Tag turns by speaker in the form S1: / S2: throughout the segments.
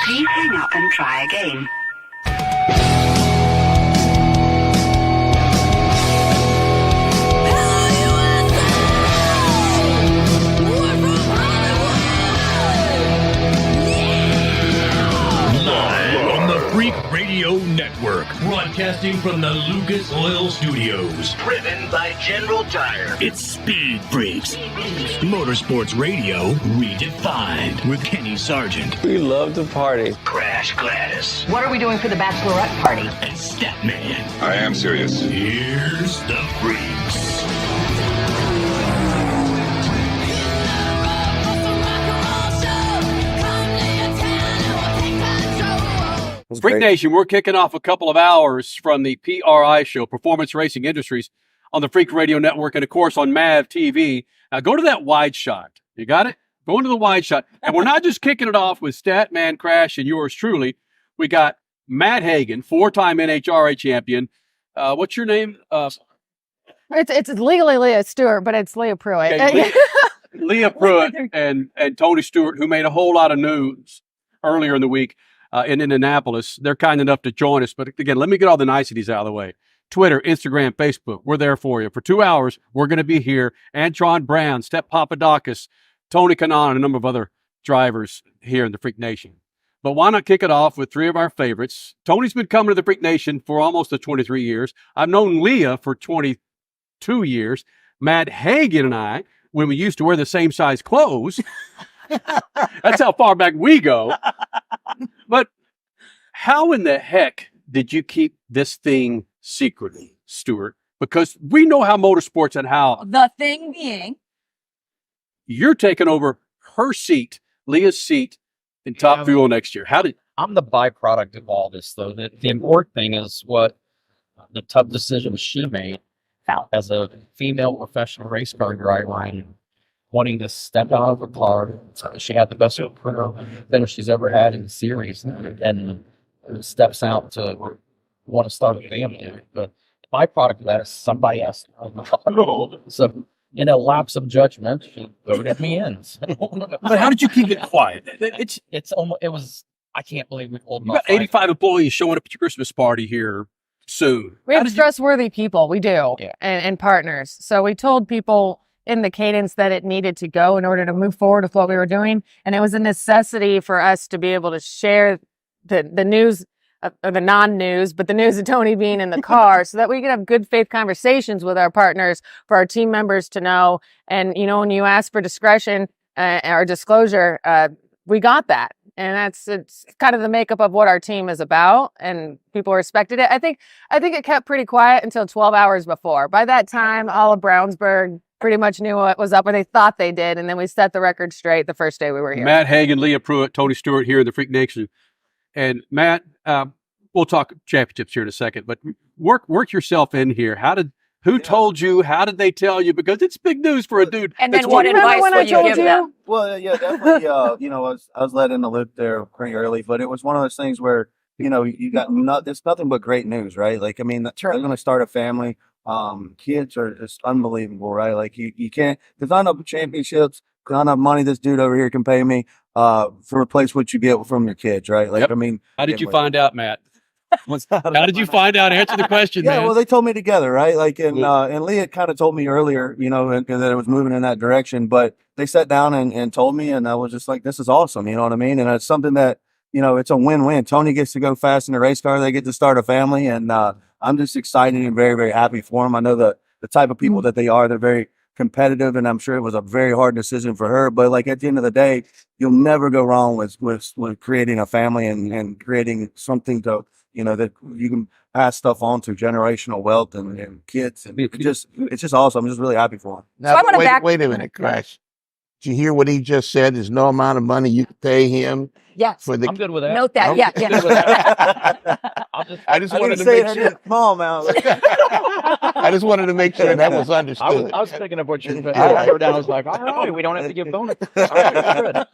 S1: Please hang up and try again.
S2: Freak Radio Network, broadcasting from the Lucas Oil Studios.
S3: Driven by General Tire.
S2: It's Speed Freaks. Motorsports Radio redefined with Kenny Sargent.
S4: We love to party.
S3: Crash Gladys.
S1: What are we doing for the bachelorette party?
S2: And Statt Mann.
S5: I am serious.
S2: Here's the Freaks.
S6: Freak Nation, we're kicking off a couple of hours from the PRI show, Performance Racing Industries, on the Freak Radio Network and, of course, on MAV TV. Now, go to that wide shot. You got it? Go into the wide shot. And we're not just kicking it off with Statt Mann, Crash, and yours truly. We got Matt Hagan, four-time NHRA champion. What's your name?
S7: It's legally Leah Stewart, but it's Leah Pruett.
S6: Okay, Leah Pruett and Tony Stewart, who made a whole lot of news earlier in the week. In Indianapolis. They're kind enough to join us. But again, let me get all the niceties out of the way. Twitter, Instagram, Facebook, we're there for you. For 2 hours, we're going to be here. Antron Brown, Step Papadakis, Tony Kanaan, and a number of other drivers here in the Freak Nation. But why not kick it off with three of our favorites? Tony's been coming to the Freak Nation for almost 23 years. I've known Leah for 22 years. Matt Hagan and I, when we used to wear the same size clothes. That's how far back we go. But how in the heck did you keep this thing secretly, Stewart? Because we know how motorsports and how
S8: the thing being
S6: you're taking over her seat, Leah's seat in Top Fuel next year.
S4: I'm the byproduct of all this, though. The important thing is what the tough decision she made as a female professional race car driver and wanting to step out of her car. She had the best finish she's ever had in the series, and steps out to want to start a family. But the byproduct of that is somebody has to. So, in a lapse of judgment, she voted me in.
S6: But how did you keep it quiet?
S4: It was. I can't believe we pulled.
S6: You got 85 employees showing up at your Christmas party here soon.
S7: We have trustworthy people. We do, and partners. So we told people in the cadence that it needed to go in order to move forward with what we were doing. And it was a necessity for us to be able to share the news, or the non-news, but the news of Tony being in the car so that we could have good faith conversations with our partners for our team members to know. And, you know, when you ask for discretion or disclosure, we got that. And it's kind of the makeup of what our team is about, and people respected it. I think it kept pretty quiet until 12 hours before. By that time, all of Brownsburg pretty much knew what was up, or they thought they did, and then we set the record straight the first day we were here.
S6: Matt Hagan, Leah Pruett, Tony Stewart here in the Freak Nation. And Matt, we'll talk championships here in a second, but work yourself in here. Who told you? How did they tell you? Because it's big news for a dude.
S8: And then what advice would you give them?
S9: Well, yeah, definitely. I was let in the loop there pretty early, but it was one of those things where, you got it's nothing but great news, right? Like, I mean, they're going to start a family. Kids are just unbelievable, right? Like you can't, there's not enough championships, not enough money this dude over here can pay me, for replace what you get from your kids, right? Like, I mean,
S6: how did you find out, Matt? How did you find out? Answer the question, man.
S9: Well, they told me together, right? Like, and Leah kind of told me earlier, and that it was moving in that direction, but they sat down and told me, and I was just like, this is awesome. You know what I mean? And it's something that, it's a win-win. Tony gets to go fast in a race car. They get to start a family, and, I'm just excited and very, very happy for them. I know the type of people that they are. They're very competitive, and I'm sure it was a very hard decision for her. But like at the end of the day, you'll never go wrong with creating a family and creating something to, that you can pass stuff on to, generational wealth and kids. And it's just awesome. I'm just really happy for them.
S5: Now, wait a minute, Crash. Did you hear what he just said? There's no amount of money you can pay him.
S8: Yes.
S4: I'm good with that.
S8: Note that.
S5: I'm
S8: Yeah.
S5: I just wanted to make sure.
S9: Small amount.
S5: I just wanted to make sure that was understood.
S4: I was thinking of what you said. I heard that. I was like, oh, we don't have to give bonus. All right,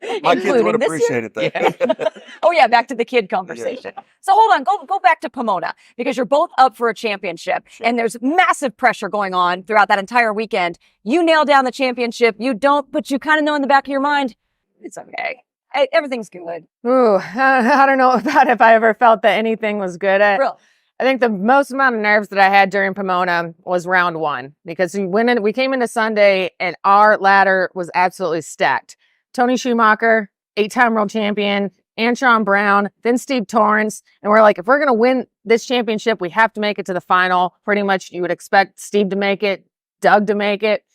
S4: good.
S9: My kids would appreciate it.
S8: Yeah. Oh, yeah. Back to the kid conversation. Yeah. So hold on. Go back to Pomona, because you're both up for a championship, and there's massive pressure going on throughout that entire weekend. You nail down the championship. You don't, but you kind of know in the back of your mind, it's okay. everything's good.
S7: Ooh, I don't know about if I ever felt that anything was good.
S8: Really?
S7: I think the most amount of nerves that I had during Pomona was round 1 because we came into Sunday and our ladder was absolutely stacked. Tony Schumacher, 8-time world champion, Antron Brown, then Steve Torrance. And we're like, if we're going to win this championship, we have to make it to the final. Pretty much you would expect Steve to make it, Doug to make it.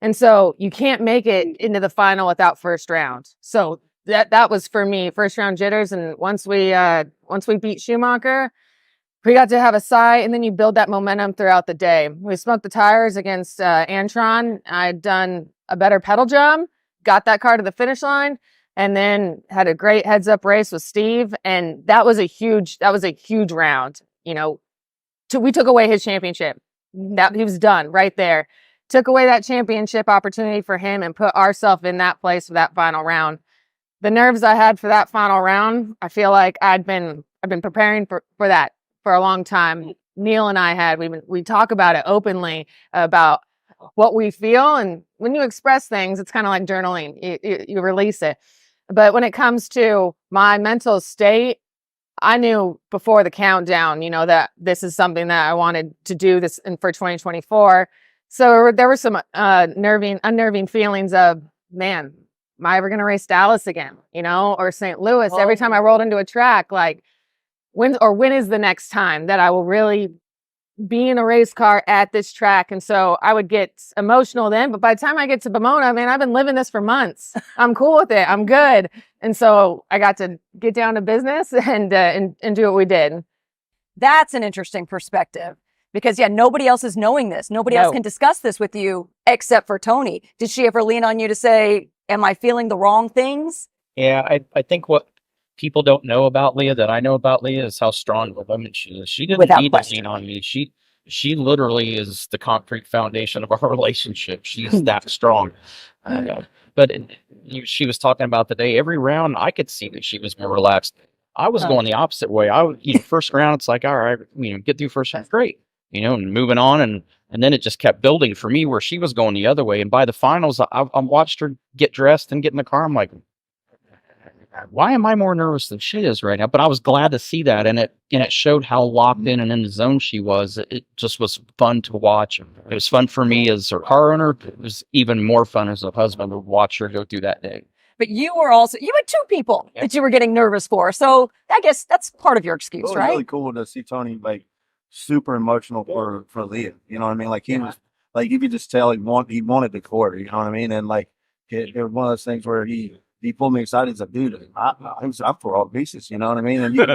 S7: And so you can't make it into the final without first round. So that was for me, first round jitters. And once we beat Schumacher, we got to have a sigh, and then you build that momentum throughout the day. We smoked the tires against Antron. I'd done a better pedal job, got that car to the finish line, and then had a great heads-up race with Steve. And that was a huge round. You know, we took away his championship. That he was done right there. Took away that championship opportunity for him and put ourselves in that place for that final round. The nerves I had for that final round, I feel like I've been preparing for that for a long time. Neil and I had, we talk about it openly about what we feel. And when you express things, it's kind of like journaling, you release it. But when it comes to my mental state, I knew before the countdown, you know, that this is something that I wanted to do this for 2024. So there were some unnerving feelings of, man, am I ever going to race Dallas again? You know, or St. Louis. Every time I rolled into a track, like, when is the next time that I will really be in a race car at this track? And so I would get emotional then, but by the time I get to Pomona, man, I've been living this for months. I'm cool with it. I'm good. And so I got to get down to business and do what we did.
S8: That's an interesting perspective because nobody else is knowing this. Nobody else can discuss this with you except for Tony. Did she ever lean on you to say, am I feeling the wrong things?
S4: Yeah, I think what people don't know about Leah that I know about Leah is how strong of a woman she is. She didn't need to lean on me. She literally is the concrete foundation of our relationship. She's that strong. But she was talking about the day, every round I could see that she was more relaxed. I was going the opposite way. I would, first round, it's like, all right, get through first round, great, and moving on. And then it just kept building for me where she was going the other way. And by the finals, I watched her get dressed and get in the car. I'm like, why am I more nervous than she is right now? But I was glad to see that, and it showed how locked in and in the zone she was. It just was fun to watch. It was fun for me as her car owner. It was even more fun as a husband to watch her go through that day.
S8: But you had 2 people that you were getting nervous for. So I guess that's part of your excuse, right?
S9: It was really cool to see Tony like super emotional for Leah. You know what I mean? Like he was like, you could just tell he wanted the quarter. You know what I mean? And like it was one of those things where he pulled me aside. He's like, dude, I'm for all pieces. You know what I mean? And you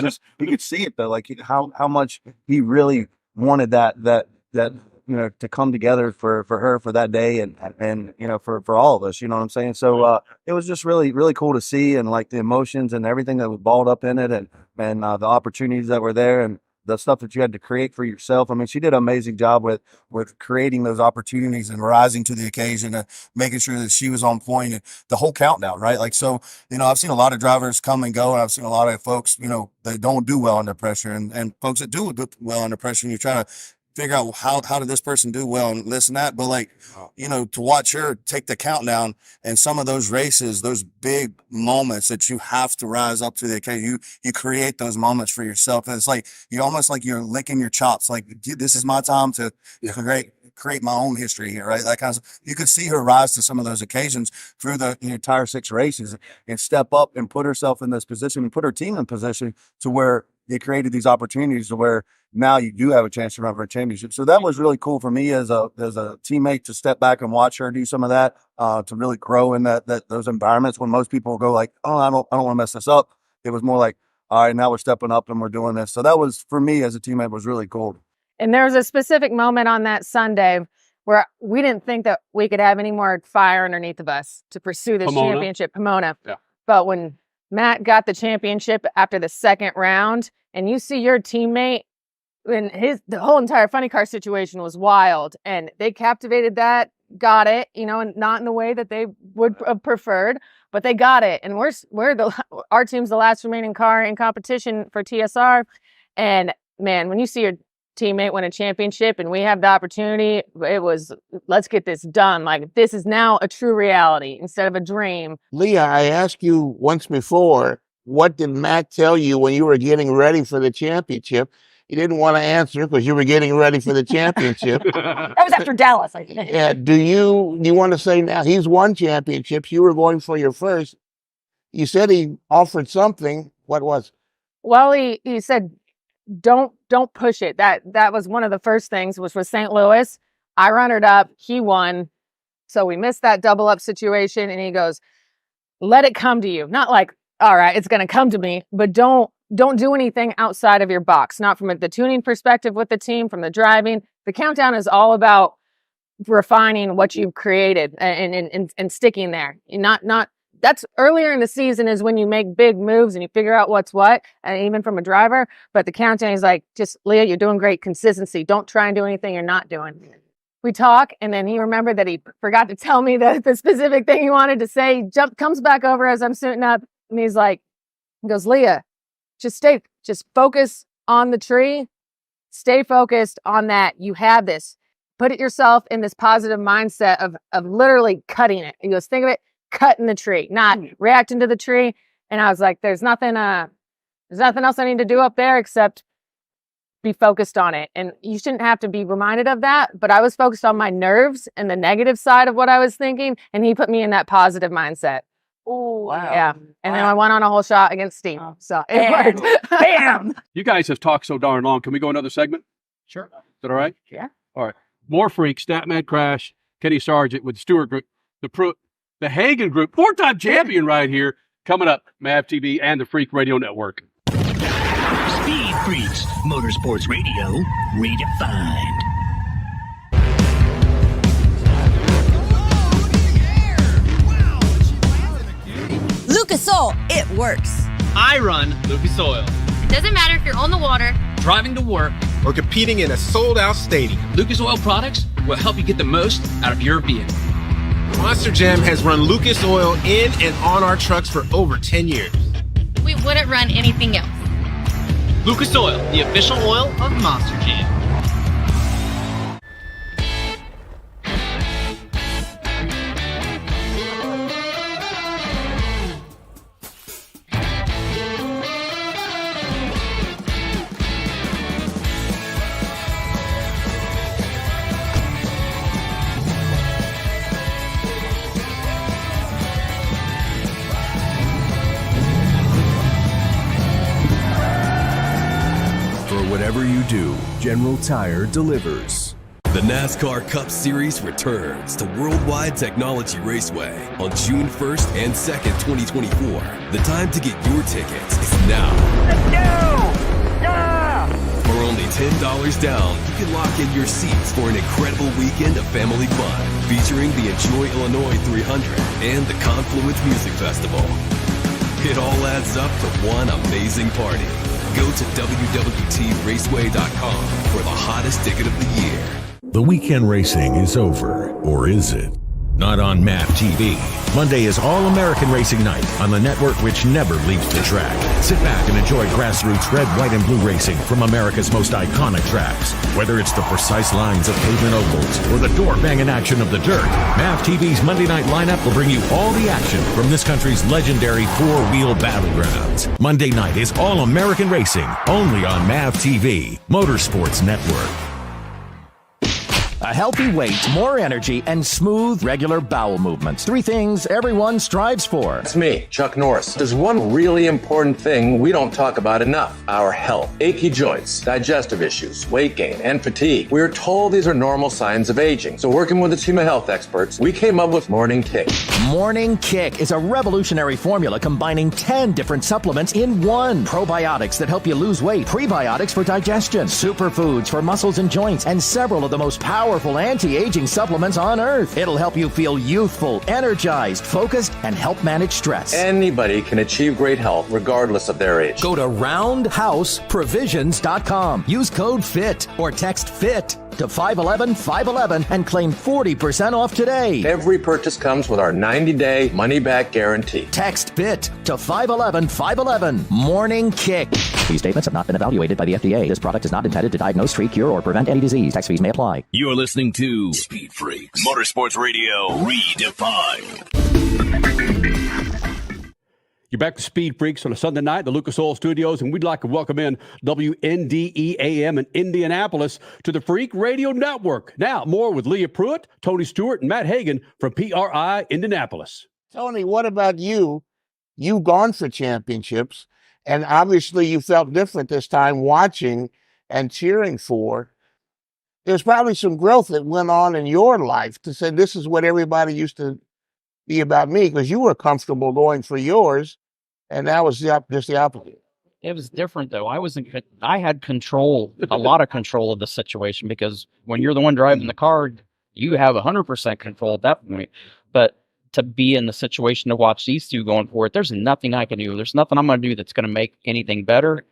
S9: could see it though, like how much he really wanted that to come together for her for that day and for all of us. You know what I'm saying? So it was just really, really cool to see, and like the emotions and everything that was balled up in it, and the opportunities that were there, and the stuff that you had to create for yourself. I mean, she did an amazing job with creating those opportunities and rising to the occasion and making sure that she was on point and the whole countdown, right? Like, so, I've seen a lot of drivers come and go, and I've seen a lot of folks, they don't do well under pressure, and folks that do well under pressure, and you're trying to figure out how did this person do well and this and that. But like, to watch her take the countdown and some of those races, those big moments that you have to rise up to the occasion, you create those moments for yourself. And it's like, you almost like you're licking your chops. Like, this is my time to create my own history here, right? Like, you could see her rise to some of those occasions through the entire 6 races and step up and put herself in this position and put her team in position to where they created these opportunities to where now you do have a chance to run for a championship. So that was really cool for me as a teammate to step back and watch her do some of that, to really grow in those environments when most people go like, oh, I don't want to mess this up. It was more like, all right, now we're stepping up and we're doing this. So that was, for me as a teammate, was really cool.
S7: And there was a specific moment on that Sunday where we didn't think that we could have any more fire underneath of us to pursue this championship, Pomona. Yeah. But when Matt got the championship after the second round, and you see your teammate, and the whole entire funny car situation was wild, and they captivated that, got it, and not in the way that they would have preferred, but they got it. And our team's the last remaining car in competition for TSR. And man, when you see your teammate win a championship and we have the opportunity, it was, let's get this done. Like, this is now a true reality instead of a dream.
S5: Leah, I asked you once before, what did Matt tell you when you were getting ready for the championship? You didn't want to answer because you were getting ready for the championship.
S8: That was after Dallas, I think.
S5: Yeah. Do you want to say now he's won championships? You were going for your first. You said he offered something. What was it?
S7: Well, he said, don't push it. That was one of the first things, which was St. Louis. I runnered up, he won. So we missed that double up situation. And he goes, let it come to you. Not like, all right, it's going to come to me, but don't do anything outside of your box. Not from the tuning perspective with the team, from the driving. The countdown is all about refining what you've created and sticking there. Not that's earlier in the season is when you make big moves and you figure out what's what, and even from a driver. But the countdown is like, just Leah, you're doing great. Consistency. Don't try and do anything you're not doing. We talk, and then he remembered that he forgot to tell me the specific thing he wanted to say. Comes back over as I'm suiting up, and he's like, he goes, Leah, just focus on the tree. Stay focused on that. You have this. Put it yourself in this positive mindset of literally cutting it. He goes, think of it, cutting the tree, not reacting to the tree. And I was like, there's nothing else I need to do up there except be focused on it. And you shouldn't have to be reminded of that. But I was focused on my nerves and the negative side of what I was thinking. And he put me in that positive mindset.
S8: Oh, wow.
S7: Yeah. And then I went on a whole shot against Steve. So it worked. Bam.
S6: You guys have talked so darn long. Can we go another segment?
S4: Sure.
S6: Is that all right?
S7: Yeah.
S6: All right. More freaks, Statt Mann Crash, Kenny Sargent with the Stewart Group, the Pruett, the Hagan Group, 4-time champion right here, coming up, MAV TV and the Freak Radio Network.
S2: Speed Freaks, Motorsports Radio, redefined.
S10: Lucas Oil, it works.
S11: I run Lucas Oil.
S12: It doesn't matter if you're on the water,
S11: driving to work,
S13: or competing in a sold-out stadium.
S11: Lucas Oil products will help you get the most out of your vehicle.
S13: Monster Jam has run Lucas Oil in and on our trucks for over 10 years.
S12: We wouldn't run anything else.
S11: Lucas Oil, the official oil of Monster Jam.
S14: Whatever you do, General Tire delivers.
S15: The NASCAR Cup Series returns to Worldwide Technology Raceway on June 1st and 2nd, 2024. The time to get your tickets is now.
S3: Let's go! Yeah!
S15: For only $10 down, you can lock in your seats for an incredible weekend of family fun featuring the Enjoy Illinois 300 and the Confluence Music Festival. It all adds up to one amazing party. Go to www.raceway.com for the hottest ticket of the year.
S14: The weekend racing is over, or is it? Not on MAV TV. Monday is All-American Racing Night on the network which never leaves the track. Sit back and enjoy grassroots red, white, and blue racing from America's most iconic tracks. Whether it's the precise lines of pavement ovals or the door-banging action of the dirt, MAV TV's Monday night lineup will bring you all the action from this country's legendary four-wheel battlegrounds. Monday night is All-American Racing, only on MAV TV, Motorsports Network.
S16: A healthy weight, more energy, and smooth, regular bowel movements. 3 things everyone strives for.
S17: It's me, Chuck Norris. There's one really important thing we don't talk about enough: our health. Achy joints, digestive issues, weight gain, and fatigue. We're told these are normal signs of aging. So working with a team of health experts, we came up with Morning Kick.
S16: Morning Kick is a revolutionary formula combining 10 different supplements in one. Probiotics that help you lose weight, prebiotics for digestion, superfoods for muscles and joints, and several of the most powerful anti-aging supplements on earth. It'll help you feel youthful, energized, focused, and help manage stress.
S17: Anybody can achieve great health regardless of their age.
S16: Go to roundhouseprovisions.com. Use code FIT or text FIT to 511-511 and claim 40% off today.
S17: Every purchase comes with our 90-day money-back guarantee.
S16: Text BIT to 511-511. Morning Kick. These statements have not been evaluated by the FDA. This product is not intended to diagnose, treat, cure, or prevent any disease. Tax fees may apply.
S2: You're listening to Speed Freaks, Motorsports Radio Redefined.
S6: You're back to Speed Freaks on a Sunday night, the Lucas Oil Studios, and we'd like to welcome in WNDE AM in Indianapolis to the Freak Radio Network. Now, more with Leah Pruett, Tony Stewart, and Matt Hagan from PRI Indianapolis.
S5: Tony, what about you? You've gone for championships, and obviously you felt different this time watching and cheering for. There's probably some growth that went on in your life to say this is what everybody used to be about me, because you were comfortable going for yours, and that was just the opposite.
S4: It was different though. I had control, a lot of control of the situation, because when you're the one driving the car, you have 100% control at that point. But to be in the situation to watch these two going for it, there's nothing I can do. There's nothing I'm going to do that's going to make anything better,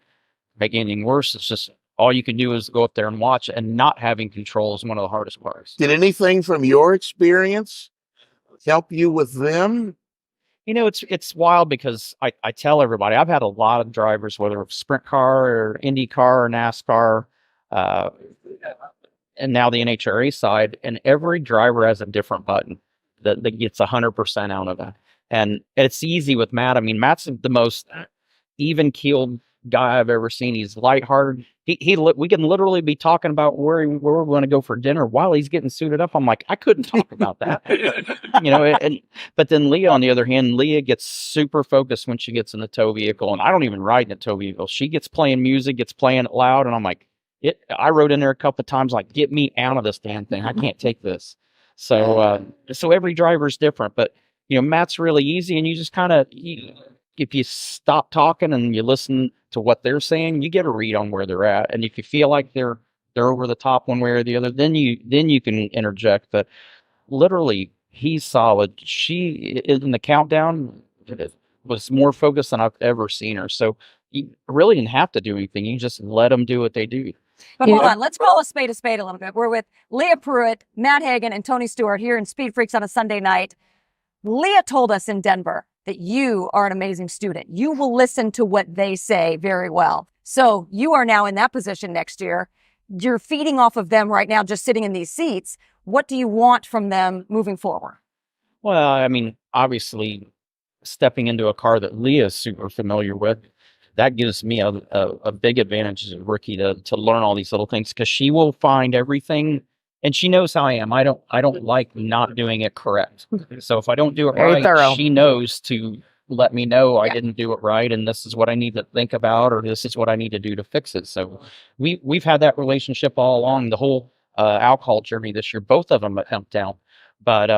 S4: make anything worse. It's just all you can do is go up there and watch, and not having control is one of the hardest parts.
S5: Did anything from your experience help you with them?
S4: You know, it's wild, because I tell everybody, I've had a lot of drivers, whether it's sprint car or Indy car or NASCAR, and now the NHRA side, and every driver has a different button that gets 100% out of that. And it's easy with Matt. I mean, Matt's the most even-keeled guy I've ever seen. He's lighthearted. We can literally be talking about where we're going to go for dinner while he's getting suited up. I'm like, I couldn't talk about that, you know. But then Leah, on the other hand, Leah gets super focused when she gets in the tow vehicle, and I don't even ride in a tow vehicle. She gets playing music, gets playing it loud, and I'm like, I wrote in there a couple of times, like, get me out of this damn thing. I can't take this. So every driver is different, but you know, Matt's really easy, and you just kind of, if you stop talking and you listen to what they're saying, you get a read on where they're at. And if you feel like they're over the top one way or the other, then you can interject. But literally, he's solid. She, in the countdown, was more focused than I've ever seen her. So you really didn't have to do anything. You just let them do what they do.
S8: But hold on, let's call a spade a little bit. We're with Leah Pruett, Matt Hagan, and Tony Stewart here in Speed Freaks on a Sunday night. Leah told us in Denver that you are an amazing student. You will listen to what they say very well. So you are now in that position next year. You're feeding off of them right now, just sitting in these seats. What do you want from them moving forward?
S4: Well, I mean, obviously, stepping into a car that Leah is super familiar with, that gives me a big advantage as a rookie to learn all these little things, because she will find everything. And she knows how I am. I don't like not doing it correct. So if I don't do it
S7: Very
S4: right,
S7: thorough.
S4: she knows to let me know I didn't do it right, and this is what I need to think about, or this is what I need to do to fix it. So we've had that relationship all along the whole alcohol journey this year. Both of them at Hemptown, but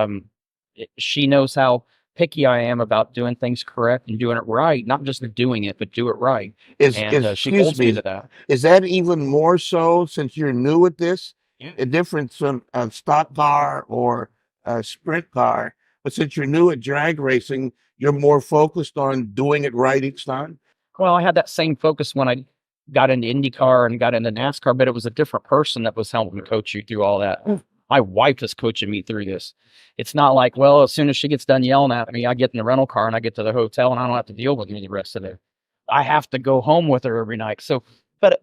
S4: she knows how picky I am about doing things correct and doing it right, not just doing it, but do it right. She holds me to that.
S5: Is that even more so since you're new at this? Yeah. A difference from a stock car or a sprint car, but since you're new at drag racing, you're more focused on doing it right each time?
S4: Well, I had that same focus when I got into IndyCar and got into NASCAR, but it was a different person that was helping coach you through all that. My wife is coaching me through this. It's not like, well, as soon as she gets done yelling at me, I get in the rental car and I get to the hotel and I don't have to deal with me the rest of it. I have to go home with her every night. So, but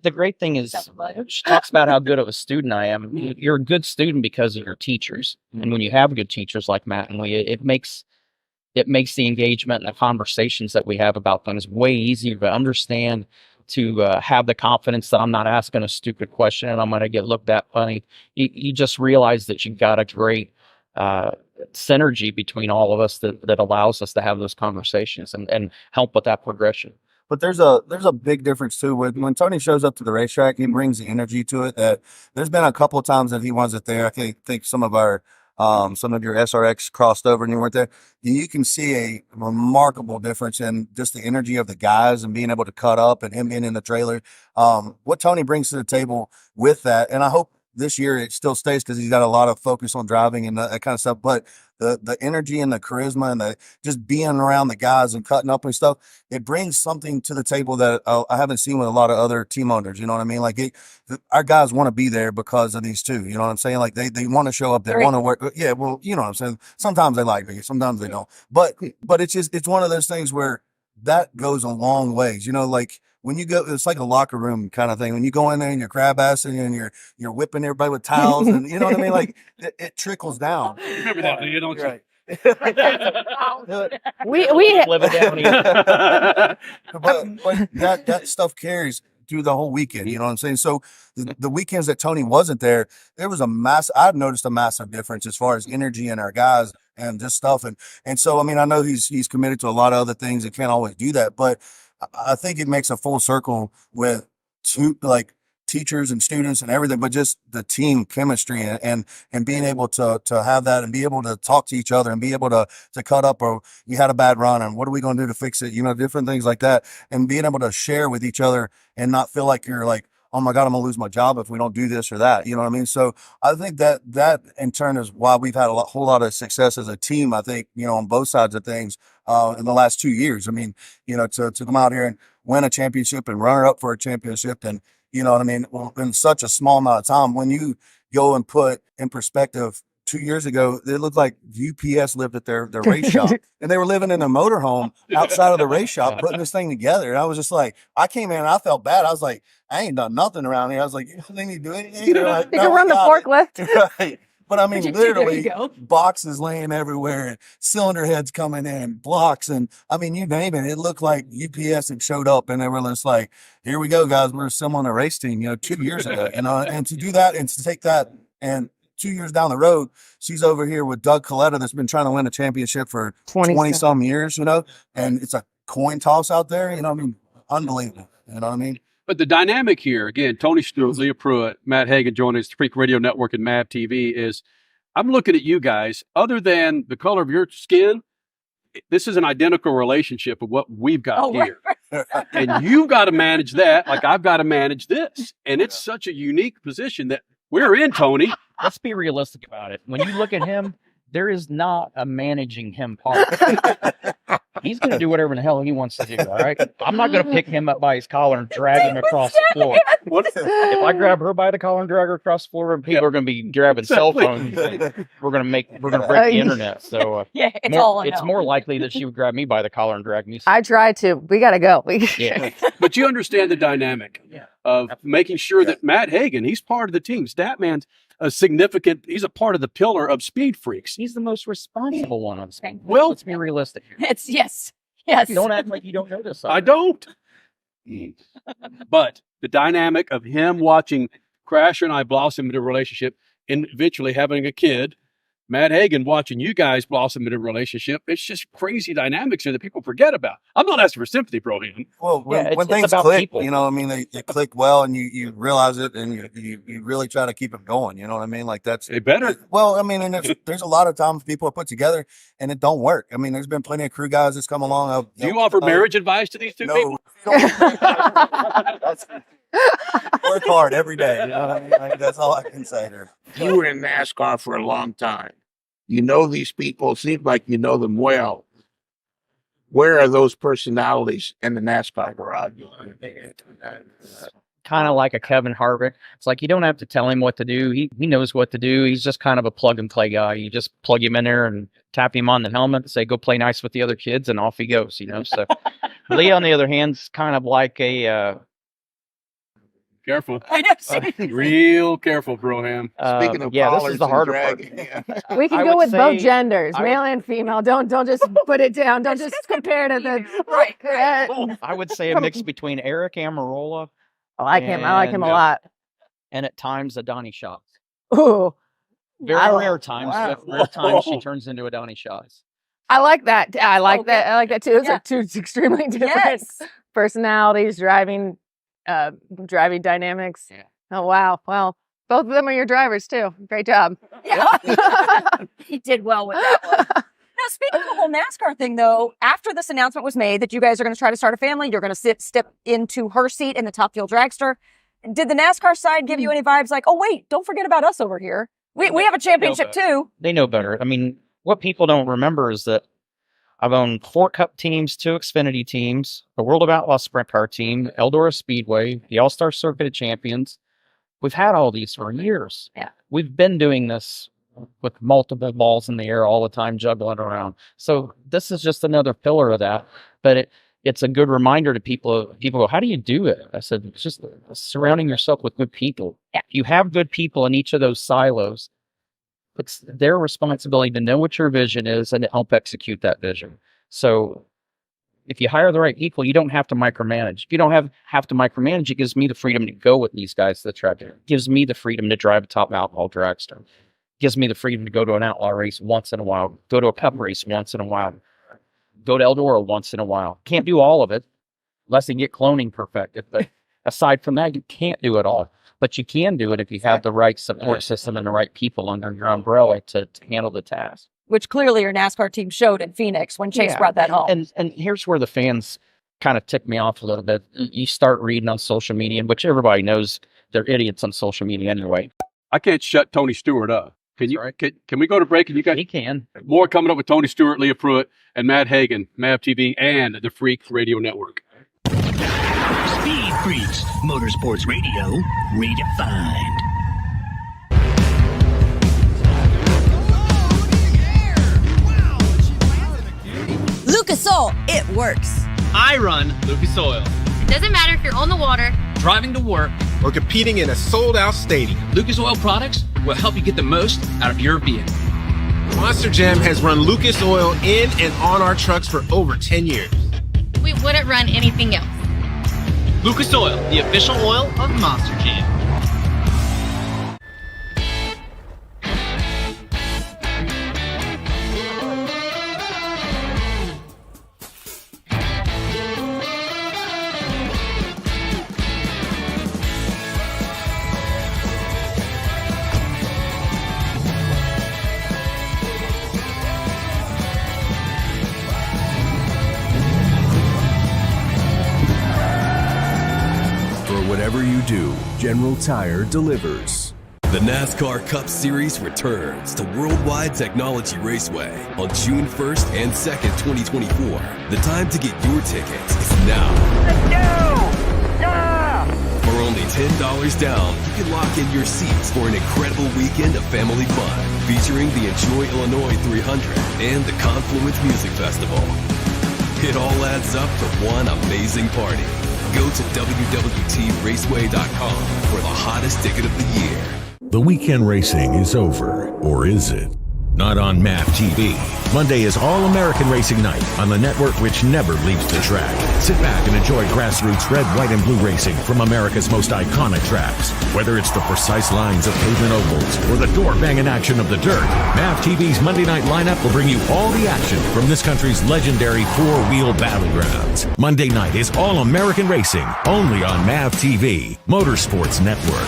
S4: the great thing is, she talks about how good of a student I am. You're a good student because of your teachers. And when you have good teachers like Matt and Leah, it makes the engagement and the conversations that we have about things way easier to understand, to have the confidence that I'm not asking a stupid question and I'm going to get looked at funny. You just realize that you've got a great synergy between all of us that allows us to have those conversations and help with that progression.
S9: But there's a big difference too. When Tony shows up to the racetrack, he brings the energy to it. That there's been a couple of times that he wasn't there. I think some of your SRX crossed over and you weren't there. You can see a remarkable difference in just the energy of the guys and being able to cut up and him being in the trailer. What Tony brings to the table with that, and I hope this year it still stays because he's got a lot of focus on driving and that kind of stuff. But the energy and the charisma and the just being around the guys and cutting up and stuff, it brings something to the table that I haven't seen with a lot of other team owners. You know what I mean? Like our guys want to be there because of these two. You know what I'm saying? Like they want to show up, they want to work. Yeah, well, you know what I'm saying? Sometimes they like me, sometimes they don't. But it's one of those things where that goes a long ways. You know, like when you go, it's like a locker room kind of thing. When you go in there and you're crab assing and you're whipping everybody with towels and you know what I mean? Like it trickles down.
S6: Remember that, you don't
S9: Right.
S7: we
S4: live it down here.
S9: but that stuff carries through the whole weekend. You know what I'm saying? So the weekends that Tony wasn't there, there was I've noticed a massive difference as far as energy in our guys and just stuff. And so, I mean, I know he's committed to a lot of other things and can't always do that, but I think it makes a full circle with teachers and students and everything, but just the team chemistry and being able to have that and be able to talk to each other and be able to cut up, or you had a bad run and what are we going to do to fix it? You know, different things like that, and being able to share with each other and not feel like you're like, oh my God, I'm gonna lose my job if we don't do this or that. You know what I mean? So I think that in turn is why we've had whole lot of success as a team. I think, you know, on both sides of things in the last 2 years. I mean, you know, to come out here and win a championship and run up for a championship, and you know what I mean, well, in such a small amount of time. When you go and put in perspective, 2 years ago, it looked like UPS lived at their race shop, and they were living in a motorhome outside of the race shop, putting this thing together. And I was just like, I came in and I felt bad. I was like, I ain't done nothing around here. I was like, you think you do anything? They're like,
S7: you can run the forklift.
S9: Right. But I mean, literally boxes laying everywhere and cylinder heads coming in, blocks. And I mean, you name it. It looked like UPS had showed up and they were just like, here we go, guys. We're assembling a race team, you know, 2 years ago. And to do that and to take that, and 2 years down the road, she's over here with Doug Coletta that's been trying to win a championship for 20 some years, you know, and it's a coin toss out there, you know what I mean? Unbelievable. You know what I mean?
S6: But the dynamic here, again, Tony Stewart, Leah Pruett, Matt Hagan joining us, Freak Radio Network and MAV TV, is I'm looking at you guys, other than the color of your skin, this is an identical relationship of what we've got here. Right. And you've got to manage that like I've got to manage this. And it's such a unique position that we're in, Tony.
S4: Let's be realistic about it. When you look at him, there is not a managing him part. He's going to do whatever the hell he wants to do, all right? I'm not going to pick him up by his collar and drag him across the floor. If I grab her by the collar and drag her across the floor, and people are going to be grabbing cell phones, we're going to break the internet. So it's more likely that she would grab me by the collar and drag me.
S7: I tried to. We got to go.
S4: Yeah.
S6: But you understand the dynamic of making sure that Matt Hagan, he's part of the team. Statt Mann's he's a part of the pillar of SpeedFreaks.
S4: He's the most responsible one on Speed.
S6: Well,
S4: let's be realistic here.
S8: It's yes.
S4: Don't act like you don't know this.
S6: I don't. But the dynamic of him watching Crasher and I blossom into a relationship and eventually having a kid, Matt Hagan watching you guys blossom into a relationship, it's just crazy dynamics here that people forget about. I'm not asking for sympathy, bro.
S9: Well, when things click, people. You know, I mean, they click well, and you realize it, and you really try to keep it going. You know what I mean? Like that's
S6: it better.
S9: Well, I mean, and there's a lot of times people are put together and it don't work. I mean, there's been plenty of crew guys that's come along.
S6: Do you offer marriage advice to these two people?
S9: Work hard every day. You know what I mean? Like, that's all I can say there.
S5: You were in NASCAR for a long time. You know these people. It seems like you know them well. Where are those personalities in the NASCAR garage?
S4: Kind of like a Kevin Harvick. It's like you don't have to tell him what to do. He knows what to do. He's just kind of a plug and play guy. You just plug him in there and tap him on the helmet and say, go play nice with the other kids, and off he goes, you know. So Leah, on the other hand, is kind of like a
S6: careful. I know. Real careful, Broham.
S5: Speaking of
S4: this is the harder part.
S7: We can go with both genders, male and female. Don't just put it down. Don't just compare to the
S8: right.
S4: I would say a mix between Eric Amarola.
S7: I like him. I like him a lot.
S4: And at times a Donnie Schatz.
S7: Ooh.
S4: Very rare times. Wow. Rare times she turns into a Donnie Schatz.
S7: I like that. I like that. I like that too. It's like two extremely different personalities, driving dynamics.
S4: Yeah.
S7: Oh wow. Well, both of them are your drivers too. Great job.
S8: Yeah. He did well with that one. Now, speaking of the whole NASCAR thing, though, after this announcement was made that you guys are going to try to start a family, you're going to step into her seat in the Top Fuel Dragster. Did the NASCAR side give you any vibes like, oh, wait, don't forget about us over here? We have a championship too.
S4: They know better. I mean, what people don't remember is that I've owned 4 Cup teams, 2 Xfinity teams, the World of Outlaw Sprint Car team, Eldora Speedway, the All-Star Circuit of Champions. We've had all these for years.
S8: Yeah.
S4: We've been doing this with multiple balls in the air all the time, juggling around. So this is just another pillar of that. But it's a good reminder to people. People go, how do you do it? I said, it's just surrounding yourself with good people.
S8: Yeah.
S4: You have good people in each of those silos. It's their responsibility to know what your vision is and to help execute that vision. So if you hire the right people, you don't have to micromanage. If you don't have to micromanage, it gives me the freedom to go with these guys to the track. It gives me the freedom to drive a top alcohol dragster. It gives me the freedom to go to an outlaw race once in a while, go to a cup race once in a while, go to Eldora once in a while. Can't do all of it unless they get cloning perfected. But aside from that, you can't do it all. But you can do it if you have the right support system and the right people under your umbrella to handle the task.
S8: Which clearly your NASCAR team showed in Phoenix when Chase brought that home.
S4: And here's where the fans kind of tick me off a little bit. You start reading on social media, which everybody knows they're idiots on social media anyway.
S6: I can't shut Tony Stewart up. Can you? Right. Can we go to break? And you guys?
S4: He can.
S6: More coming up with Tony Stewart, Leah Pruett, and Matt Hagan, MAV TV, and the Freak Radio Network.
S2: Speed Freaks, Motorsports Radio, redefined.
S10: Lucas Oil, it works.
S11: I run Lucas Oil.
S12: It doesn't matter if you're on the water,
S11: Driving to work,
S13: or competing in a sold-out stadium.
S11: Lucas Oil products will help you get the most out of your vehicle.
S13: Monster Jam has run Lucas Oil in and on our trucks for over 10 years.
S12: we wouldn't run anything else.
S11: Lucas Oil, the official oil of Monster Jam.
S15: Whatever you do, General Tire delivers. The NASCAR Cup Series returns to Worldwide Technology Raceway on June 1st and 2nd, 2024. The time to get your tickets is now.
S3: Let's go! Yeah!
S15: For only $10 down, you can lock in your seats for an incredible weekend of family fun featuring the Enjoy Illinois 300 and the Confluence Music Festival. It all adds up to one amazing party. Go to www.raceway.com for the hottest ticket of the year.
S14: The weekend racing is over, or is it? Not on MAV TV. Monday is All-American Racing Night on the network which never leaves the track. Sit back and enjoy grassroots red, white, and blue racing from America's most iconic tracks. Whether it's the precise lines of pavement ovals or the door-banging action of the dirt, MAV TV's Monday night lineup will bring you all the action from this country's legendary four-wheel battlegrounds. Monday night is All-American Racing, only on MAV TV, Motorsports Network.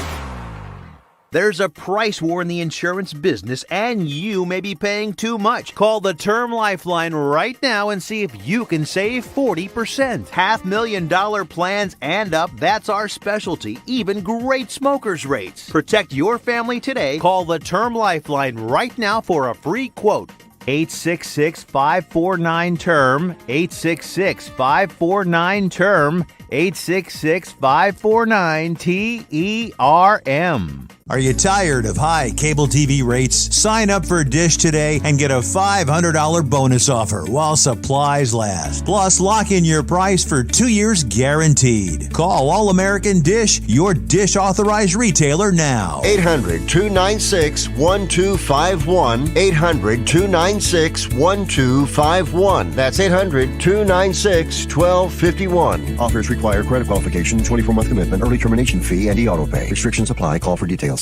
S18: There's a price war in the insurance business, and you may be paying too much. Call the Term Lifeline right now and see if you can save 40%. $500,000 plans and up, that's our specialty. Even great smokers rates. Protect your family today. Call the Term Lifeline right now for a free quote. 866-549-TERM, 866-549-TERM, 866-549-TERM.
S19: Are you tired of high cable TV rates? Sign up for Dish today and get a $500 bonus offer while supplies last. Plus, lock in your price for 2 years guaranteed. Call All-American Dish, your Dish authorized retailer now.
S20: 800-296-1251. 800-296-1251. That's 800-296-1251. Offers require credit qualification, 24-month commitment, early termination fee, and e-auto pay. Restrictions apply. Call for details.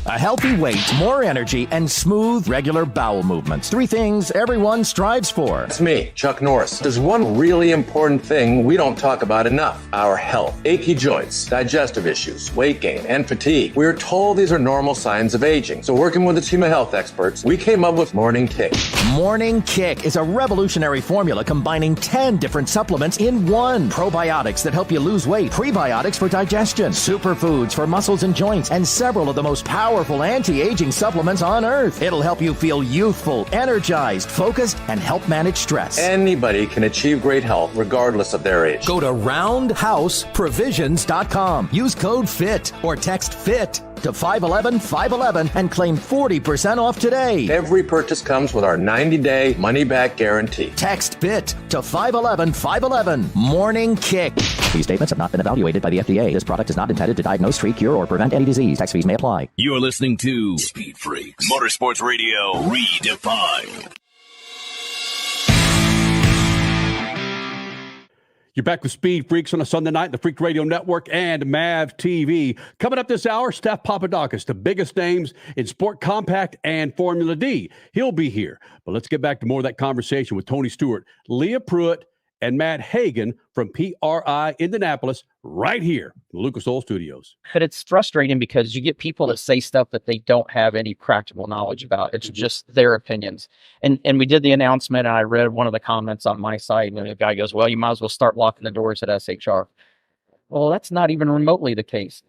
S16: A healthy weight, more energy, and smooth, regular bowel movements. 3 things everyone strives for.
S17: It's me, Chuck Norris. There's one really important thing we don't talk about enough: our health. Achy joints, digestive issues, weight gain, and fatigue. We're told these are normal signs of aging. So working with a team of health experts, we came up with Morning Kick.
S16: Morning Kick is a revolutionary formula combining 10 different supplements in one. Probiotics that help you lose weight, prebiotics for digestion, superfoods for muscles and joints, and several of the most powerful anti-aging supplements on earth. It'll help you feel youthful, energized, focused, and help manage stress.
S17: Anybody can achieve great health regardless of their age.
S16: Go to roundhouseprovisions.com. Use code FIT or text FIT to 511-511 and claim 40% off today.
S17: Every purchase comes with our 90-day money-back guarantee.
S16: Text FIT to 511-511. Morning Kick. These statements have not been evaluated by the FDA. This product is not intended to diagnose, treat, cure, or prevent any disease. Tax fees may apply.
S2: You're listening to Speed Freaks, Motorsports Radio Redefined.
S6: You're back with Speed Freaks on a Sunday night, the Freak Radio Network and MAV TV. Coming up this hour, Steph Papadakis, the biggest names in Sport Compact and Formula D. He'll be here. But let's get back to more of that conversation with Tony Stewart, Leah Pruett, and Matt Hagan from PRI Indianapolis, right here in the Lucas Oil Studios.
S4: But it's frustrating because you get people that say stuff that they don't have any practical knowledge about. It's just their opinions. And we did the announcement, and I read one of the comments on my site, and the guy goes, well, you might as well start locking the doors at SHR. Well, that's not even remotely the case.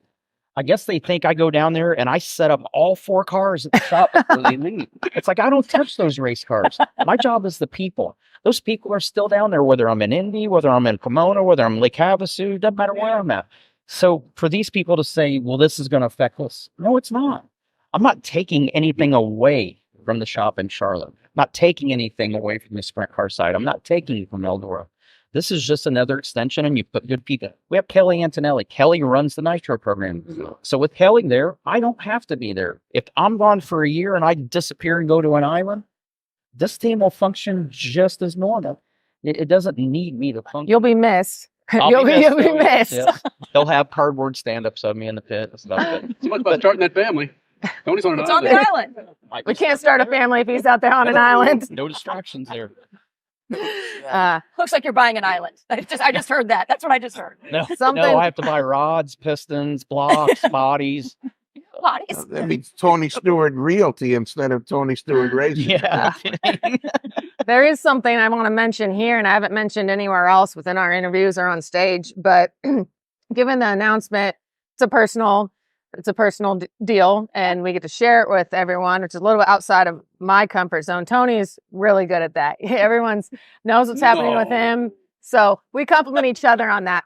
S4: I guess they think I go down there and I set up all 4 cars at the shop before they leave. It's like, I don't touch those race cars. My job is the people. Those people are still down there, whether I'm in Indy, whether I'm in Pomona, whether I'm in Lake Havasu, doesn't matter where I'm at. So for these people to say, well, this is going to affect us. No, it's not. I'm not taking anything away from the shop in Charlotte. I'm not taking anything away from the sprint car side. I'm not taking it from Eldora. This is just another extension, and you put good people. We have Kelly Antonelli. Kelly runs the Nitro program. So with Kelly there, I don't have to be there. If I'm gone for a year and I disappear and go to an island, this team will function just as normal. It doesn't need me to function.
S7: You'll be missed. You'll be missed.
S4: Yes. They'll have cardboard stand-ups of me in the pit. That's about it.
S6: So much about starting that family. Tony's on an
S8: It's
S6: island.
S8: on the island.
S7: We can't start a family if he's out there on an island.
S4: No distractions there.
S8: Looks like you're buying an island. I just heard that. That's what I just heard.
S4: No,
S7: Something-
S4: no, I have to buy rods, pistons, blocks, bodies.
S8: Bodies.
S5: That'd be Tony Stewart Realty instead of Tony Stewart Racing.
S4: Yeah.
S7: There is something I want to mention here, and I haven't mentioned anywhere else within our interviews or on stage, but given the announcement, it's a personal deal, and we get to share it with everyone, which is a little bit outside of my comfort zone. Tony's really good at that. Everyone's knows what's happening with him, so we compliment each other on that.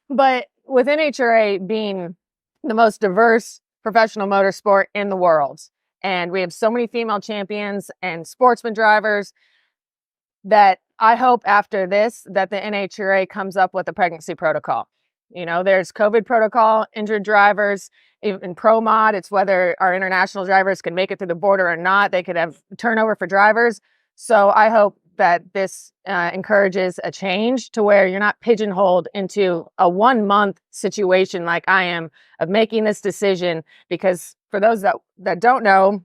S7: But with NHRA being the most diverse professional motorsport in the world, and we have so many female champions and sportsman drivers, that I hope after this that the NHRA comes up with a pregnancy protocol. You know, there's COVID protocol, injured drivers. In Pro Mod, it's whether our international drivers can make it through the border or not. They could have turnover for drivers. So I hope that this encourages a change to where you're not pigeonholed into a 1-month situation like I am of making this decision. Because for those that don't know,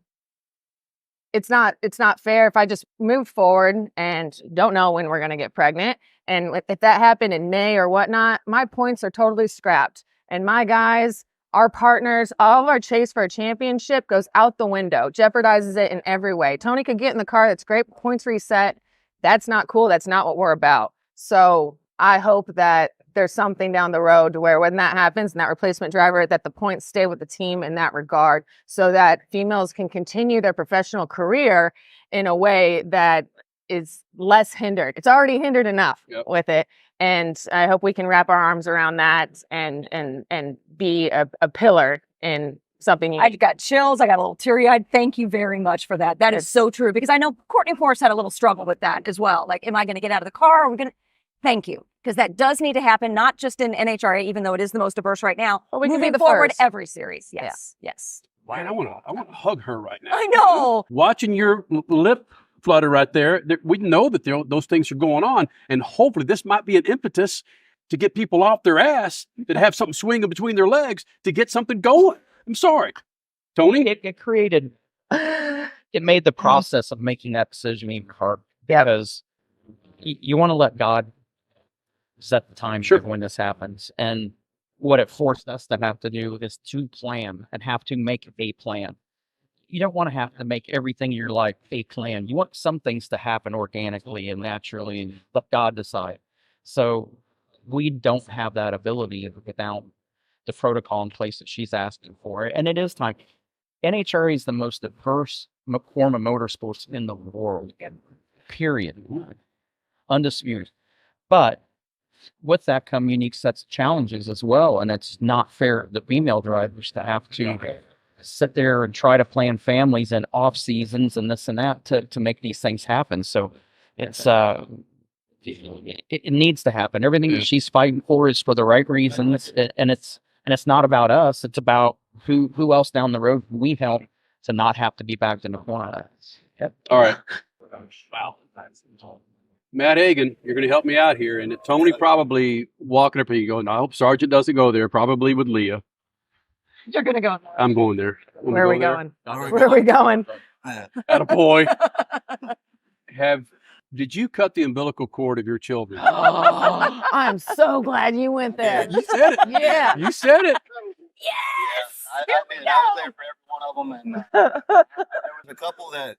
S7: it's not fair if I just move forward and don't know when we're going to get pregnant. And if that happened in May or whatnot, my points are totally scrapped. And my guys, our partners, all of our chase for a championship goes out the window, jeopardizes it in every way. Tony could get in the car. That's great. Points reset. That's not cool. That's not what we're about. So I hope that there's something down the road to where when that happens and that replacement driver, that the points stay with the team in that regard so that females can continue their professional career in a way that is less hindered. It's already hindered enough with it. And I hope we can wrap our arms around that and be a pillar in something.
S8: I got chills. I got a little teary-eyed. Thank you very much for that. That is so true, because I know Courtney Forrest had a little struggle with that as well. Like, am I going to get out of the car? Are we going to? Thank you, because that does need to happen, not just in NHRA, even though it is the most diverse right now.
S7: But we can
S8: moving
S7: be the
S8: forward
S7: first.
S8: every series. Yes, yes.
S6: Man, I want to hug her right now.
S8: I know.
S6: Watching your lip flutter right there, we know that those things are going on, and hopefully this might be an impetus to get people off their ass that have something swinging between their legs to get something going. I'm sorry, Tony.
S4: It made the process of making that decision even harder. Because you want to let God set the time for when this happens. And what it forced us to have to do is to plan and have to make a plan. you don't want to have to make everything in your life a plan. You want some things to happen organically and naturally and let God decide. So we don't have that ability without the protocol in place that she's asking for. And it is time. NHRA is the most diverse form of motorsports in the world, period. Undisputed. But with that come unique sets of challenges as well. And it's not fair to the female drivers to have to sit there and try to plan families and off seasons and this and that to make these things happen. So it's it needs to happen. Everything that she's fighting for is for the right reasons, and it's not about us. It's about who else down the road we help to not have to be backed into corner. Yep.
S6: All right. Wow. Matt Hagan, you're going to help me out here. And Tony probably walking up here, you going, I hope Sargent doesn't go there, probably with Leah.
S7: You're going to go.
S6: I'm going there.
S7: Where are we going? Where are we going?
S6: Attaboy. Did you cut the umbilical cord of your children?
S7: Oh, I'm so glad you went there.
S6: You said it.
S7: Yeah.
S6: You said it.
S7: Yes.
S9: I did. I was there for every one of them. And there was a couple that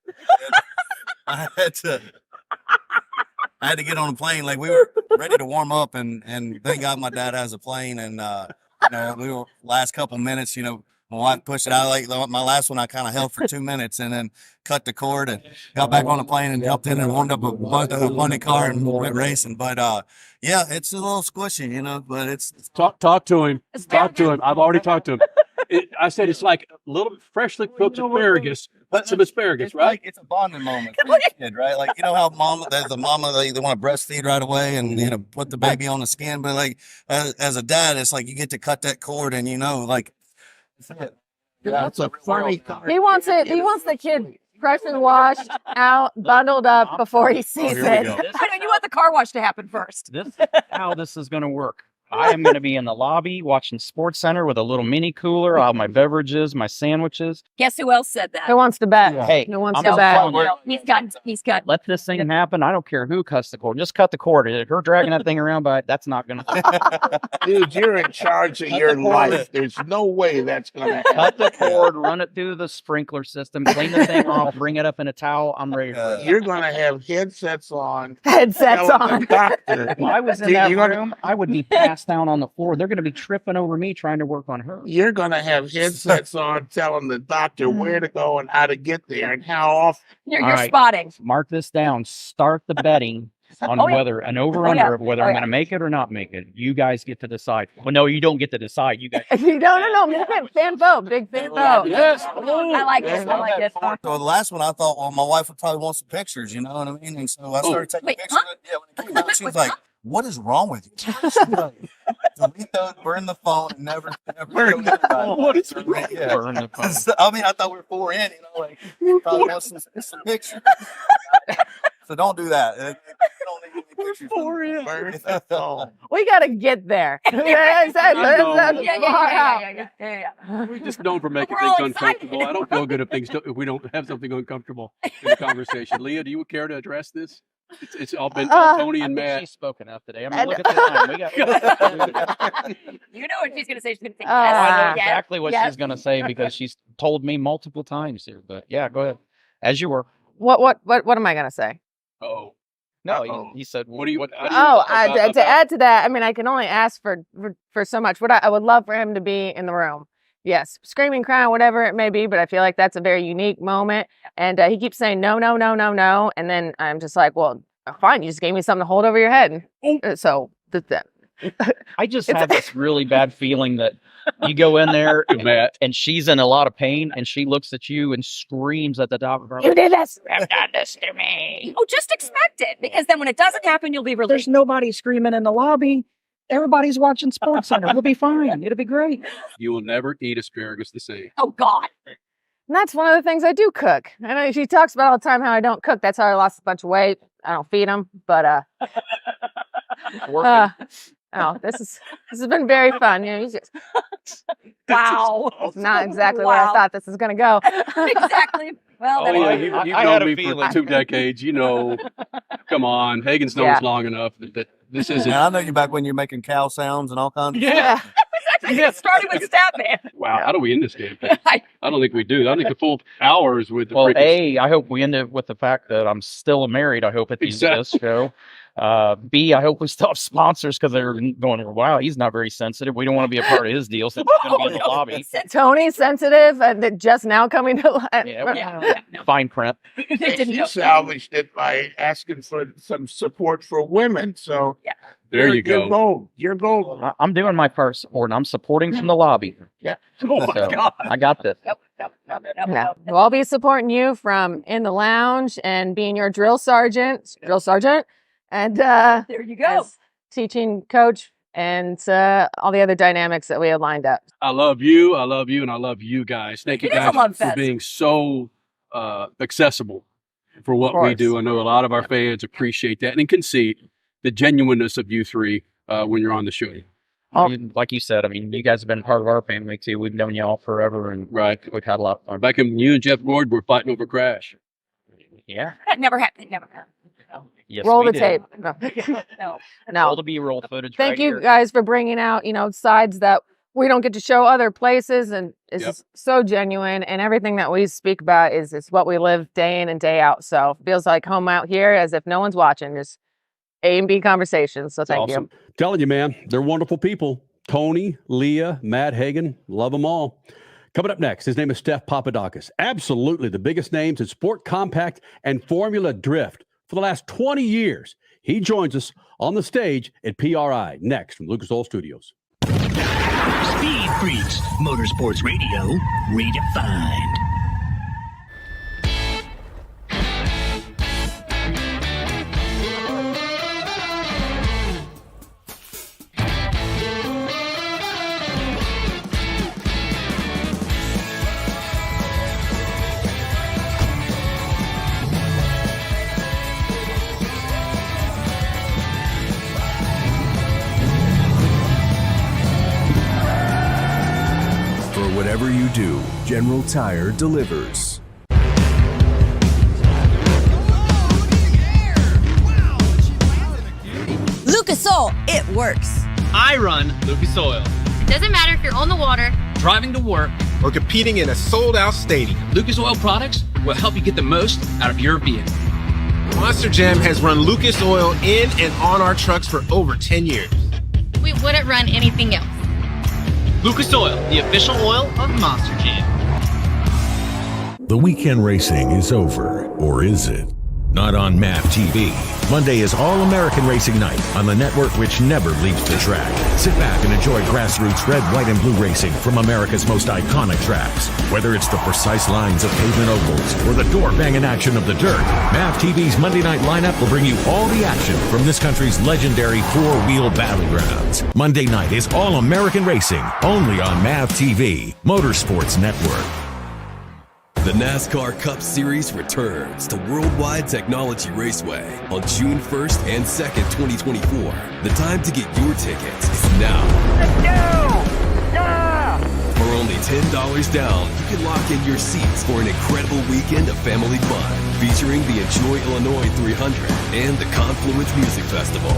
S9: I had to get on a plane. Like, we were ready to warm up, and thank God my dad has a plane. And we were last couple minutes. My wife pushed it out. Like my last one, I kind of held for 2 minutes, and then cut the cord and got back on the plane and jumped in and warmed up a bunny car and went racing. But yeah, it's a little squishy, But it's
S6: talk to him. Talk to him. I've already talked to him. I said it's like a little freshly cooked asparagus. Put some asparagus, right?
S9: Like, it's a bonding moment for your kid, right? Like, how the mama they want to breastfeed right away and put the baby on the skin. But like as a dad, it's like you get to cut that cord and like.
S5: That's a funny car.
S7: He wants it. He wants the kid freshly washed, out, bundled up before he sees it.
S8: I know you want the car wash to happen first.
S4: This is how this is going to work. I am going to be in the lobby watching Sports Center with a little mini cooler, all my beverages, my sandwiches.
S8: Guess who else said that?
S7: Who wants to bet?
S4: Hey,
S7: who wants
S4: I'm
S7: to bet?
S8: No, he's got.
S4: Let this thing happen. I don't care who cuts the cord. Just cut the cord. If you're dragging that thing around, that's not going to.
S5: Dude, you're in charge of your life. There's no way that's going to happen.
S4: Cut the cord, run it through the sprinkler system, clean the thing off, bring it up in a towel. I'm ready for it.
S5: You're going to have headsets on.
S7: Headsets on.
S5: Doctor.
S4: If I was in that room, I would be passed down on the floor. They're going to be tripping over me trying to work on her.
S5: You're going to have headsets on telling the doctor where to go and how to get there and how often.
S8: You're spotting.
S4: Mark this down. Start the betting on whether an over-under of whether I'm going to make it or not make it. You guys get to decide. Well, no, you don't get to decide. You guys.
S7: No. Fan vote. Big fan vote.
S6: Yes.
S8: I like it. I like it.
S9: So the last one, I thought, well, my wife would probably want some pictures, you know what I mean? And so I started taking pictures. Yeah, when it came out, she was like, "What is wrong with you?" She was like, delete those, burn the phone, and never burn the phone.
S6: What is wrong?
S9: Yeah.
S4: Burn the phone.
S9: So, I mean, I thought we were 4 in, like, probably want some pictures. So don't do that. You don't need any pictures.
S6: 4 in.
S9: Burn the phone.
S7: We got to get there.
S8: Yeah.
S6: We're just known for making things uncomfortable. I don't feel good if we don't have something uncomfortable in the conversation. Leah, do you care to address this? It's all been Tony and Matt.
S4: She's spoken up today. I mean, look at the time. We got.
S8: You know what she's going to say. She's going to say
S4: I know
S8: yes.
S4: exactly what she's going to say because she's told me multiple times here. But yeah, go ahead. As you were.
S7: What am I going to say?
S6: Oh.
S4: No, he said.
S6: What do you?
S7: To add to that, I mean, I can only ask for so much. I would love for him to be in the room. Yes, screaming, crying, whatever it may be, but I feel like that's a very unique moment. And he keeps saying no, and then I'm just like, well, fine, you just gave me something to hold over your head. So
S4: I just have this really bad feeling that you go in there, Matt, and she's in a lot of pain, and she looks at you and screams at the top of her.
S8: You did this.
S4: You've done this to me.
S8: Oh, just expect it, because then when it doesn't happen, you'll be relieved.
S4: There's nobody screaming in the lobby. Everybody's watching Sports Center. It'll be fine. It'll be great.
S6: You will never eat asparagus the same.
S8: Oh, God.
S7: And that's one of the things I do cook. I know she talks about all the time how I don't cook. That's how I lost a bunch of weight. I don't feed them, but this has been very fun. You just
S8: wow.
S7: It's not exactly where I thought this was going to go.
S8: Exactly. Well,
S6: you've known me for 2 decades. You know, come on, Hagen's known us long enough that this isn't.
S9: I know you back when you're making cow sounds and all kinds of
S6: stuff.
S8: I think it started with Statt Mann.
S6: Wow, how do we end this game? I don't think we do. I think the full hours with the
S4: Well,
S6: freaking-
S4: A, I hope we end it with the fact that I'm still married. I hope at the end of this show. B, I hope we still have sponsors because they're going, wow, he's not very sensitive. We don't want to be a part of his deal since he's going to be in the lobby.
S7: Tony's sensitive and just now coming to life.
S4: Fine print.
S5: You salvaged it by asking for some support for women. So
S6: there you go.
S5: You're gold. You're gold.
S4: I'm doing my part support. I'm supporting from the lobby.
S5: Yeah.
S6: Oh my God.
S4: I got this.
S7: Yeah. We'll all be supporting you from in the lounge and being your drill sergeant, and
S8: there you go,
S7: teaching coach, and all the other dynamics that we have lined up.
S6: I love you, and I love you guys. Thank you guys for being so accessible for what we do. I know a lot of our fans appreciate that and can see the genuineness of you three when you're on the show.
S4: I mean, like you said, I mean, you guys have been part of our family too. We've known y'all forever, and we've had a lot of fun.
S6: Back when you and Jeff Gordon were fighting over Crash.
S4: Yeah.
S8: That never happened. Never happened.
S4: Yes,
S7: Roll
S4: we
S7: the
S4: did.
S7: tape. No.
S4: All the B-roll footage.
S7: Thank
S4: right
S7: you
S4: here.
S7: guys for bringing out, sides that we don't get to show other places, and it's just so genuine, and everything that we speak about is what we live day in and day out. So it feels like home out here, as if no one's watching, just A and B conversations. So thank you.
S6: Telling you, man, they're wonderful people. Tony, Leah, Matt Hagan, love them all. Coming up next, his name is Steph Papadakis. Absolutely the biggest names in sport compact and Formula Drift for the last 20 years. He joins us on the stage at PRI next from Lucas Oil Studios.
S2: Speed Freaks, Motorsports Radio, redefined.
S15: Whatever you do, General Tire delivers.
S10: Lucas Oil, it works.
S11: I run Lucas Oil.
S12: It doesn't matter if you're on the water,
S11: Driving to work,
S13: or competing in a sold-out stadium.
S11: Lucas Oil products will help you get the most out of your vehicle.
S13: Monster Jam has run Lucas Oil in and on our trucks for over 10 years.
S12: we wouldn't run anything else.
S11: Lucas Oil, the official oil of Monster Jam.
S14: The weekend racing is over, or is it? Not on MAP TV. Monday is All-American Racing Night on the network which never leaves the track. Sit back and enjoy grassroots red, white, and blue racing from America's most iconic tracks. Whether it's the precise lines of pavement ovals or the door-banging action of the dirt, MAP TV's Monday night lineup will bring you all the action from this country's legendary four-wheel battlegrounds. Monday night is All-American Racing, only on MAP TV, Motorsports Network.
S15: The NASCAR Cup Series returns to Worldwide Technology Raceway on June 1st and 2nd, 2024. The time to get your tickets is now.
S3: Let's go! Yeah!
S15: For only $10 down, you can lock in your seats for an incredible weekend of family fun, featuring the Enjoy Illinois 300 and the Confluence Music Festival.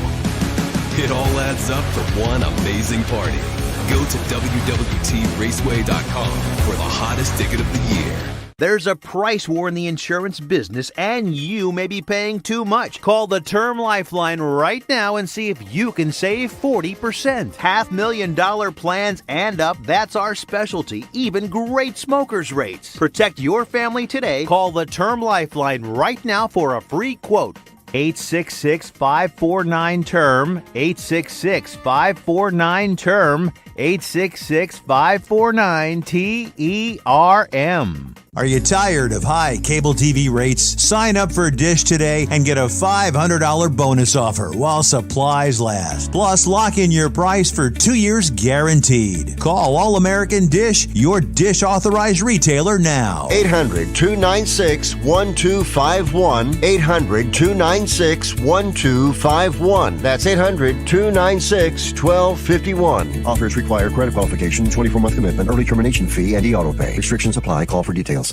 S15: It all adds up for one amazing party. Go to www.raceway.com for the hottest ticket of the year.
S18: There's a price war in the insurance business, and you may be paying too much. Call the Term Lifeline right now and see if you can save 40%. $500,000 plans and up, that's our specialty. Even great smokers rates. Protect your family today. Call the Term Lifeline right now for a free quote. 866-549-TERM, 866-549-TERM, 866-549-TERM.
S19: Are you tired of high cable TV rates? Sign up for Dish today and get a $500 bonus offer while supplies last. Plus, lock in your price for 2 years guaranteed. Call All American Dish, your Dish authorized retailer now.
S20: 800-296-1251. 800-296-1251. That's 800-296-1251. Offers require credit qualification, 24-month commitment, early termination fee, and e-auto pay. Restrictions apply. Call for details.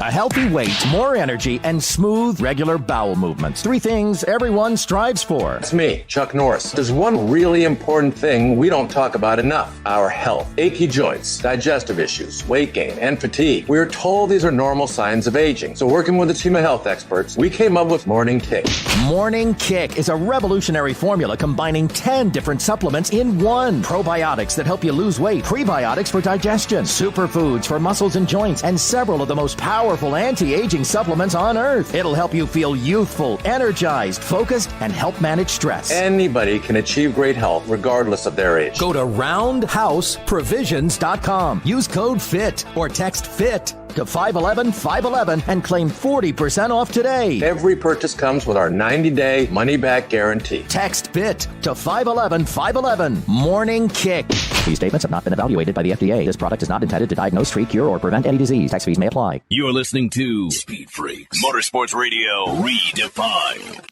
S16: A healthy weight, more energy, and smooth, regular bowel movements. 3 things everyone strives for.
S17: It's me, Chuck Norris. There's one really important thing we don't talk about enough: our health. Achy joints, digestive issues, weight gain, and fatigue. We are told these are normal signs of aging. So working with a team of health experts, we came up with Morning Kick.
S16: Morning Kick is a revolutionary formula combining 10 different supplements in one. Probiotics that help you lose weight, prebiotics for digestion, superfoods for muscles and joints, and several of the most powerful anti-aging supplements on earth. It'll help you feel youthful, energized, focused, and help manage stress.
S17: Anybody can achieve great health regardless of their age.
S16: Go to roundhouseprovisions.com. Use code FIT or text FIT to 511-511 and claim 40% off today.
S17: Every purchase comes with our 90-day money-back guarantee.
S16: Text FIT to 511-511. Morning Kick. These statements have not been evaluated by the FDA. This product is not intended to diagnose, treat, cure, or prevent any disease. Tax fees may apply.
S2: You're listening to Speed Freaks, Motorsports Radio Redefined.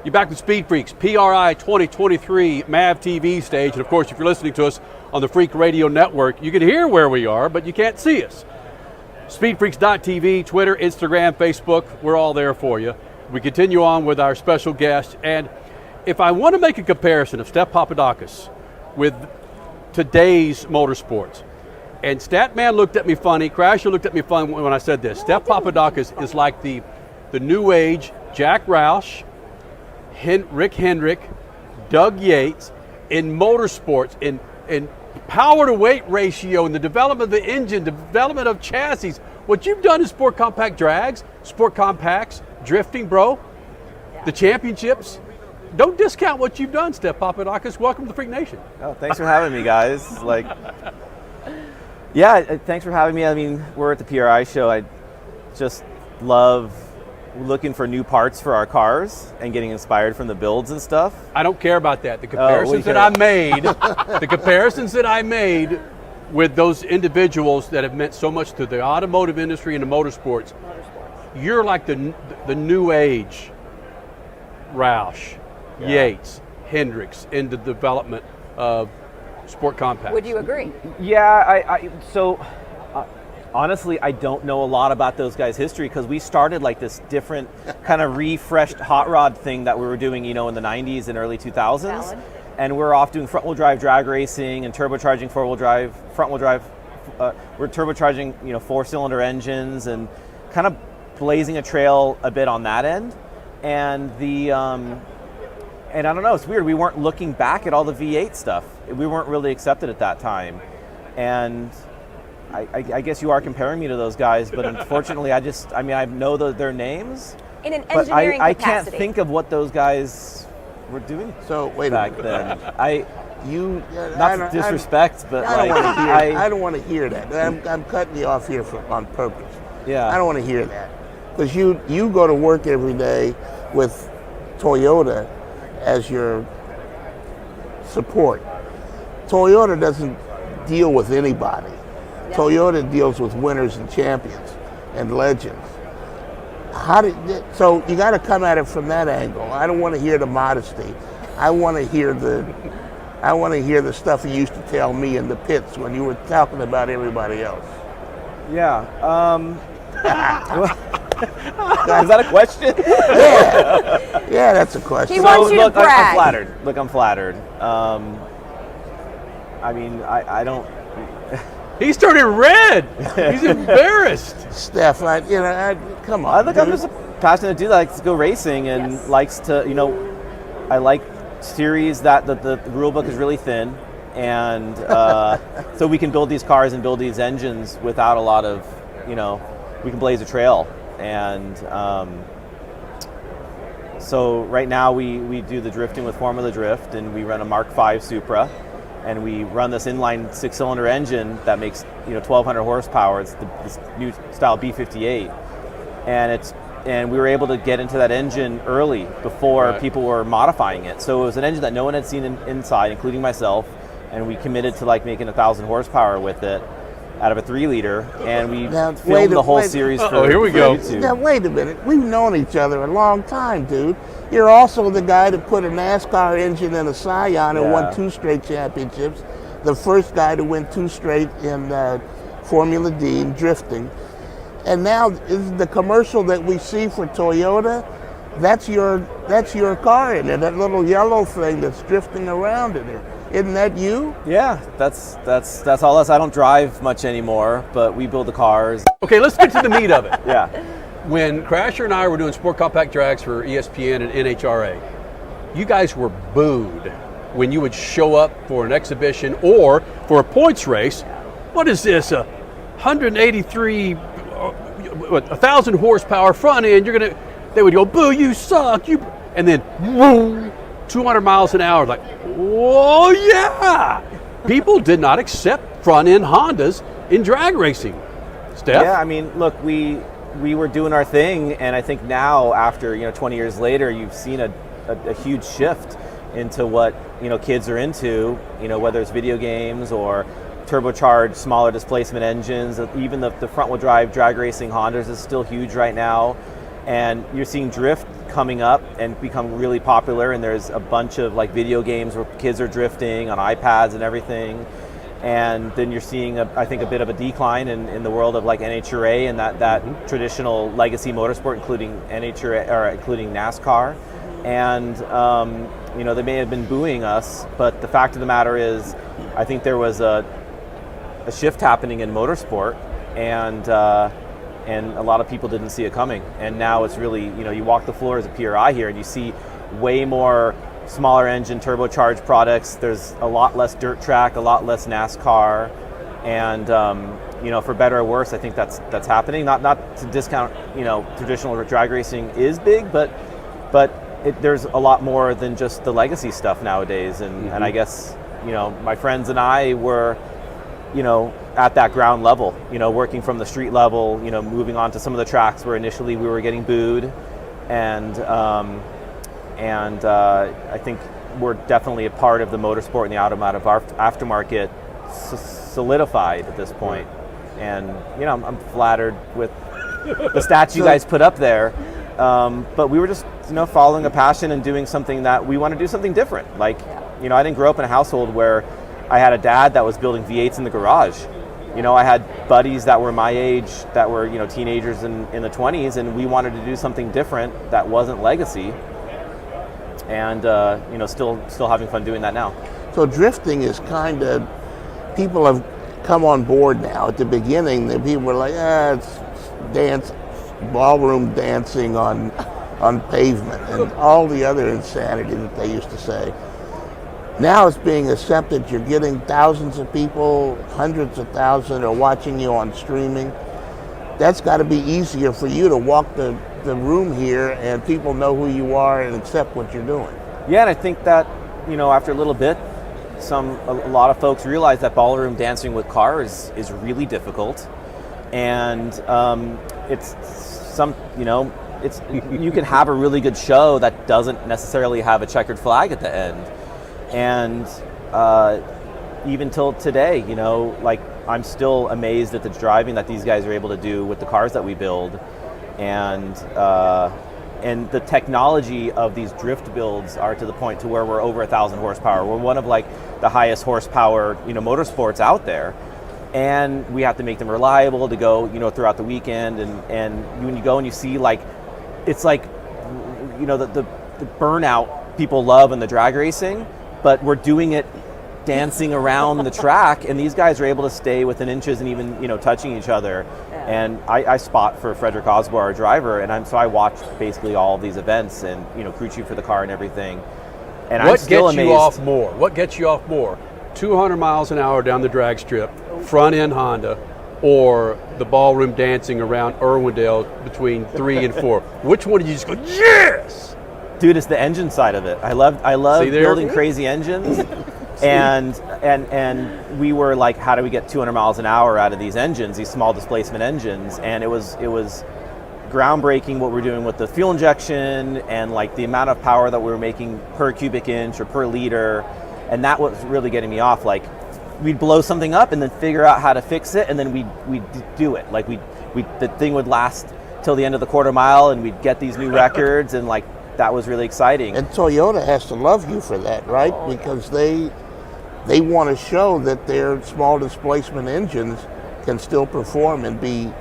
S6: You're back with Speed Freaks, PRI 2023 MAV TV stage. And of course, if you're listening to us on the Freak Radio Network, you can hear where we are, but you can't see us. Speedfreaks.tv, Twitter, Instagram, Facebook, we're all there for you. We continue on with our special guest. And if I want to make a comparison of Statt Papadakis with today's motorsports, and Statt Mann looked at me funny, Crasher looked at me funny when I said this. Statt Papadakis is like the new age Jack Roush, Rick Hendrick, Doug Yates in motorsports, in power to weight ratio, in the development of the engine, development of chassis. What you've done in sport compact drags, sport compacts, drifting, bro, the championships. Don't discount what you've done, Statt Papadakis. Welcome to Freak Nation.
S21: Oh, thanks for having me, guys. Yeah, thanks for having me. I mean, we're at the PRI show. I just love looking for new parts for our cars and getting inspired from the builds and stuff.
S6: I don't care about that. The comparisons that I made with those individuals that have meant so much to the automotive industry and the motorsports, you're like the new age Roush, Yates, Hendricks in the development of sport compacts.
S8: Would you agree?
S21: Yeah, honestly, I don't know a lot about those guys' history because we started like this different kind of refreshed hot rod thing that we were doing, in the 90s and early 2000s. And we're off doing front-wheel drive drag racing and turbocharging four-wheel drive, front-wheel drive. We're turbocharging, 4-cylinder engines and kind of blazing a trail a bit on that end. And and I don't know, it's weird. We weren't looking back at all the V8 stuff. We weren't really accepted at that time. And I guess you are comparing me to those guys, but unfortunately, I know their names.
S8: In an
S21: but
S8: engineering
S21: I
S8: capacity.
S21: can't think of what those guys were doing.
S5: So wait
S21: back
S5: a minute.
S21: then. Not to disrespect, but
S5: I don't want to hear that. I'm cutting you off here on purpose.
S21: Yeah.
S5: I don't want to hear that because you go to work every day with Toyota as your support. Toyota doesn't deal with anybody. Toyota deals with winners and champions and legends. So you got to come at it from that angle. I don't want to hear the modesty. I want to hear the stuff you used to tell me in the pits when you were talking about everybody else.
S21: Yeah. Is that a question?
S5: Yeah, that's a question.
S8: He wants you to brag.
S21: I'm flattered. Look, I'm flattered. I don't.
S6: He's turning red. He's embarrassed.
S5: Steph, come on.
S21: I'm just a passionate dude that likes to go racing and likes to, I like series that the rule book is really thin, and so we can build these cars and build these engines without a lot of, we can blaze a trail. And so right now we do the drifting with Formula Drift, and we run a Mark V Supra. And we run this inline 6-cylinder engine that makes 1,200 horsepower. It's this new style B58, and we were able to get into that engine early before people were modifying it. So it was an engine that no one had seen inside, including myself. And we committed to making 1,000 horsepower with it. out of a 3-liter, and we
S5: Now,
S21: filmed the whole series for
S6: here we
S21: for
S6: go.
S21: YouTube.
S5: Now, wait a minute. We've known each other a long time, dude. You're also the guy that put a NASCAR engine in a Scion and won 2 straight championships. The first guy to win 2 straight in Formula D in drifting. And now is the commercial that we see for Toyota, that's your car in it, that little yellow thing that's drifting around in it. Isn't that you?
S21: Yeah, that's all us. I don't drive much anymore, but we build the cars.
S6: Okay, let's get to the meat of it.
S21: Yeah.
S6: When Crasher and I were doing Sport Compact Drags for ESPN and NHRA, you guys were booed when you would show up for an exhibition or for a points race. What is this? 183, 1,000 horsepower front end. They would go, boo, you suck. And then, whoa, 200 miles an hour. Like, whoa, yeah. People did not accept front end Hondas in drag racing. Steph?
S21: Yeah, I mean, look, we were doing our thing, and I think now, after 20 years later, you've seen a huge shift into what kids are into. Whether it's video games or turbocharged, smaller displacement engines. Even the front-wheel drive drag racing Hondas is still huge right now, and you're seeing drift coming up and become really popular. And there's a bunch of video games where kids are drifting on iPads and everything. And then you're seeing, I think, a bit of a decline in the world of NHRA and that traditional legacy motorsport, including NHRA or including NASCAR. And they may have been booing us, but the fact of the matter is, I think there was a shift happening in motorsport, and a lot of people didn't see it coming. And now it's really, you walk the floor as a PRI here, and you see way more smaller engine turbocharged products. There's a lot less dirt track, a lot less NASCAR, and for better or worse, I think that's happening. Not to discount, traditional drag racing is big, but there's a lot more than just the legacy stuff nowadays. And I guess my friends and I were at that ground level, working from the street level, moving on to some of the tracks where initially we were getting booed, and I think we're definitely a part of the motorsport and the automotive aftermarket solidified at this point. And I'm flattered with the stats you guys put up there, but we were just following a passion and doing something that we want to do something different. I didn't grow up in a household where I had a dad that was building V8s in the garage. I had buddies that were my age that were teenagers in the 20s, and we wanted to do something different that wasn't legacy. And still having fun doing that now.
S5: So drifting is kind of, people have come on board now. At the beginning, the people were like, it's ballroom dancing on pavement and all the other insanity that they used to say. Now it's being accepted. You're getting thousands of people, hundreds of thousands are watching you on streaming. That's got to be easier for you to walk the room here and people know who you are and accept what you're doing.
S21: Yeah, and I think that, after a little bit, a lot of folks realize that ballroom dancing with cars is really difficult. And you can have a really good show that doesn't necessarily have a checkered flag at the end. And even till today, I'm still amazed at the driving that these guys are able to do with the cars that we build, and the technology of these drift builds are to the point to where we're over 1,000 horsepower. We're one of the highest horsepower motorsports out there, and we have to make them reliable to go throughout the weekend. And when you go and you see it's the burnout people love in the drag racing, but we're doing it dancing around the track, and these guys are able to stay within inches and even touching each other. And I spot for Frederick Osborne, our driver, and so I watch basically all of these events and crew chief for the car and everything. And I'm still amazed.
S6: What gets you off more? 200 miles an hour down the drag strip, front end Honda, or the ballroom dancing around Irwindale between 3 and 4? Which one did you just go, yes?
S21: Dude, it's the engine side of it. I love building crazy engines. And we were like, how do we get 200 miles an hour out of these engines, these small displacement engines? And it was groundbreaking what we're doing with the fuel injection and the amount of power that we were making per cubic inch or per liter. And that was really getting me off. we'd blow something up and then figure out how to fix it, and then we'd do it. Like the thing would last till the end of the quarter mile, and we'd get these new records, and like that was really exciting.
S5: And Toyota has to love you for that, right? Because they want to show that their small displacement engines can still perform and be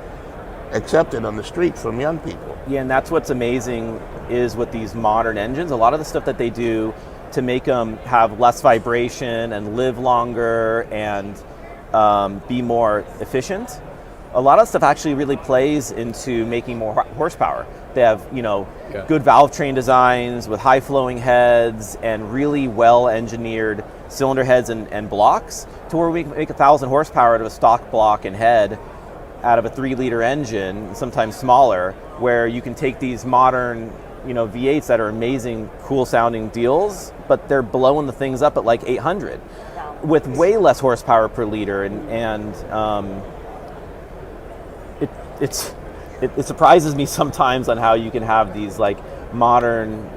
S5: accepted on the street from young people.
S21: Yeah, and that's what's amazing is with these modern engines, a lot of the stuff that they do to make them have less vibration and live longer and be more efficient, a lot of stuff actually really plays into making more horsepower. They have, good valve train designs with high flowing heads and really well engineered cylinder heads and blocks, to where we can make 1,000 horsepower out of a stock block and head out of a 3-liter engine, sometimes smaller, where you can take these modern, V8s that are amazing, cool sounding deals, but they're blowing the things up at like 800 with way less horsepower per liter, and it surprises me sometimes on how you can have these like modern,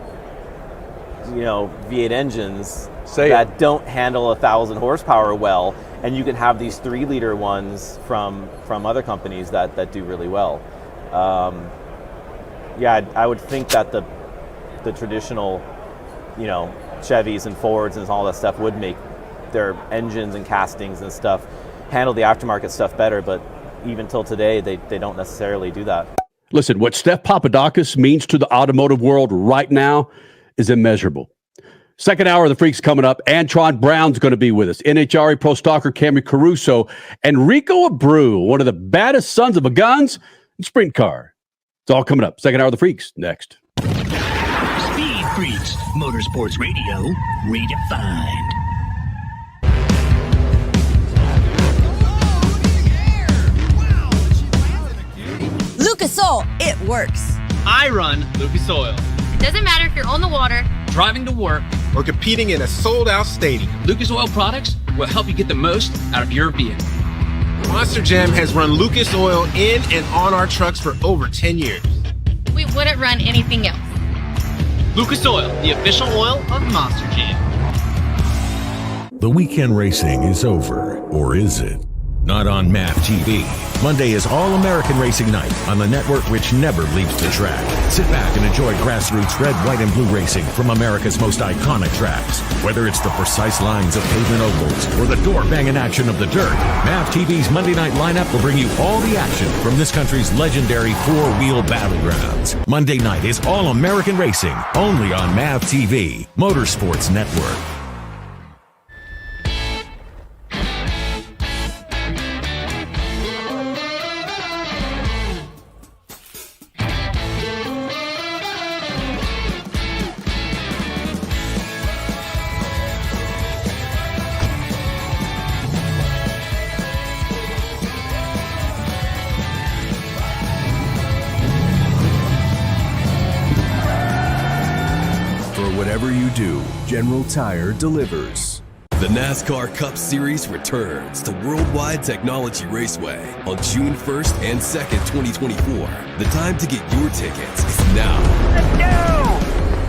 S21: V8 engines that don't handle 1,000 horsepower well, and you can have these 3-liter ones from other companies that do really well. I would think that the traditional, Chevys and Fords and all that stuff would make their engines and castings and stuff handle the aftermarket stuff better, but even till today, they don't necessarily do that.
S6: Listen, what Steph Papadakis means to the automotive world right now is immeasurable. Second hour of the Freaks coming up. Antron Brown's going to be with us. NHRA Pro Stalker Camrie Caruso and Rico Abreu, one of the baddest sons of a guns in sprint car. It's all coming up. Second hour of the Freaks next.
S2: Speed Freaks, Motorsports Radio, redefined.
S10: Lucas Oil, it works.
S11: I run Lucas Oil.
S12: It doesn't matter if you're on the water,
S11: Driving to work,
S13: or competing in a sold-out stadium,
S11: Lucas Oil products will help you get the most out of your vehicle.
S13: Monster Jam has run Lucas Oil in and on our trucks for over 10 years.
S12: we wouldn't run anything else.
S11: Lucas Oil, the official oil of Monster Jam.
S14: The weekend racing is over, or is it? Not on MAV TV. Monday is All-American Racing Night on the network which never leaves the track. Sit back and enjoy grassroots red, white, and blue racing from America's most iconic tracks. Whether it's the precise lines of pavement ovals or the door-banging action of the dirt, MAV TV's Monday night lineup will bring you all the action from this country's legendary four-wheel battlegrounds. Monday night is All-American Racing, only on MAV TV, Motorsports Network.
S15: General Tire delivers. The NASCAR Cup Series returns to Worldwide Technology Raceway on June 1st and 2nd, 2024. The time to get your tickets is now.
S3: Let's go!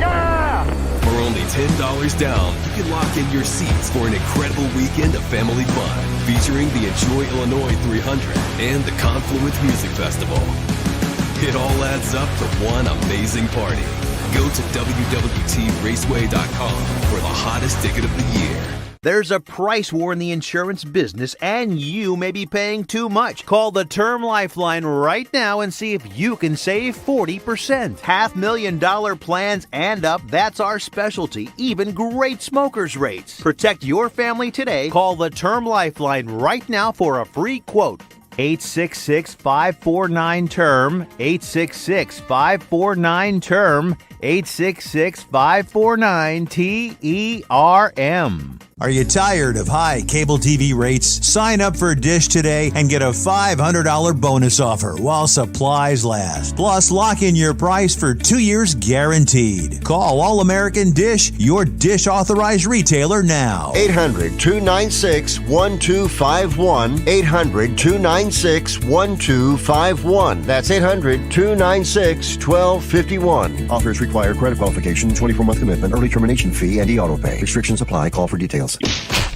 S3: Yeah!
S15: For only $10 down, you can lock in your seats for an incredible weekend of family fun featuring the Enjoy Illinois 300 and the Confluence Music Festival. It all adds up to one amazing party. Go to www.raceway.com for the hottest ticket of the year.
S18: There's a price war in the insurance business, and you may be paying too much. Call the Term Lifeline right now and see if you can save 40%. $500,000 plans and up, that's our specialty. Even great smokers rates. Protect your family today. Call the Term Lifeline right now for a free quote. 866-549-TERM, 866-549-TERM, 866-549-TERM.
S19: Are you tired of high cable TV rates? Sign up for Dish today and get a $500 bonus offer while supplies last. Plus, lock in your price for 2 years guaranteed. Call All-American Dish, your Dish authorized retailer now.
S20: 800-296-1251. 800-296-1251. That's 800-296-1251. Offers required. require credit qualification, 24-month commitment, early termination fee, and e-auto pay. Restrictions apply. Call for details.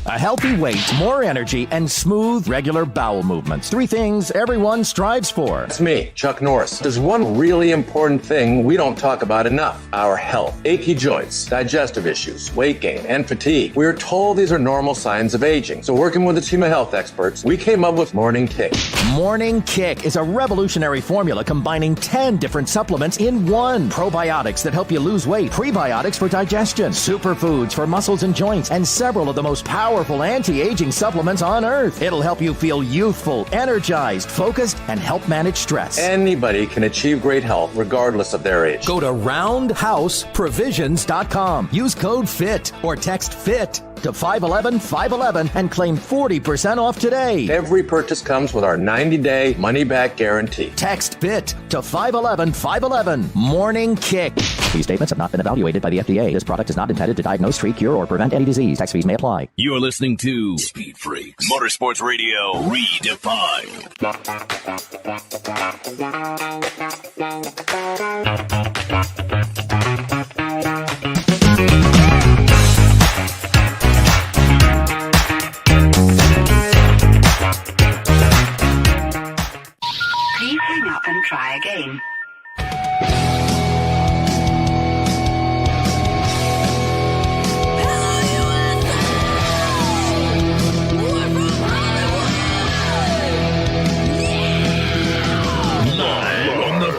S16: A healthy weight, more energy, and smooth, regular bowel movements. 3 things everyone strives for.
S17: It's me, Chuck Norris. There's one really important thing we don't talk about enough: our health. Achy joints, digestive issues, weight gain, and fatigue. We are told these are normal signs of aging. So working with a team of health experts, we came up with Morning Kick.
S16: Morning Kick is a revolutionary formula combining 10 different supplements in one. Probiotics that help you lose weight, prebiotics for digestion, superfoods for muscles and joints, and several of the most powerful anti-aging supplements on earth. It'll help you feel youthful, energized, focused, and help manage stress.
S17: Anybody can achieve great health regardless of their age.
S16: Go to roundhouseprovisions.com. Use code FIT or text FIT to 511-511 and claim 40% off today.
S17: Every purchase comes with our 90-day money-back guarantee.
S16: Text FIT to 511-511. Morning Kick. These statements have not been evaluated by the FDA. This product is not intended to diagnose, treat, cure, or prevent any disease. Tax fees may apply.
S2: You're listening to Speed Freaks, Motorsports Radio Redefined.
S1: Please hang up and try again.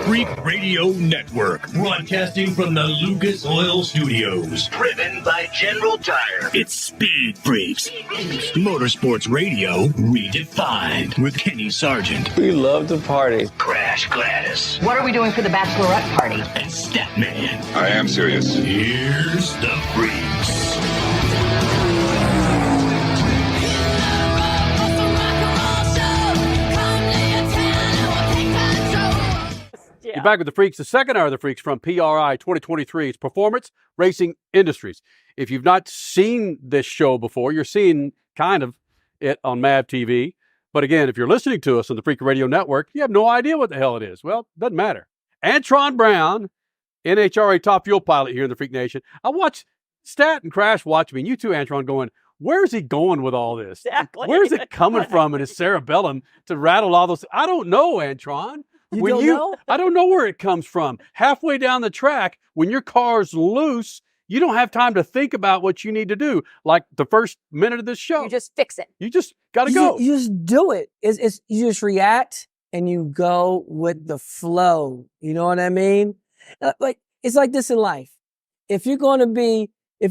S2: Freak Radio Network, broadcasting from the Lucas Oil Studios. Driven by General Tire. It's Speed Freaks, Motorsports Radio Redefined with Kenny Sargent.
S22: We love to party.
S2: Crash Gladys.
S1: What are we doing for the bachelorette party?
S2: And Statt Mann.
S22: I am serious.
S2: Here's the Freaks.
S6: You're back with the Freaks, the second hour of the Freaks from PRI 2023. It's Performance Racing Industries. If you've not seen this show before, you're seeing kind of it on MAV TV. But again, if you're listening to us on the Freak Radio Network, you have no idea what the hell it is. Well, doesn't matter. Antron Brown, NHRA top fuel pilot here in the Freak Nation. I watch Statt and Crash watch me, and you too, Antron, going, where's he going with all this?
S8: Exactly.
S6: Where's it coming from in his cerebellum to rattle all those? I don't know, Antron.
S8: You don't know?
S6: I don't know where it comes from. Halfway down the track, when your car's loose, you don't have time to think about what you need to do. Like the first minute of this show.
S8: You just fix it.
S6: You just got to go.
S23: You just do it. It's you just react and you go with the flow. You know what I mean? Like it's like this in life. If you're going to be a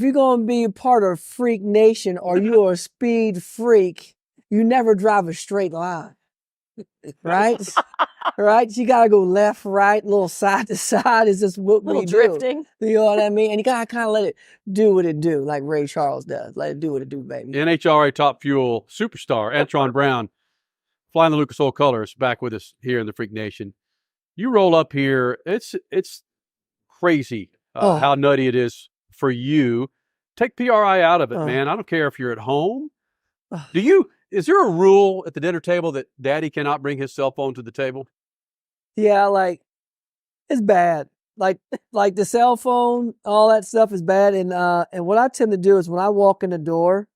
S23: part of Freak Nation or you are a speed freak, you never drive a straight line. Right? Right? You gotta go left, right, little side to side. Is just what we do.
S8: Drifting.
S23: You know what I mean? And you gotta kind of let it do what it do, like Ray Charles does. Let it do what it do, baby.
S6: NHRA top fuel superstar, Antron Brown, flying the Lucas Oil colors, back with us here in the Freak Nation. You roll up here, it's crazy how nutty it is for you. Take PRI out of it, man. I don't care if you're at home. Is there a rule at the dinner table that daddy cannot bring his cell phone to the table?
S23: Yeah, like it's bad. Like the cell phone, all that stuff is bad. And what I tend to do is when I walk in the door,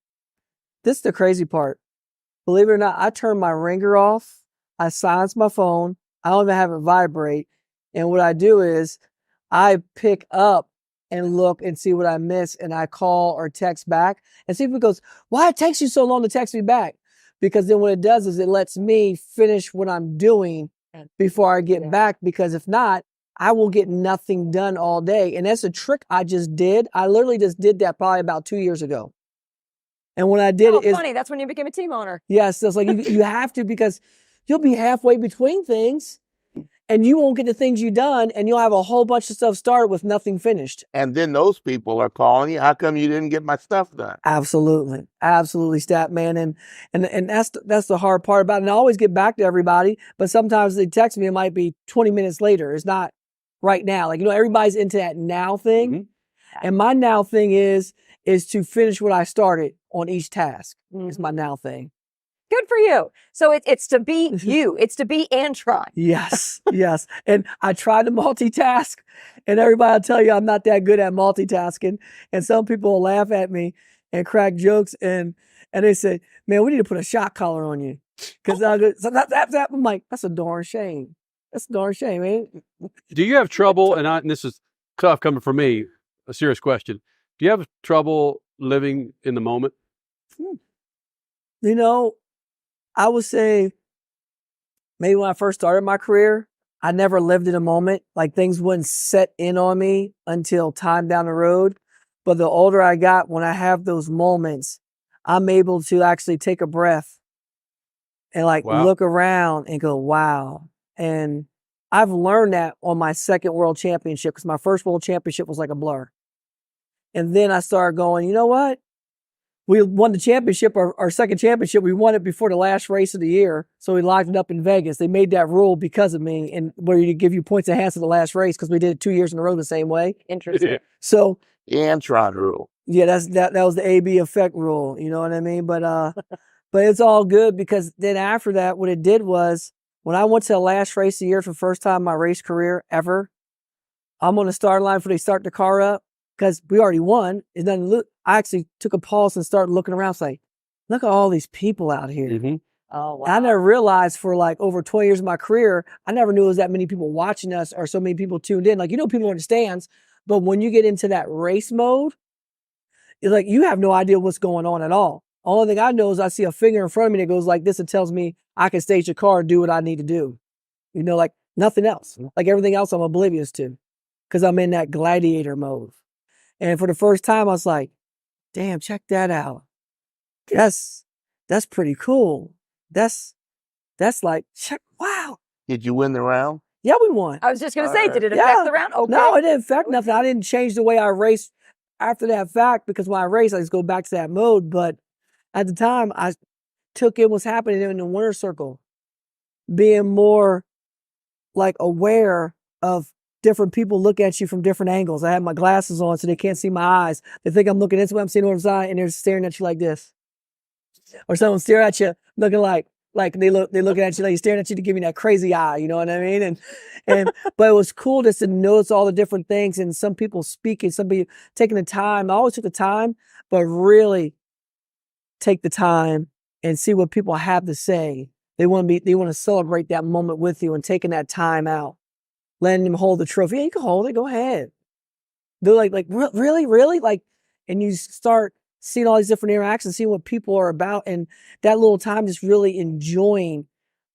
S23: this is the crazy part. Believe it or not, I turn my ringer off. I silence my phone. I don't even have it vibrate. And what I do is I pick up and look and see what I miss, and I call or text back and see if it goes, why it takes you so long to text me back? Because then what it does is it lets me finish what I'm doing before I get back, because if not, I will get nothing done all day. And that's a trick I just did. I literally just did that probably about 2 years ago. And when I did it,
S8: funny. That's when you became a team owner.
S23: Yes, it's like you have to, because you'll be halfway between things and you won't get the things you done, and you'll have a whole bunch of stuff started with nothing finished.
S5: And then those people are calling you, how come you didn't get my stuff done?
S23: Absolutely. Absolutely, Statt Mann. And that's the hard part about it. And I always get back to everybody, but sometimes they text me, it might be 20 minutes later. It's not right now. Like, everybody's into that now thing. Mm-hmm. And my now thing is to finish what I started on each task. Is my now thing.
S8: Good for you. So it's to be you. It's to be Antron.
S23: Yes, yes. And I try to multitask, and everybody will tell you I'm not that good at multitasking. And some people will laugh at me and crack jokes, and they say, "Man, we need to put a shot collar on you," because I'm like, "That's a darn shame. That's a darn shame, ain't it?"
S6: Do you have trouble? And this is tough coming from me. A serious question. Do you have trouble living in the moment?
S23: You know, I would say maybe when I first started my career, I never lived in a moment. Like things wouldn't set in on me until time down the road. But the older I got, when I have those moments, I'm able to actually take a breath and look around and go, wow. And I've learned that on my second world championship, because my first world championship was like a blur. And then I started going, you know what? We won the championship, our second championship. We won it before the last race of the year. So we locked it up in Vegas. They made that rule because of me, and where you give you points enhanced at the last race because we did it 2 years in a row the same way.
S8: Interesting.
S23: So
S5: the Antron rule.
S23: Yeah, that was the AB effect rule. You know what I mean? But it's all good, because then after that, what it did was when I went to the last race of the year for the first time in my race career ever, I'm on the start line before they start the car up, because we already won. It doesn't look. I actually took a pause and started looking around. Like, look at all these people out here.
S6: Mm-hmm.
S8: Oh, wow.
S23: I never realized for over 20 years of my career, I never knew it was that many people watching us or so many people tuned in. People in the stands, but when you get into that race mode, it's like you have no idea what's going on at all. Only thing I know is I see a finger in front of me that goes like this and tells me I can stage the car and do what I need to do. Like nothing else. Like everything else I'm oblivious to, because I'm in that gladiator mode. And for the first time, I was like, damn, check that out. That's pretty cool. That's like, wow.
S5: Did you win the round?
S23: Yeah, we won.
S8: I was just going to say, did it affect the round? Okay.
S23: No, it didn't affect nothing. I didn't change the way I raced after that fact, because when I race, I just go back to that mode. But at the time, I took in what's happening in the winner's circle, being more aware of different people look at you from different angles. I have my glasses on so they can't see my eyes. They think I'm looking this way, I'm seeing on the side, and they're staring at you like this. Or someone stare at you looking like they're looking at you, like staring at you to give you that crazy eye, you know what I mean? And but it was cool just to notice all the different things, and some people speaking, some people taking the time. I always took the time, but really take the time and see what people have to say. They want to celebrate that moment with you, and taking that time out. Letting them hold the trophy. Yeah, you can hold it. Go ahead. They're like really? And you start seeing all these different interactions, seeing what people are about, and that little time just really enjoying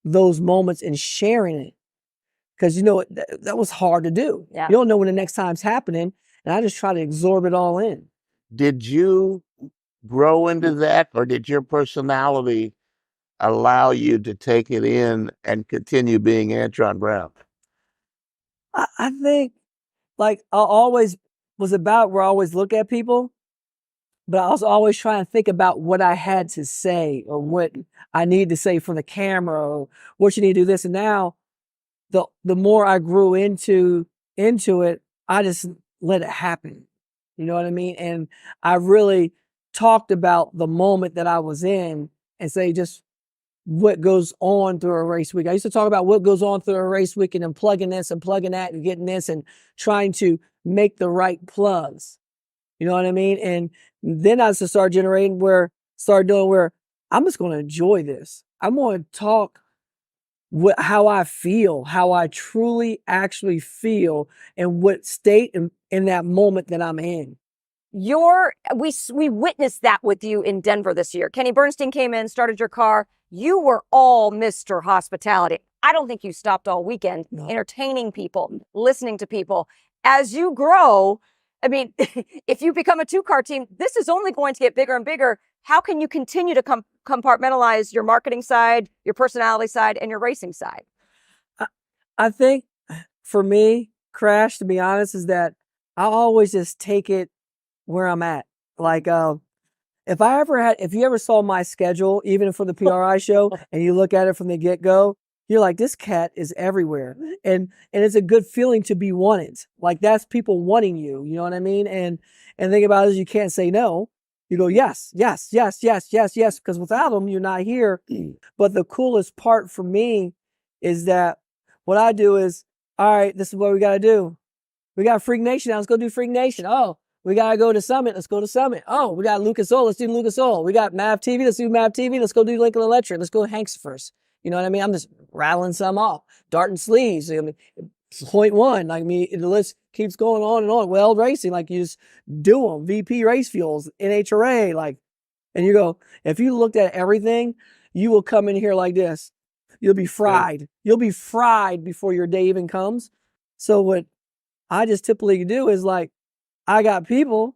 S23: those moments and sharing it. Because that was hard to do.
S8: Yeah.
S23: You don't know when the next time's happening, and I just try to absorb it all in.
S5: Did you grow into that, or did your personality allow you to take it in and continue being Antron Brown?
S23: I think I always was about where I always look at people, but I was always trying to think about what I had to say or what I need to say for the camera or what you need to do this. And now the more I grew into it, I just let it happen. You know what I mean? And I really talked about the moment that I was in and say just what goes on through a race week. I used to talk about what goes on through a race week and then plugging this and plugging that and getting this and trying to make the right plugs. You know what I mean? And then I just started doing where I'm just going to enjoy this. I'm going to talk how I feel, how I truly actually feel, and what state in that moment that I'm in.
S8: We witnessed that with you in Denver this year. Kenny Bernstein came in, started your car. You were all Mr. Hospitality. I don't think you stopped all weekend entertaining people, listening to people. As you grow, I mean, if you become a two-car team, this is only going to get bigger and bigger. How can you continue to compartmentalize your marketing side, your personality side, and your racing side?
S23: I think for me, Crash, to be honest, is that I always just take it where I'm at. If you ever saw my schedule, even for the PRI show, and you look at it from the get-go, you're like, this cat is everywhere. And it's a good feeling to be wanted. Like that's people wanting you, you know what I mean? And the thing about it is you can't say no. You go, yes, yes, yes, yes, yes, yes, because without them, you're not here. But the coolest part for me is that what I do is, all right, this is what we got to do. We got Freak Nation now. Let's go do Freak Nation. Oh, we got to go to Summit. Let's go to Summit. Oh, we got Lucas Oil. Let's do Lucas Oil. We got Mav TV. Let's do Mav TV. Let's go do Lincoln Electric. Let's go Hanks first. You know what I mean? I'm just rattling some off. Dart and sleeves. I mean, point one. Like, I mean, the list keeps going on and on. Weld Racing, like, you just do them. VP Race Fuels, NHRA, like, and you go, if you looked at everything, you will come in here like this. You'll be fried. You'll be fried before your day even comes. So what I just typically do is, like, I got people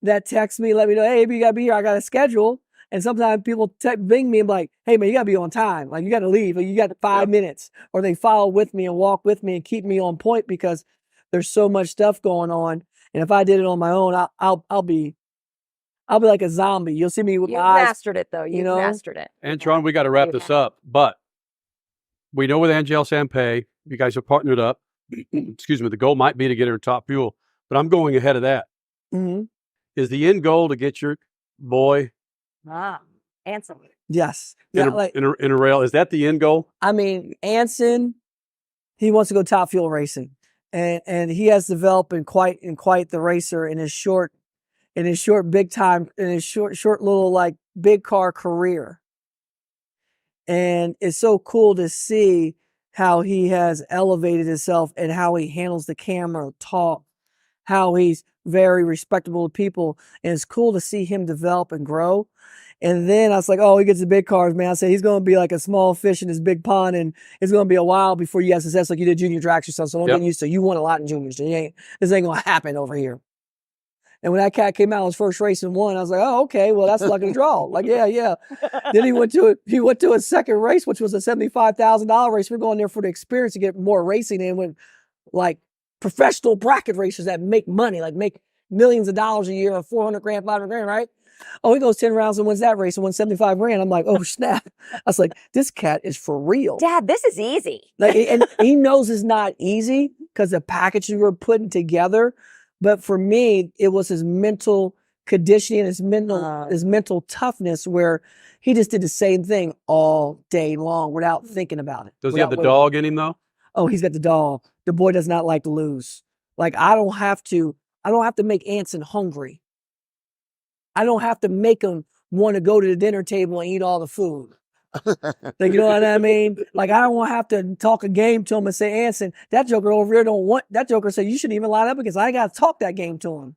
S23: that text me, let me know, hey, you got to be here. I got a schedule. And sometimes people bing me and be like, hey, man, you got to be on time. Like, you got to leave. Like, you got 5 minutes. Or they follow with me and walk with me and keep me on point because there's so much stuff going on. And if I did it on my own, I'll be like a zombie. You'll see me with my eyes.
S8: You mastered it, though. You mastered it.
S6: Antron, we got to wrap this up. But we know with Angel Sampay, you guys are partnered up. Excuse me. The goal might be to get her Top Fuel. But I'm going ahead of that.
S23: Mm-hmm.
S6: Is the end goal to get your boy
S8: Anson?
S23: Yes.
S6: In a rail? Is that the end goal?
S23: I mean, Anson, he wants to go Top Fuel racing. And he has developed in quite the racer in his short little like big car career. And it's so cool to see how he has elevated himself and how he handles the camera, talk, how he's very respectable to people. And it's cool to see him develop and grow. And then I was like, oh, he gets the big cars, man. I said, he's going to be like a small fish in this big pond, and it's going to be a while before you have success like you did junior tracks or something. So don't get used to it. You won a lot in juniors. This ain't going to happen over here. And when that cat came out his first race and won, I was like, oh, okay, well, that's luck of the draw. Like, yeah. Then he went to his second race, which was a $75,000 race. We're going there for the experience to get more racing in with like professional bracket racers that make money, like make millions of dollars a year, or 400 grand, 500 grand, right? Oh, he goes 10 rounds and wins that race and won 75 grand. I'm like, oh, snap. I was like, this cat is for real.
S8: Dad, this is easy.
S23: Like, and he knows it's not easy because the package we were putting together. But for me, it was his mental conditioning, his mental toughness, where he just did the same thing all day long without thinking about it.
S6: Does he have the dog in him, though?
S23: Oh, he's got the dog. The boy does not like to lose. Like, I don't have to make Anson hungry. I don't have to make him want to go to the dinner table and eat all the food. Like, you know what I mean? Like, I don't want to have to talk a game to him and say, Anson, that joker over here don't want, that joker said, you shouldn't even line up because I got to talk that game to him.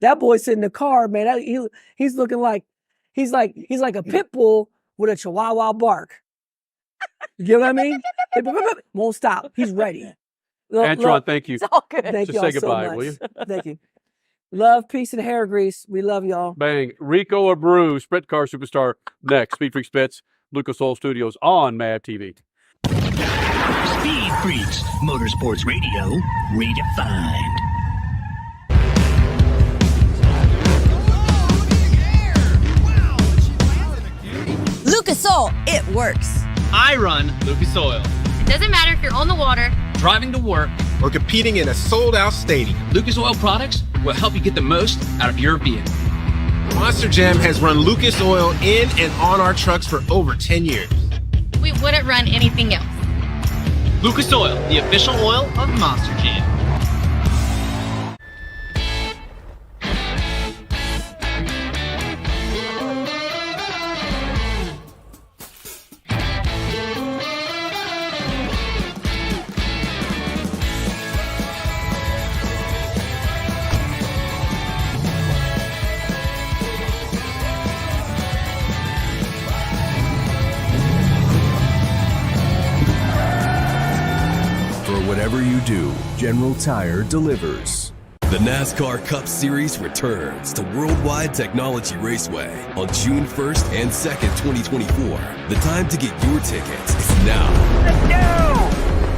S23: That boy sitting in the car, man, he's looking like, he's like a pit bull with a chihuahua bark. You know what I mean? Won't stop. He's ready.
S6: Antron, thank you.
S8: It's all good.
S23: Thank
S6: Just
S23: you
S6: say
S23: all
S6: goodbye,
S23: so much.
S6: will you?
S23: Thank you. Love, peace, and hair grease. We love y'all.
S6: Bang. Rico Abreu, sprint car superstar, next. Speed Freaks Pits, Lucas Oil Studios on MAV TV.
S2: Speed Freaks, Motorsports Radio, redefined.
S10: Lucas Oil, it works.
S11: I run Lucas Oil.
S12: It doesn't matter if you're on the water,
S11: Driving to work,
S13: or competing in a sold-out stadium.
S11: Lucas Oil products will help you get the most out of your vehicle.
S13: Monster Jam has run Lucas Oil in and on our trucks for over 10 years.
S12: we wouldn't run anything else.
S11: Lucas Oil, the official oil of Monster Jam.
S15: Whatever you do, General Tire delivers. The NASCAR Cup Series returns to Worldwide Technology Raceway on June 1st and 2nd, 2024. The time to get your tickets is now.
S3: Let's go!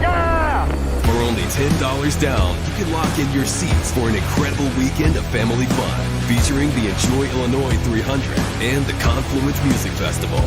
S3: Yeah!
S15: For only $10 down, you can lock in your seats for an incredible weekend of family fun, featuring the Enjoy Illinois 300 and the Confluence Music Festival.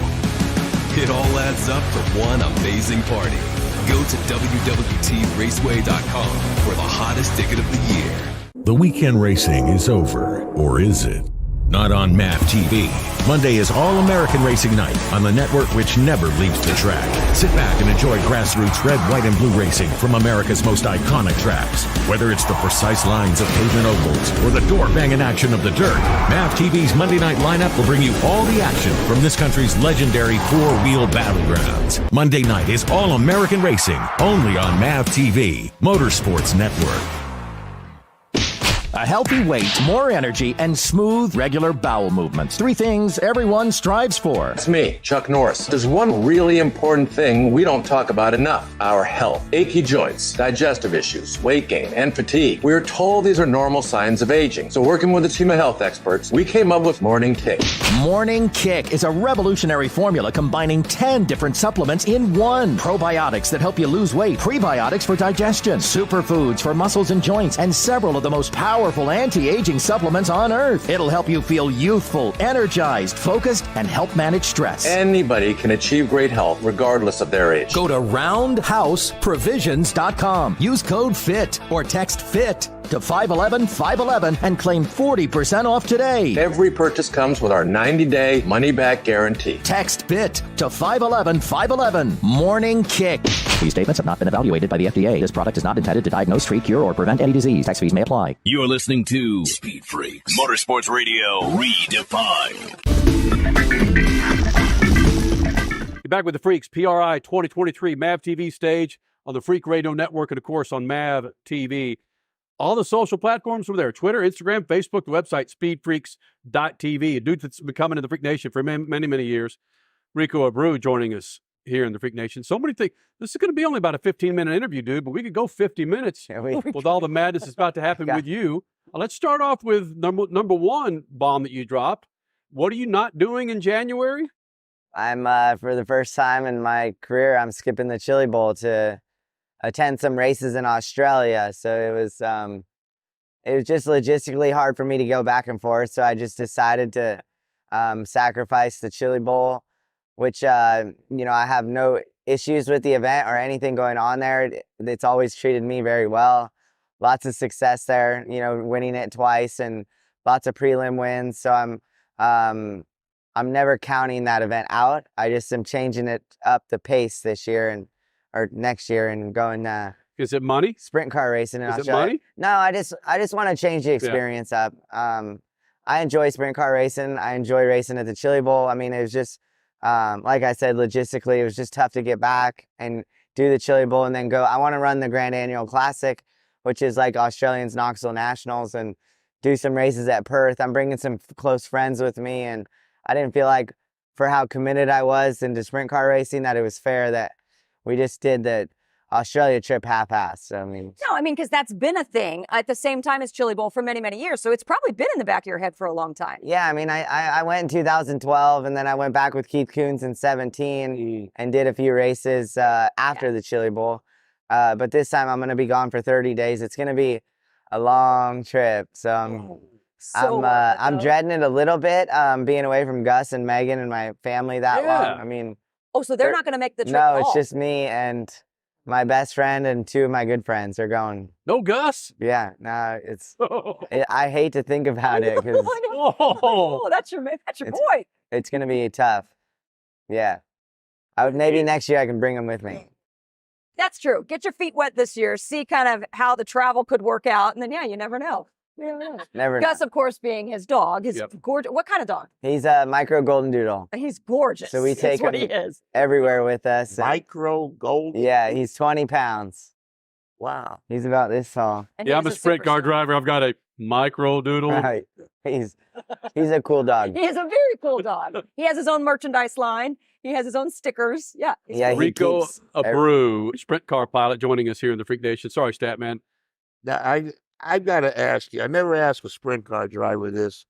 S15: It all adds up for one amazing party. Go to www.raceway.com for the hottest ticket of the year.
S14: The weekend racing is over, or is it? Not on MAV TV. Monday is All-American Racing Night on the network which never leaves the track. Sit back and enjoy grassroots red, white, and blue racing from America's most iconic tracks. Whether it's the precise lines of pavement ovals or the door-banging action of the dirt, MAV TV's Monday night lineup will bring you all the action from this country's legendary four-wheel battlegrounds. Monday night is All-American Racing, only on MAV TV, Motorsports Network.
S16: A healthy weight, more energy, and smooth, regular bowel movements. 3 things everyone strives for.
S17: It's me, Chuck Norris. There's one really important thing we don't talk about enough: our health. Achy joints, digestive issues, weight gain, and fatigue. We're told these are normal signs of aging. So working with a team of health experts, we came up with Morning Kick.
S16: Morning Kick is a revolutionary formula combining 10 different supplements in one. Probiotics that help you lose weight, prebiotics for digestion, superfoods for muscles and joints, and several of the most powerful anti-aging supplements on earth. It'll help you feel youthful, energized, focused, and help manage stress.
S17: Anybody can achieve great health regardless of their age.
S16: Go to roundhouseprovisions.com. Use code FIT or text FIT to 511-511 and claim 40% off today.
S17: Every purchase comes with our 90-day money-back guarantee.
S16: Text FIT to 511-511. Morning Kick. These statements have not been evaluated by the FDA. This product is not intended to diagnose, treat, cure, or prevent any disease. Tax fees may apply.
S2: You're listening to Speed Freaks, Motorsports Radio Redefined.
S6: You're back with the Freaks, PRI 2023 MAV TV stage on the Freak Radio Network and, of course, on MAV TV. All the social platforms were there: Twitter, Instagram, Facebook, the website, speedfreaks.tv. A dude that's been coming to the Freak Nation for many, many years. Rico Abreu joining us here in the Freak Nation. So many things. This is going to be only about a 15-minute interview, dude, but we could go 50 minutes with all the madness that's about to happen with you. Let's start off with number one bomb that you dropped. What are you not doing in January?
S4: I'm, for the first time in my career, I'm skipping the Chili Bowl to attend some races in Australia. So it was just logistically hard for me to go back and forth. So I just decided to sacrifice the Chili Bowl, which, I have no issues with the event or anything going on there. It's always treated me very well. Lots of success there, winning it twice and lots of prelim wins. So I'm never counting that event out. I just am changing it up the pace this year or next year and going
S6: is it money?
S4: Sprint car racing in
S6: Is
S4: Australia.
S6: It money?
S4: No, I just want to change the experience up. I enjoy sprint car racing. I enjoy racing at the Chili Bowl. I mean, it was just like I said, logistically, it was just tough to get back and do the Chili Bowl and then go. I want to run the Grand Annual Classic, which is like Australians' Knoxville Nationals, and do some races at Perth. I'm bringing some close friends with me, and I didn't feel like, for how committed I was into sprint car racing, that it was fair that we just did the Australia trip half-assed. So,
S8: because that's been a thing at the same time as Chili Bowl for many, many years. So it's probably been in the back of your head for a long time.
S4: Yeah, I went in 2012, and then I went back with Keith Coons in 17 and did a few races after the Chili Bowl. But this time I'm going to be gone for 30 days. It's going to be a long trip. So I'm dreading it a little bit, being away from Gus and Megan and my family that long.
S8: So they're not going to make the trip
S4: No,
S8: at all.
S4: it's just me and my best friend and 2 of my good friends are going.
S6: No Gus?
S4: Yeah, no, I hate to think about it. Cause
S8: that's your boy.
S4: It's going to be tough. Yeah. Maybe next year I can bring him with me.
S8: That's true. Get your feet wet this year. See kind of how the travel could work out. And then, you never know.
S4: Never
S8: Gus, of course, being his dog. His gorgeous. What kind of dog?
S4: He's a micro golden doodle.
S8: He's gorgeous.
S4: So we take
S8: what
S4: him
S8: he is.
S4: everywhere with us.
S5: Micro golden?
S4: Yeah, he's 20 pounds.
S5: Wow.
S4: He's about this tall.
S6: I'm a sprint car driver. I've got a micro doodle.
S4: Right. He's a cool dog.
S8: He is a very cool dog. He has his own merchandise line. He has his own stickers. Yeah.
S6: Rico Abreu, sprint car pilot, joining us here in the Freak Nation. Sorry, Statt Mann.
S5: Now, I've got to ask you, I never asked a sprint car driver this,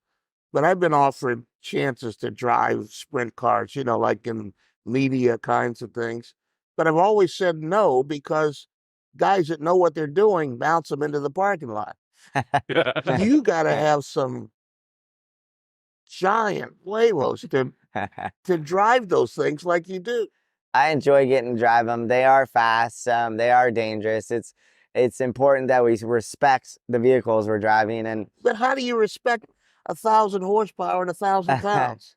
S5: but I've been offered chances to drive sprint cars, like in media kinds of things. But I've always said no, because guys that know what they're doing bounce them into the parking lot. You got to have some giant huevos to drive those things like you do.
S4: I enjoy getting to drive them. They are fast. They are dangerous. It's important that we respect the vehicles we're driving. But
S5: how do you respect? 1,000 horsepower and 1,000 pounds.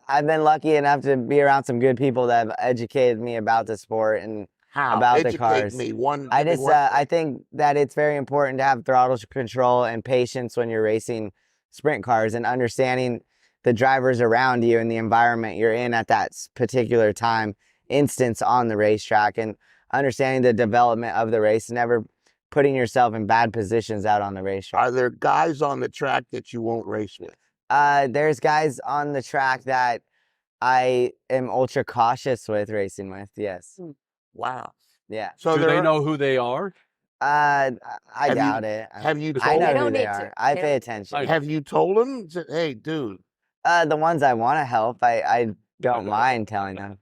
S4: I've been lucky enough to be around some good people that have educated me about the sport and about the cars.
S5: Me.
S4: I think that it's very important to have throttle control and patience when you're racing sprint cars, and understanding the drivers around you and the environment you're in at that particular instance on the racetrack, and understanding the development of the race, never putting yourself in bad positions out on the racetrack.
S5: Are there guys on the track that you won't race with?
S4: There's guys on the track that I am ultra cautious with racing with. Yes.
S5: Wow.
S4: Yeah.
S6: So do they know who they are?
S4: I doubt it.
S5: Have you told
S4: I know
S5: them?
S4: who they are. I pay attention.
S5: Have you told them? Hey, dude.
S4: The ones I want to help, I don't mind telling them.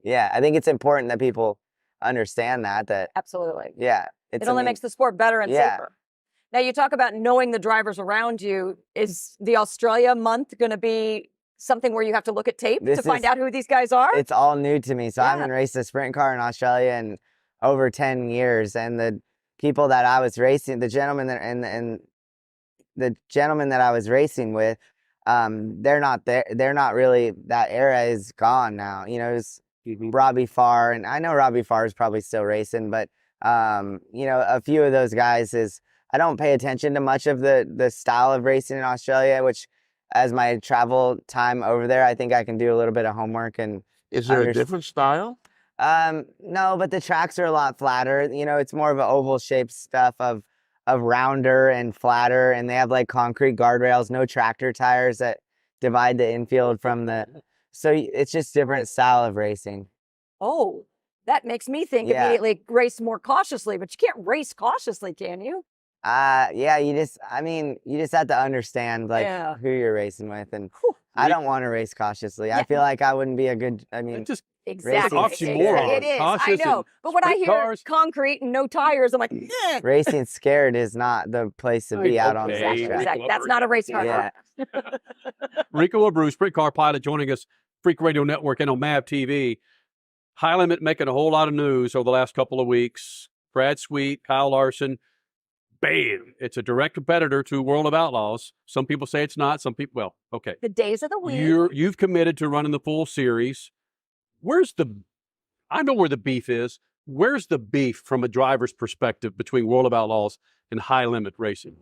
S4: Yeah, I think it's important that people understand that.
S8: Absolutely.
S4: Yeah.
S8: It only makes the sport better and safer. Now, you talk about knowing the drivers around you. Is the Australia month going to be something where you have to look at tape to find out who these guys are?
S4: It's all new to me. So I haven't raced a sprint car in Australia in over 10 years. And the people that I was racing, the gentleman that I was racing with, they're not there. They're not really, that era is gone now. You know, it's Robbie Farr, and I know Robbie Farr is probably still racing, but you know, a few of those guys I don't pay attention to much of the style of racing in Australia, which as my travel time over there, I think I can do a little bit of homework. And
S5: is there a different style?
S4: No, but the tracks are a lot flatter. You know, it's more of an oval shaped stuff of rounder and flatter, and they have like concrete guardrails, no tractor tires that divide the infield from so it's just different style of racing.
S8: Oh, that makes me think immediately race more cautiously, but you can't race cautiously, can you?
S4: Yeah, you just have to understand who you're racing with, and I don't want to race cautiously. I feel like I wouldn't be a good,
S8: Exactly.
S6: Oxymoron.
S8: It is.
S6: Cautious
S8: I know. But when I hear
S6: cars.
S8: concrete and no tires, I'm like,
S4: racing scared is not the place to be out on the racetrack.
S8: Exactly. That's not a race car.
S4: Yeah.
S6: Rico Abreu, sprint car pilot, joining us, Freak Radio Network and on MAV TV. High Limit making a whole lot of news over the last couple of weeks. Brad Sweet, Kyle Larson. Bam! It's a direct competitor to World of Outlaws. Some people say it's not. Some people, well, okay.
S8: The days of the week.
S6: You've committed to running the full series. I know where the beef is. Where's the beef from a driver's perspective between World of Outlaws and High Limit Racing?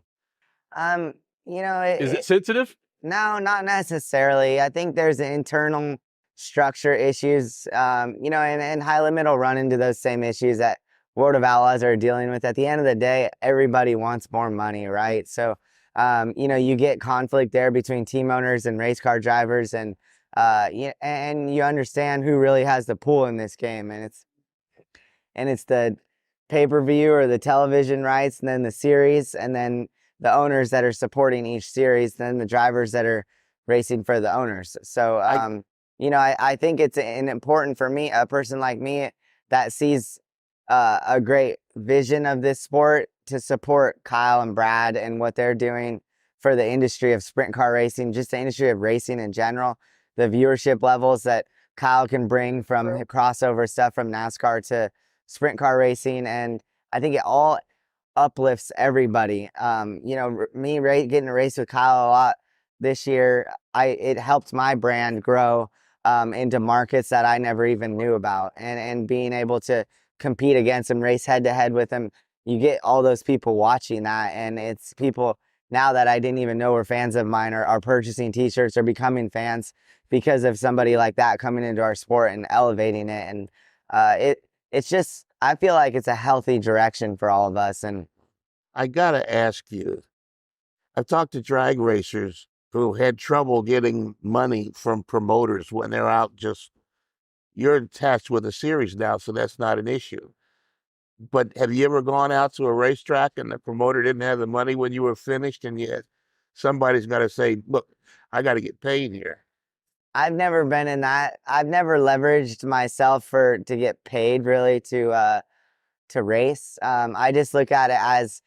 S4: You know,
S6: is it sensitive?
S4: No, not necessarily. I think there's internal structure issues, you know, and High Limit will run into those same issues that World of Outlaws are dealing with. At the end of the day, everybody wants more money, right? So, you know, you get conflict there between team owners and race car drivers, and you understand who really has the pull in this game, and it's the pay-per-view or the television rights, and then the series, and then the owners that are supporting each series, then the drivers that are racing for the owners. So, you know, I think it's important for me, a person like me that sees a great vision of this sport, to support Kyle and Brad and what they're doing for the industry of sprint car racing, just the industry of racing in general, the viewership levels that Kyle can bring from crossover stuff from NASCAR to sprint car racing. And I think it all uplifts everybody. You know, me getting to race with Kyle a lot this year, it helped my brand grow into markets that I never even knew about, and being able to compete against him, race head to head with him, you get all those people watching that, and it's people now that I didn't even know were fans of mine are purchasing t-shirts or becoming fans because of somebody like that coming into our sport and elevating it. And it's just, I feel like it's a healthy direction for all of us. And
S5: I gotta ask you, I've talked to drag racers who had trouble getting money from promoters when they're out. You're attached with a series now, so that's not an issue. But have you ever gone out to a racetrack and the promoter didn't have the money when you were finished, and yet somebody's got to say, look, I got to get paid here?
S4: I've never been in that. I've never leveraged myself to get paid really to race. I just look at it as,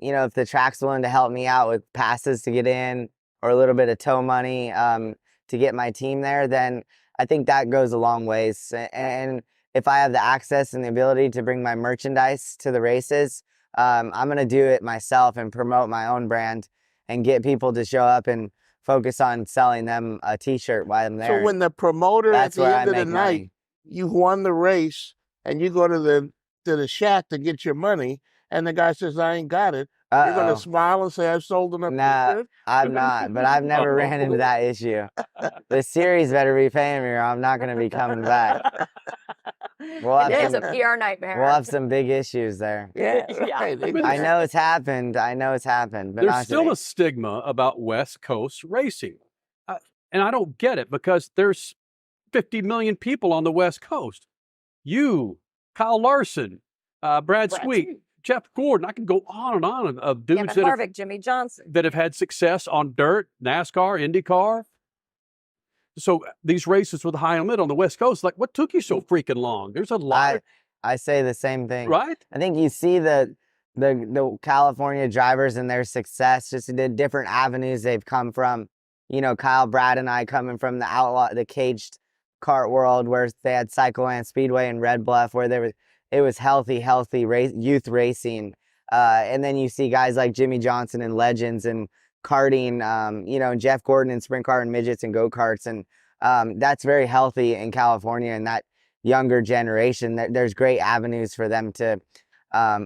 S4: you know, if the track's willing to help me out with passes to get in or a little bit of tow money to get my team there, then I think that goes a long ways. And if I have the access and the ability to bring my merchandise to the races, I'm going to do it myself and promote my own brand and get people to show up and focus on selling them a T-shirt while I'm there.
S5: So when the promoter
S4: That's
S5: at the
S4: where
S5: end
S4: I
S5: of the
S4: make
S5: night,
S4: money.
S5: you won the race, and you go to the shack to get your money, and the guy says, "I ain't got it." You're
S4: Uh-oh.
S5: gonna smile and say, "I've sold enough."
S4: Nah, I'm not, but I've never ran into that issue. The series better be paying me or I'm not going to be coming back. We'll have
S8: It's a
S4: some,
S8: PR nightmare.
S4: we'll have some big issues there.
S5: Yeah, right.
S4: I know it's happened. I know it's happened. But
S6: There's
S4: not
S6: still
S4: today.
S6: a stigma about West Coast racing. And I don't get it because there's 50 million people on the West Coast. You, Kyle Larson, Brad Sweet, Jeff Gordon. I can go on and on of dudes
S8: Kevin
S6: that have,
S8: Harvick, Jimmy Johnson.
S6: that have had success on dirt, NASCAR, IndyCar. So these races with high and mid on the West Coast, like, what took you so freaking long? There's a lot.
S4: I say the same thing.
S6: Right?
S4: I think you see the California drivers and their success, just the different avenues they've come from. You know, Kyle, Brad, and I coming from the caged kart world where they had Cycleland Speedway and Red Bluff, where it was healthy youth racing. And then you see guys like Jimmy Johnson and Legends and karting, you know, and Jeff Gordon and sprint car and midgets and go-karts. And that's very healthy in California and that younger generation. There's great avenues for them to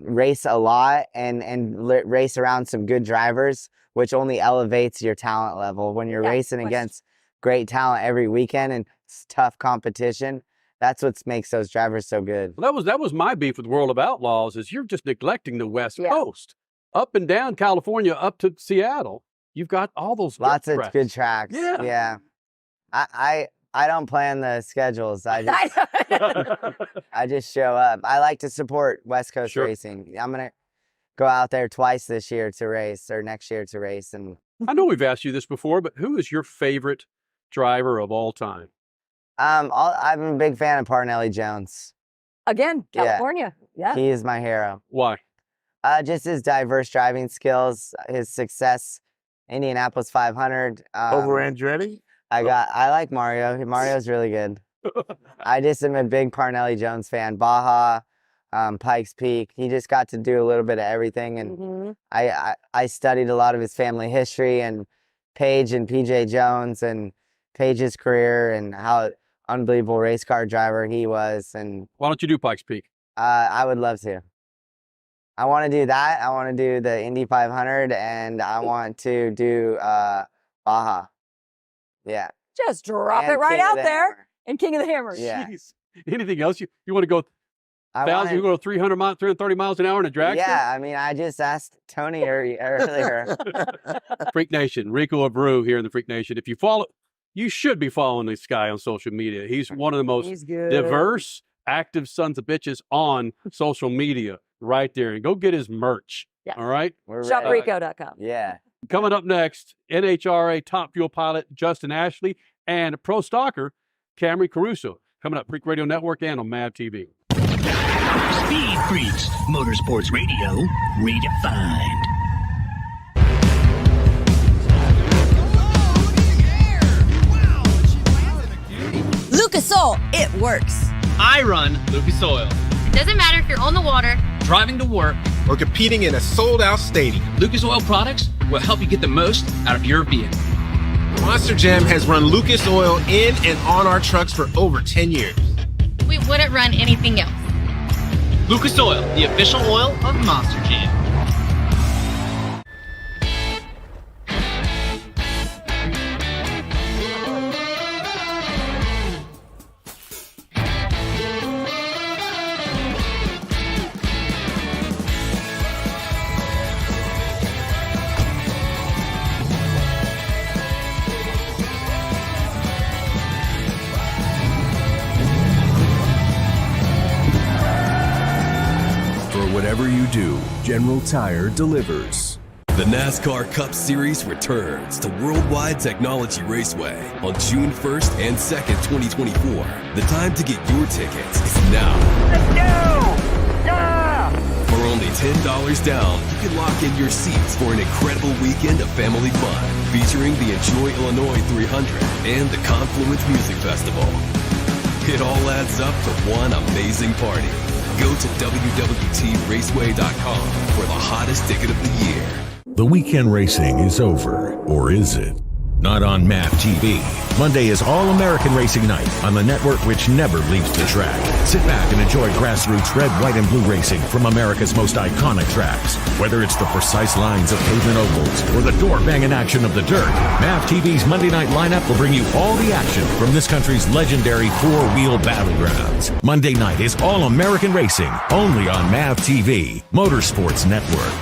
S4: race a lot and race around some good drivers, which only elevates your talent level. When you're racing against great talent every weekend and it's tough competition, that's what makes those drivers so good.
S6: Well, that was my beef with World of Outlaws, is you're just neglecting the West Coast. Up and down California, up to Seattle. You've got all those
S4: lots of
S6: tracks.
S4: good tracks.
S6: Yeah.
S4: I don't plan the schedules. I just show up. I like to support West Coast racing. I'm gonna go out there twice this year to race, or next year to race. And
S6: I know we've asked you this before, but who is your favorite driver of all time?
S4: I'm a big fan of Parnelli Jones.
S8: Again, California. Yeah.
S4: He is my hero.
S6: Why?
S4: Just his diverse driving skills, his success, Indianapolis 500.
S5: Over Andretti?
S4: I like Mario. Mario's really good. I just am a big Parnelli Jones fan. Baja, Pikes Peak. He just got to do a little bit of everything. And I studied a lot of his family history and Paige and PJ Jones and Paige's career and how unbelievable race car driver he was. And
S6: why don't you do Pikes Peak?
S4: I would love to. I want to do that. I want to do the Indy 500 and I want to do Baja. Yeah.
S8: Just drop
S4: And
S8: it right
S4: King of
S8: out
S4: the
S8: there.
S4: Hammer.
S8: And King of the Hammer.
S4: Yeah.
S6: Jeez. Anything else? You want to go 1,000? You go 300 miles, 330 miles an hour in a drag strip?
S4: Yeah, I mean, I just asked Tony earlier.
S6: Freak Nation, Rico Abreu here in the Freak Nation. If you follow, you should be following this guy on social media. He's one of the most diverse, active sons of bitches on social media right there. And go get his merch.
S8: Yes.
S6: All right?
S8: ShopRico.com.
S4: Yeah.
S6: Coming up next, NHRA Top Fuel pilot Justin Ashley and pro stalker Camrie Caruso. Coming up, Freak Radio Network and on MAV TV.
S2: Speed Freaks, Motorsports Radio, redefined.
S10: Lucas Oil, it works.
S11: I run Lucas Oil.
S12: It doesn't matter if you're on the water,
S11: Driving to work,
S13: or competing in a sold-out stadium.
S11: Lucas Oil products will help you get the most out of your vehicle.
S13: Monster Jam has run Lucas Oil in and on our trucks for over 10 years.
S12: we wouldn't run anything else.
S11: Lucas Oil, the official oil of Monster Jam.
S15: Whatever you do, General Tire delivers. The NASCAR Cup Series returns to Worldwide Technology Raceway on June 1st and 2nd, 2024. The time to get your tickets is now.
S3: Let's go! Yeah!
S15: For only $10 down, you can lock in your seats for an incredible weekend of family fun, featuring the Enjoy Illinois 300 and the Confluence Music Festival. It all adds up to one amazing party. Go to WWTRaceway.com for the hottest ticket of the year.
S14: The weekend racing is over, or is it? Not on MAV TV. Monday is All-American Racing Night on the network which never leaves the track. Sit back and enjoy grassroots red, white, and blue racing from America's most iconic tracks. Whether it's the precise lines of pavement ovals or the door-banging action of the dirt, MAV TV's Monday night lineup will bring you all the action from this country's legendary four-wheel battlegrounds. Monday night is All-American Racing, only on MAV TV, Motorsports Network.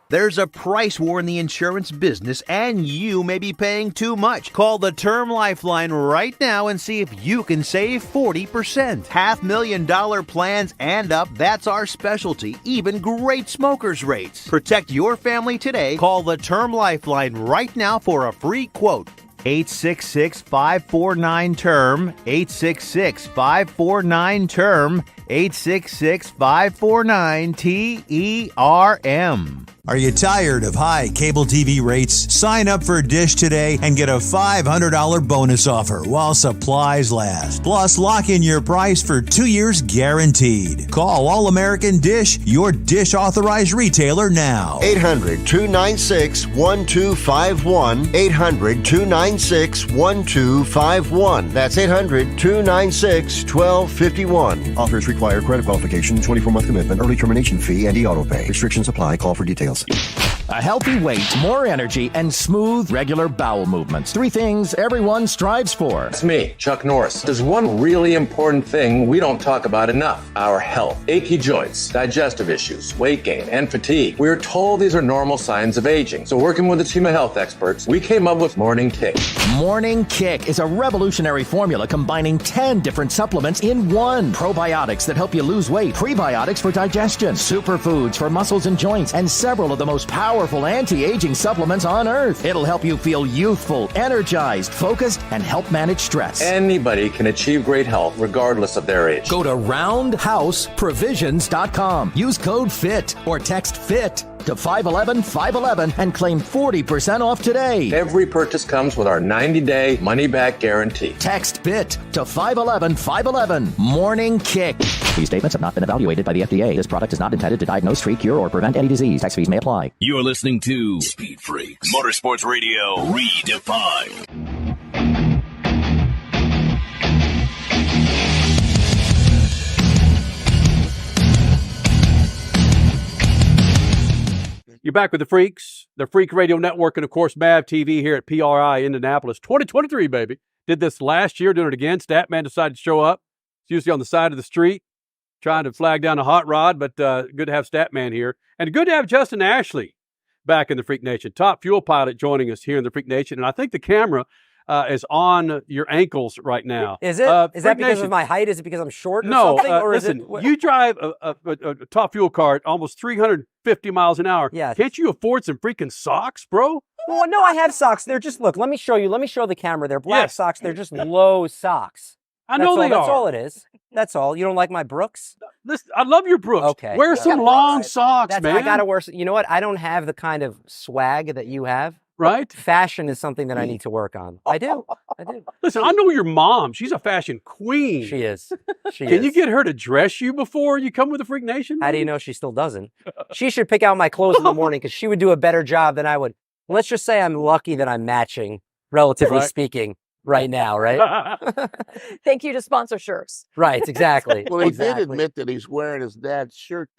S18: There's a price war in the insurance business, and you may be paying too much. Call the Term Lifeline right now and see if you can save 40%. $500,000 plans and up, that's our specialty. Even great smokers rates. Protect your family today. Call the Term Lifeline right now for a free quote. 866-549-TERM, 866-549-TERM, 866-549-TERM.
S19: Are you tired of high cable TV rates? Sign up for Dish today and get a $500 bonus offer while supplies last. Plus, lock in your price for 2 years guaranteed. Call All-American Dish, your Dish authorized retailer now.
S20: 800-296-1251. 800-296-1251. That's 800-296-1251. Offers require credit qualification, 24-month commitment, early termination fee, and e-auto pay. Restrictions apply. Call for details.
S16: A healthy weight, more energy, and smooth, regular bowel movements. 3 things everyone strives for.
S17: It's me, Chuck Norris. There's one really important thing we don't talk about enough: our health. Achy joints, digestive issues, weight gain, and fatigue. We're told these are normal signs of aging. So working with a team of health experts, we came up with Morning Kick.
S16: Morning Kick is a revolutionary formula combining 10 different supplements in one. Probiotics that help you lose weight, prebiotics for digestion, superfoods for muscles and joints, and several of the most powerful anti-aging supplements on earth. It'll help you feel youthful, energized, focused, and help manage stress.
S17: Anybody can achieve great health regardless of their age.
S16: Go to roundhouseprovisions.com. Use code FIT or text FIT to 511-511 and claim 40% off today.
S17: Every purchase comes with our 90-day money-back guarantee.
S16: Text FIT to 511-511. Morning Kick. These statements have not been evaluated by the FDA. This product is not intended to diagnose, treat, cure, or prevent any disease. Tax fees may apply.
S2: You're listening to Speed Freaks, Motorsports Radio Redefined.
S6: You're back with the Freaks, the Freak Radio Network, and of course, MAV TV here at PRI Indianapolis. 2023, baby. Did this last year, doing it again. Statt Mann decided to show up. It's usually on the side of the street, trying to flag down a hot rod, but good to have Statt Mann here. And good to have Justin Ashley back in the Freak Nation. Top fuel pilot joining us here in the Freak Nation. And I think the camera is on your ankles right now.
S7: Is it? Is that because of my height? Is it because I'm short or something? Or
S6: Listen,
S7: is it...
S6: you drive a top fuel car at almost 350 miles an hour.
S7: Yeah.
S6: Can't you afford some freaking socks, bro?
S7: Well, no, I have socks. They're just, look, let me show you. Let me show the camera. They're black socks. They're just low socks.
S6: I know they are.
S7: That's all it is. That's all. You don't like my Brooks?
S6: Listen, I love your Brooks.
S7: Okay.
S6: Wear some long socks, man.
S7: I got to wear, you know what? I don't have the kind of swag that you have.
S6: Right?
S7: Fashion is something that I need to work on. I do.
S6: Listen, I know your mom. She's a fashion queen.
S7: She is.
S6: Can you get her to dress you before you come with the Freak Nation?
S7: How do you know she still doesn't? She should pick out my clothes in the morning because she would do a better job than I would. Let's just say I'm lucky that I'm matching, relatively speaking, right now, right?
S8: Thank you to sponsor shirts.
S7: Right, exactly.
S5: Well, he did admit that he's wearing his dad's shirt.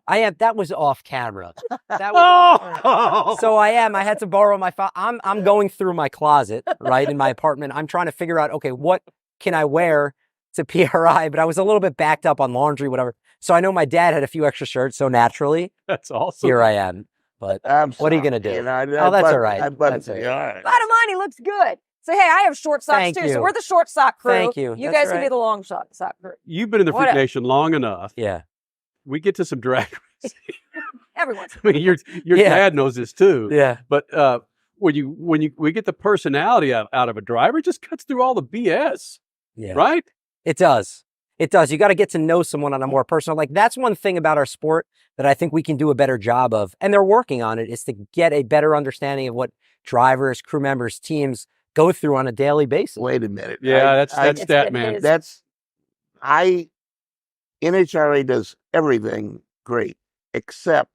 S7: That was off camera. That was So I had to borrow my phone. I'm going through my closet, right, in my apartment. I'm trying to figure out, okay, what can I wear to PRI? But I was a little bit backed up on laundry, whatever. So I know my dad had a few extra shirts, so naturally,
S6: that's awesome.
S7: Here I am. But what are you gonna do?
S5: You know,
S7: that's all right.
S5: That's all right.
S8: Bottom line, he looks good. So hey, I have short socks
S7: Thank
S8: too.
S7: you.
S8: So we're the short sock crew.
S7: Thank you.
S8: You
S7: That's
S8: guys can be
S7: right.
S8: the long sock crew.
S6: You've been in the Freak Nation long enough.
S7: Yeah.
S6: We get to some drag racing.
S8: Everyone's.
S6: I mean, your dad knows this too.
S7: Yeah.
S6: But when we get the personality out of a driver, it just cuts through all the BS.
S7: Yeah.
S6: Right?
S7: It does. It does. You got to get to know someone on a more personal, that's one thing about our sport that I think we can do a better job of. And they're working on it, is to get a better understanding of what drivers, crew members, teams go through on a daily basis.
S5: Wait a minute.
S6: Yeah, that's Statt Mann.
S5: NHRA does everything great, except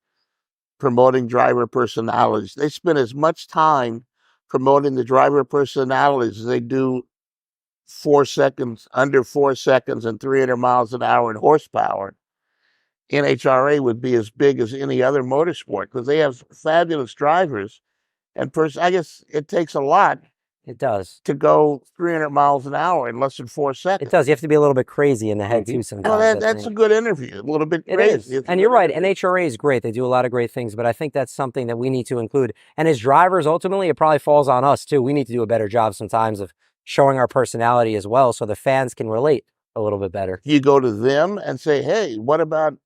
S5: promoting driver personalities. They spend as much time promoting the driver personalities as they do 4 seconds, under 4 seconds and 300 miles an hour in horsepower. NHRA would be as big as any other motorsport because they have fabulous drivers. And I guess it takes a lot.
S7: It does.
S5: To go 300 miles an hour in less than 4 seconds.
S7: It does. You have to be a little bit crazy in the head too sometimes.
S5: Well, that's a good interview. A little bit crazy.
S7: It is. And you're right. NHRA is great. They do a lot of great things, but I think that's something that we need to include. And as drivers, ultimately, it probably falls on us too. We need to do a better job sometimes of showing our personality as well so the fans can relate a little bit better.
S5: You go to them and say, hey, what about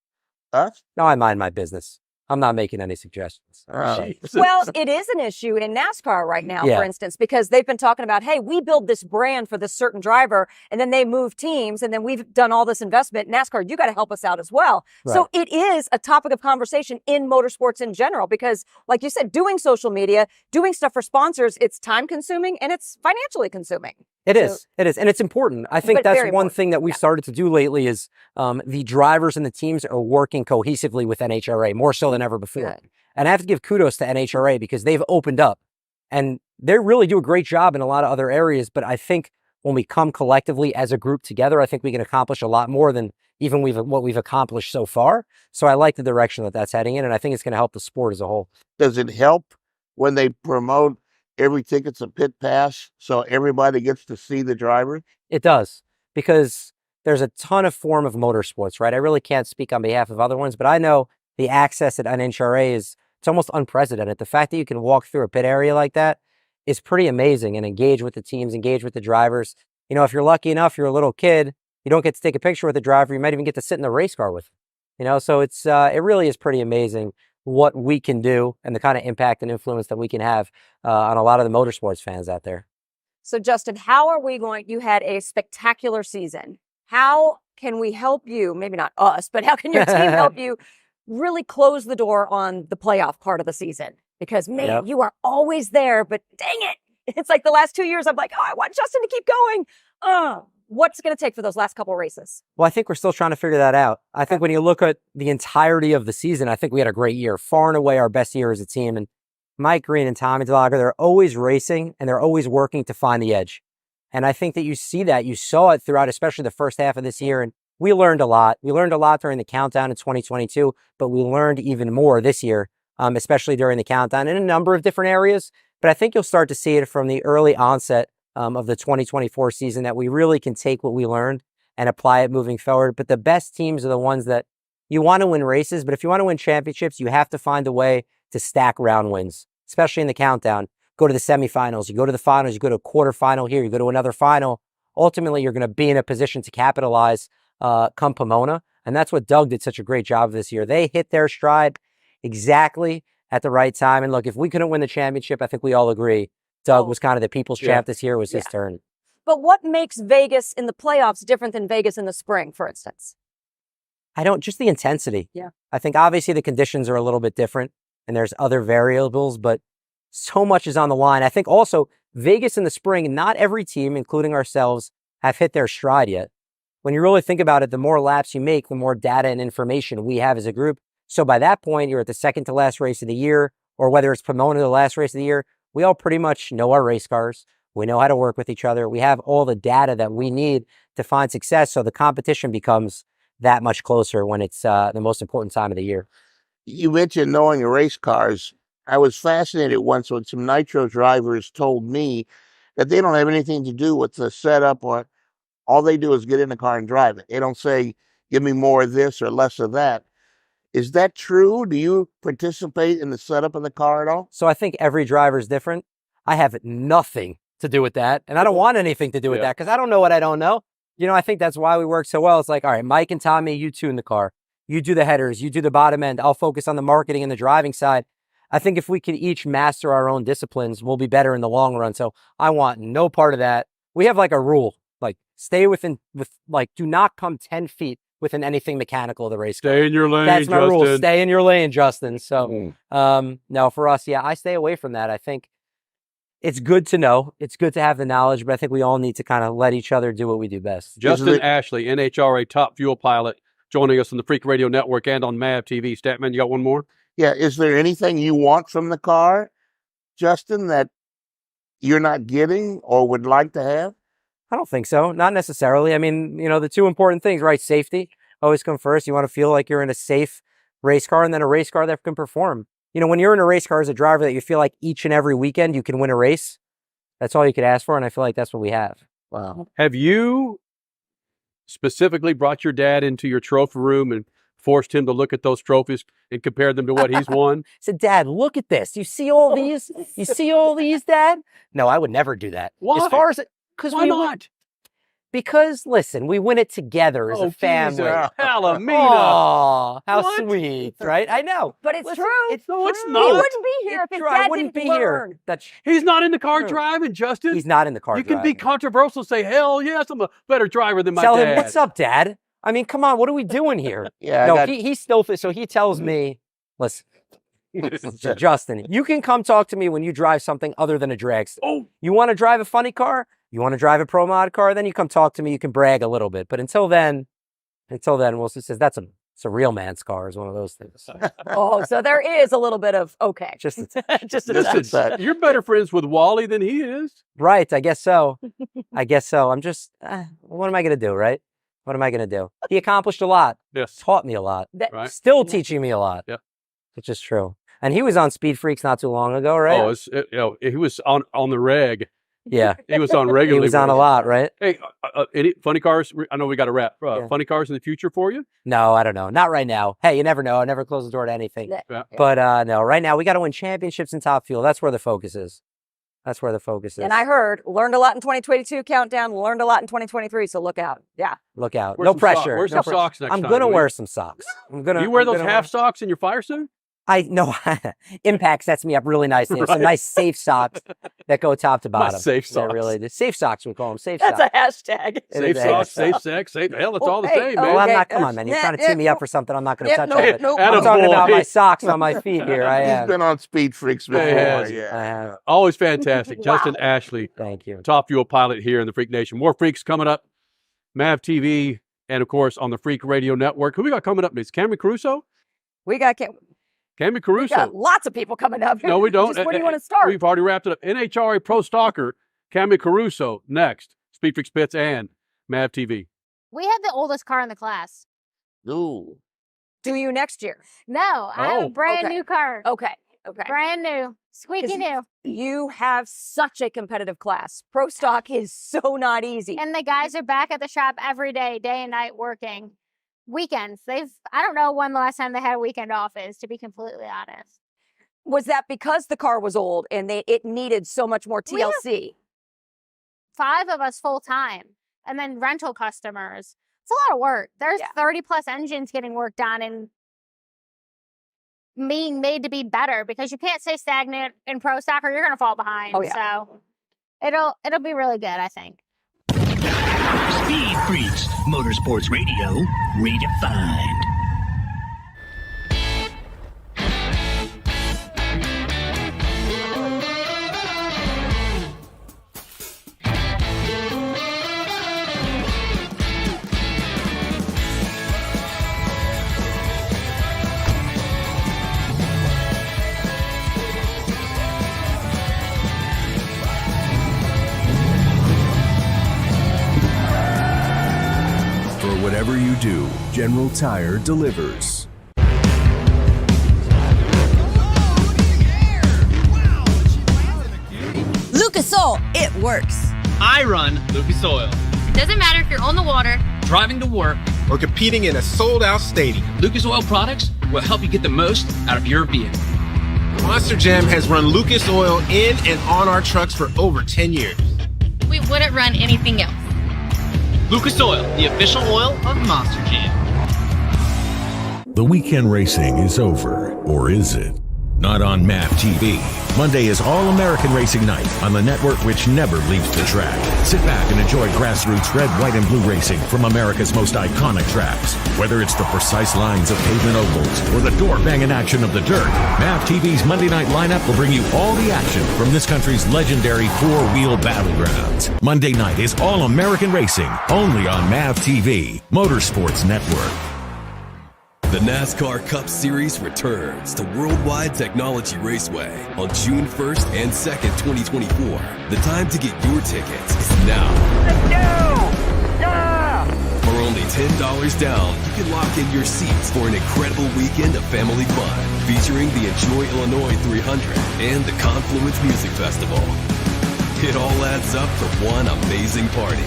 S5: us?
S7: No, I mind my business. I'm not making any suggestions.
S8: Well, it is an issue in NASCAR right now, for instance, because they've been talking about, hey, we build this brand for this certain driver, and then they move teams, and then we've done all this investment. NASCAR, you got to help us out as well. Right. So it is a topic of conversation in motorsports in general, because like you said, doing social media, doing stuff for sponsors, it's time consuming and it's financially consuming.
S7: It is. And it's important. I think that's one thing that we've started to do lately is the drivers and the teams are working cohesively with NHRA more so than ever before. Good. And I have to give kudos to NHRA because they've opened up and they really do a great job in a lot of other areas. But I think when we come collectively as a group together, I think we can accomplish a lot more than even what we've accomplished so far. So I like the direction that that's heading in, and I think it's going to help the sport as a whole.
S5: Does it help when they promote every ticket's a pit pass so everybody gets to see the driver?
S7: It does, because there's a ton of form of motorsports, right? I really can't speak on behalf of other ones, but I know the access at NHRA it's almost unprecedented. The fact that you can walk through a pit area like that is pretty amazing and engage with the teams, engage with the drivers. You know, if you're lucky enough, you're a little kid, you don't get to take a picture with the driver, you might even get to sit in the race car with him. You know, so it really is pretty amazing what we can do and the kind of impact and influence that we can have on a lot of the motorsports fans out there.
S8: So Justin, how are we you had a spectacular season. How can we help you, maybe not us, but how can your team help you really close the door on the playoff part of the season? Because man, you are always there, but dang it. It's like the last 2 years, I'm like, oh, I want Justin to keep going. What's it going to take for those last couple races?
S7: Well, I think we're still trying to figure that out. I think when you look at the entirety of the season, I think we had a great year, far and away our best year as a team. And Mike Green and Tommy DeLager, they're always racing and they're always working to find the edge. And I think that you see that. You saw it throughout, especially the first half of this year. And we learned a lot. We learned a lot during the countdown in 2022, but we learned even more this year, especially during the countdown in a number of different areas. But I think you'll start to see it from the early onset of the 2024 season that we really can take what we learned and apply it moving forward. But the best teams are the ones that you want to win races, but if you want to win championships, you have to find a way to stack round wins, especially in the countdown. Go to the semifinals, you go to the finals, you go to a quarterfinal here, you go to another final. Ultimately, you're going to be in a position to capitalize come Pomona. And that's what Doug did such a great job this year. They hit their stride exactly at the right time. And look, if we couldn't win the championship, I think we all agree Doug was kind of the people's champ this year. It was his turn.
S8: But what makes Vegas in the playoffs different than Vegas in the spring, for instance?
S7: Just the intensity.
S8: Yeah.
S7: I think obviously the conditions are a little bit different and there's other variables, but so much is on the line. I think also Vegas in the spring, not every team, including ourselves, have hit their stride yet. When you really think about it, the more laps you make, the more data and information we have as a group. So by that point, you're at the second to last race of the year, or whether it's Pomona, the last race of the year, we all pretty much know our race cars. We know how to work with each other. We have all the data that we need to find success. So the competition becomes that much closer when it's the most important time of the year.
S5: You mentioned knowing your race cars. I was fascinated once when some Nitro drivers told me that they don't have anything to do with the setup, or all they do is get in the car and drive it. They don't say, give me more of this or less of that. Is that true? Do you participate in the setup of the car at all?
S7: So I think every driver is different. I have nothing to do with that. And I don't want anything to do with that because I don't know what I don't know. You know, I think that's why we work so well. It's like, all right, Mike and Tommy, you tune the car. You do the headers. You do the bottom end. I'll focus on the marketing and the driving side. I think if we could each master our own disciplines, we'll be better in the long run. So I want no part of that. We have like a rule, like stay do not come 10 feet within anything mechanical of the race car.
S6: Stay in your lane,
S7: That's my
S6: Justin.
S7: rule. Stay in your lane, Justin. So, no, for us, I stay away from that. I think it's good to know. It's good to have the knowledge, but I think we all need to kind of let each other do what we do best.
S6: Justin Ashley, NHRA top fuel pilot, joining us on the Freak Radio Network and on MAV TV. Statt Mann, you got one more?
S5: Yeah. Is there anything you want from the car, Justin, that you're not getting or would like to have?
S7: I don't think so. Not necessarily. I mean, the two important things, right? Safety always come first. You want to feel like you're in a safe race car, and then a race car that can perform. When you're in a race car as a driver that you feel like each and every weekend you can win a race, that's all you could ask for, and I feel like that's what we have.
S5: Wow.
S6: Have you specifically brought your dad into your trophy room and forced him to look at those trophies and compare them to what he's won?
S7: I said, Dad, look at this. You see all these? You see all these, Dad? No, I would never do that.
S6: Why?
S7: As far as
S6: Why not?
S7: Because listen, we win it together as a family.
S6: Palomino.
S7: Oh, how
S6: What?
S7: sweet, right? I know.
S8: But it's
S7: Listen,
S8: true.
S7: it's
S6: No, it's
S8: He
S6: not.
S8: wouldn't be here if his
S7: I
S8: dad
S7: wouldn't
S8: didn't
S7: be
S8: learn.
S7: here. That's
S6: He's not in the car
S7: True.
S6: driving, Justin.
S7: He's not in the car
S6: You can
S7: driving.
S6: be controversial, say, hell yes, I'm a better driver than my
S7: Tell
S6: dad.
S7: him, what's up, Dad? I mean, come on, what are we doing here?
S5: Yeah.
S7: No, he still, so he tells me, listen, Justin, you can come talk to me when you drive something other than a dragster.
S6: Oh.
S7: You want to drive a funny car? You want to drive a pro mod car? Then you come talk to me. You can brag a little bit. But until then, Wilson says it's a real man's car is one of those things.
S8: Oh, so there is a little bit of okay.
S7: Just
S8: Just a
S6: Listen,
S8: touch.
S6: you're better friends with Wally than he is.
S7: right. I guess so. I'm just, what am I going to do, right? What am I going to do? He accomplished a lot.
S6: Yes.
S7: Taught me a lot.
S6: Right.
S7: Still teaching me a lot.
S6: Yep.
S7: Which is true. And he was on SpeedFreaks not too long ago, right?
S6: Oh, he was on the reg.
S7: Yeah.
S6: He was on regularly.
S7: He was on a lot, right?
S6: Hey, any funny cars? I know we got to wrap. Funny cars in the future for you?
S7: No, I don't know. Not right now. Hey, you never know. I never close the door to anything.
S6: Yeah.
S7: But no, right now we got to win championships in Top Fuel. That's where the focus is. That's where the focus is.
S8: And I heard, learned a lot in 2022 countdown, learned a lot in 2023. So look out. Yeah.
S7: Look out.
S6: Wear
S7: No
S6: some
S7: pressure.
S6: Wear some socks next
S7: I'm
S6: time.
S7: gonna
S6: will
S7: wear some socks.
S6: You wear those half socks in your fire suit?
S7: Impact sets me up really nicely. Some
S6: Right.
S7: nice safe socks that go top to bottom.
S6: safe
S7: They're
S6: socks.
S7: really the safe socks. We call them safe
S8: That's
S7: socks.
S8: a hashtag.
S7: It
S6: Safe
S7: is a
S6: socks,
S7: hashtag.
S6: safe sex, safe. Hell, it's all the
S8: Hey,
S6: same, man.
S7: Well, I'm
S8: Okay.
S7: not. Come on, man. You're trying to tee me up for something I'm not going to touch on. It.
S8: Nope.
S7: I'm
S6: Attaboy.
S7: talking about my socks on my feet here. I
S5: He's
S7: am.
S5: been on SpeedFreaks before.
S6: has.
S5: Yeah.
S7: I have.
S6: Always fantastic.
S8: Wow.
S6: Justin Ashley,
S7: Thank you.
S6: Top Fuel pilot here in the Freak Nation. More Freaks coming up. Mav TV, and of course on the Freak Radio Network. Who we got coming up? Is Camrie Caruso?
S8: We got
S6: Camrie Caruso.
S8: lots of people coming up.
S6: No, we don't.
S8: Just where do you want to start?
S6: We've already wrapped it up. NHRA Pro Stalker, Camrie Caruso next. SpeedFreaks Pits and Mav TV.
S12: We have the oldest car in the class.
S5: Ooh.
S8: Do you next year?
S12: No, I have
S6: Oh.
S12: a brand
S8: Okay.
S12: new car.
S8: Okay.
S12: Brand new. Squeaky
S8: 'Cause
S12: new.
S8: You have such a competitive class. Pro stock is so not easy.
S12: And the guys are back at the shop every day and night working. Weekends. I don't know when the last time they had a weekend off is, to be completely honest.
S8: Was that because the car was old and it needed so much more
S12: We have
S8: TLC?
S12: 5 of us full time, and then rental customers. It's a lot of work. There's 30 plus engines getting worked on and being made to be better, because you can't stay stagnant in pro stock or you're going to fall behind.
S8: Oh, yeah.
S12: So it'll be really good, I think.
S2: Speed Freaks, Motorsports Radio, redefined.
S15: For whatever you do, General Tire delivers.
S10: Lucas Oil, it works.
S11: I run Lucas Oil.
S12: It doesn't matter if you're on the water.
S11: Driving to work,
S13: Or competing in a sold-out stadium.
S11: Lucas Oil products will help you get the most out of your vehicle.
S13: Monster Jam has run Lucas Oil in and on our trucks for over 10 years.
S12: We wouldn't run anything else.
S11: Lucas Oil, the official oil of Monster Jam.
S14: The weekend racing is over, or is it? Not on MAP TV. Monday is All-American Racing Night on the network which never leaves the track. Sit back and enjoy grassroots red, white, and blue racing from America's most iconic tracks. Whether it's the precise lines of pavement ovals or the door-banging action of the dirt, MAP TV's Monday night lineup will bring you all the action from this country's legendary four-wheel battlegrounds. Monday night is All-American Racing, only on MAP TV, Motorsports Network.
S15: The NASCAR Cup Series returns to Worldwide Technology Raceway on June 1st and 2nd, 2024. The time to get your tickets is now.
S3: Let's go! Yeah!
S15: For only $10 down, you can lock in your seats for an incredible weekend of family fun featuring the Enjoy Illinois 300 and the Confluence Music Festival. It all adds up to one amazing party.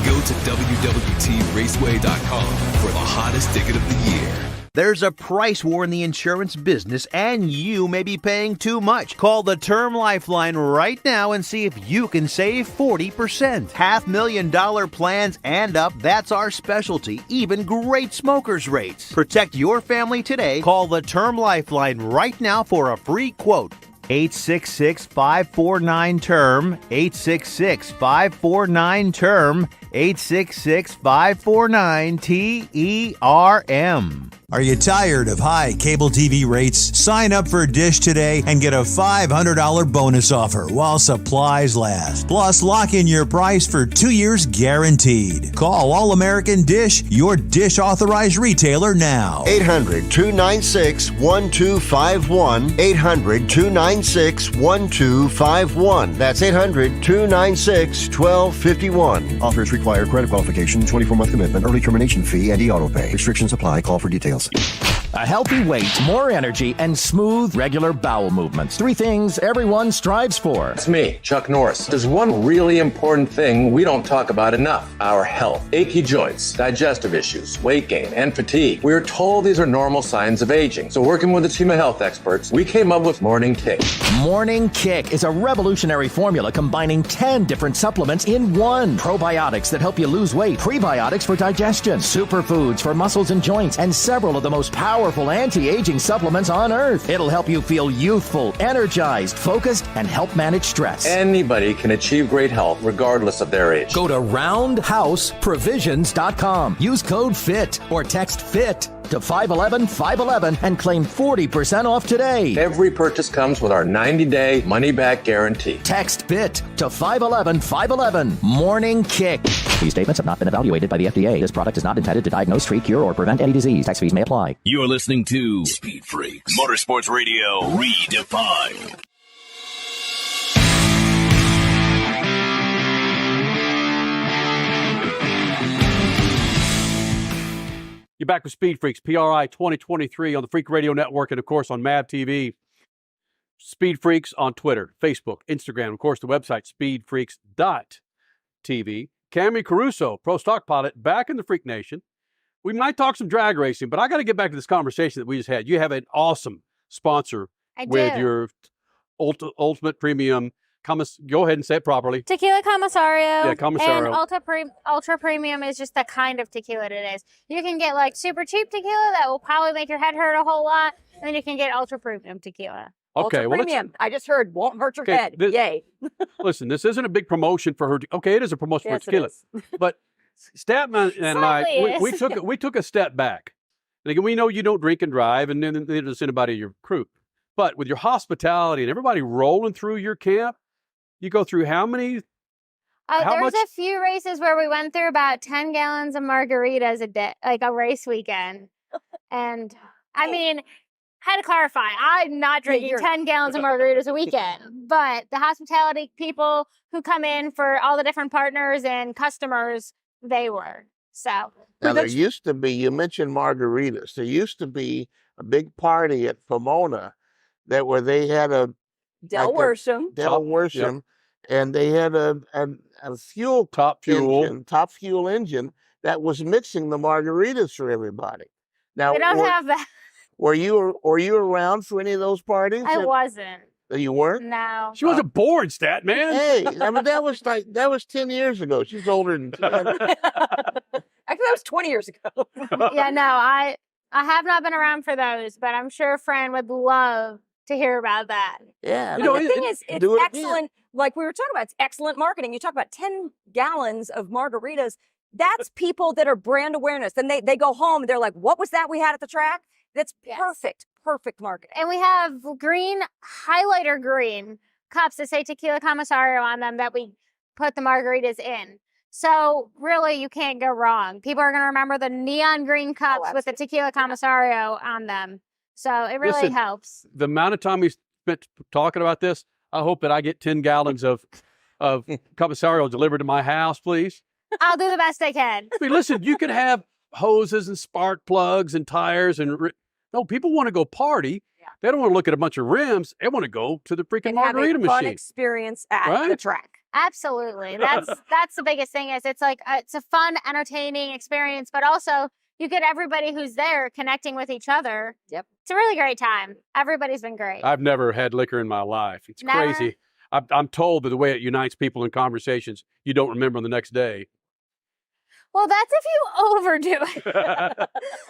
S15: Go to www.raceway.com for the hottest ticket of the year.
S18: There's a price war in the insurance business, and you may be paying too much. Call the Term Lifeline right now and see if you can save 40%. $500,000 plans and up, that's our specialty. Even great smokers rates. Protect your family today. Call the Term Lifeline right now for a free quote. 866-549-TERM, 866-549-TERM, 866-549-TERM.
S19: Are you tired of high cable TV rates? Sign up for Dish today and get a $500 bonus offer while supplies last. Plus, lock in your price for 2 years guaranteed. Call All American Dish, your Dish authorized retailer now.
S20: 800-296-1251. 800-296-1251. That's 800-296-1251. Offers require credit qualification, 24-month commitment, early termination fee, and e-auto pay. Restrictions apply. Call for details.
S16: A healthy weight, more energy, and smooth, regular bowel movements. 3 things everyone strives for.
S17: It's me, Chuck Norris. There's one really important thing we don't talk about enough: our health. Achy joints, digestive issues, weight gain, and fatigue. We're told these are normal signs of aging. So working with a team of health experts, we came up with Morning Kick.
S16: Morning Kick is a revolutionary formula combining 10 different supplements in one. Probiotics that help you lose weight, prebiotics for digestion, superfoods for muscles and joints, and several of the most powerful anti-aging supplements on earth. It'll help you feel youthful, energized, focused, and help manage stress.
S17: Anybody can achieve great health regardless of their age.
S16: Go to roundhouseprovisions.com. Use code FIT or text FIT to 511-511 and claim 40% off today.
S17: Every purchase comes with our 90-day money-back guarantee.
S16: Text FIT to 511-511. Morning Kick. These statements have not been evaluated by the FDA. This product is not intended to diagnose, treat, cure, or prevent any disease. Tax fees may apply.
S2: You're listening to Speed Freaks, Motorsports Radio redefined.
S6: You're back with Speed Freaks, PRI 2023 on the Freak Radio Network and, of course, on MAV TV. Speed Freaks on Twitter, Facebook, Instagram, of course, the website, speedfreaks.tv. Camrie Caruso, Pro Stock Pilot, back in the Freak Nation. We might talk some drag racing, but I got to get back to this conversation that we just had. You have an awesome sponsor with your Ultimate Premium. Go ahead and say it properly.
S12: Tequila Commissario.
S6: Yeah, Commissario.
S12: And Ultra Premium is just the kind of tequila it is. You can get like super cheap tequila that will probably make your head hurt a whole lot, and then you can get Ultra Premium tequila.
S6: Okay,
S8: Ultra Premium. I just heard won't hurt your head. Yay.
S6: Listen, this isn't a big promotion for her. Okay, it is a promotion for tequila, but Statt Mann and we took a step back. And again, we know you don't drink and drive, and neither does anybody in your crew. But with your hospitality and everybody rolling through your camp, you go through how many?
S12: There's a few races where we went through about 10 gallons of margaritas a day, like a race weekend. And I mean, had to clarify, I'm not drinking 10 gallons of margaritas a weekend, but the hospitality people who come in for all the different partners and customers, they were. So
S5: now there used to be, you mentioned margaritas. There used to be a big party at Pomona where they had a
S8: Del Worsham.
S5: And they had a fuel
S6: top
S5: fuel engine that was mixing the margaritas for everybody. Now
S12: we don't have that.
S5: Were you around for any of those parties?
S12: I wasn't.
S5: You weren't?
S12: No.
S6: She wasn't born, Statt Mann.
S5: Hey, I mean that was 10 years ago. She's older than 10.
S8: Actually, that was 20 years ago.
S12: Yeah, no, I have not been around for those, but I'm sure Fran would love to hear about that.
S5: Yeah.
S8: The thing is, it's excellent. Like we were talking about, it's excellent marketing. You talk about 10 gallons of margaritas. That's people that are brand awareness. Then they go home and they're like, what was that we had at the track? That's perfect marketing.
S12: And we have highlighter green cups that say Tequila Commissario on them that we put the margaritas in. So really, you can't go wrong. People are going to remember the neon green cups with the tequila commissario on them. So it really
S6: Listen,
S12: helps.
S6: The amount of time we spent talking about this, I hope that I get 10 gallons of commissario delivered to my house, please.
S12: I'll do the best I can.
S6: I mean, listen, you could have hoses and spark plugs and tires no, people want to go party. Yeah. They don't want to look at a bunch of rims. They want to go to the freaking margarita machine.
S8: Fun experience at the track.
S12: Absolutely. That's the biggest thing is it's like it's a fun, entertaining experience, but also you get everybody who's there connecting with each other.
S8: Yep.
S12: It's a really great time. Everybody's been great.
S6: I've never had liquor in my life. It's crazy. I'm told that the way it unites people in conversations, you don't remember the next day.
S12: Well, that's if you overdo it.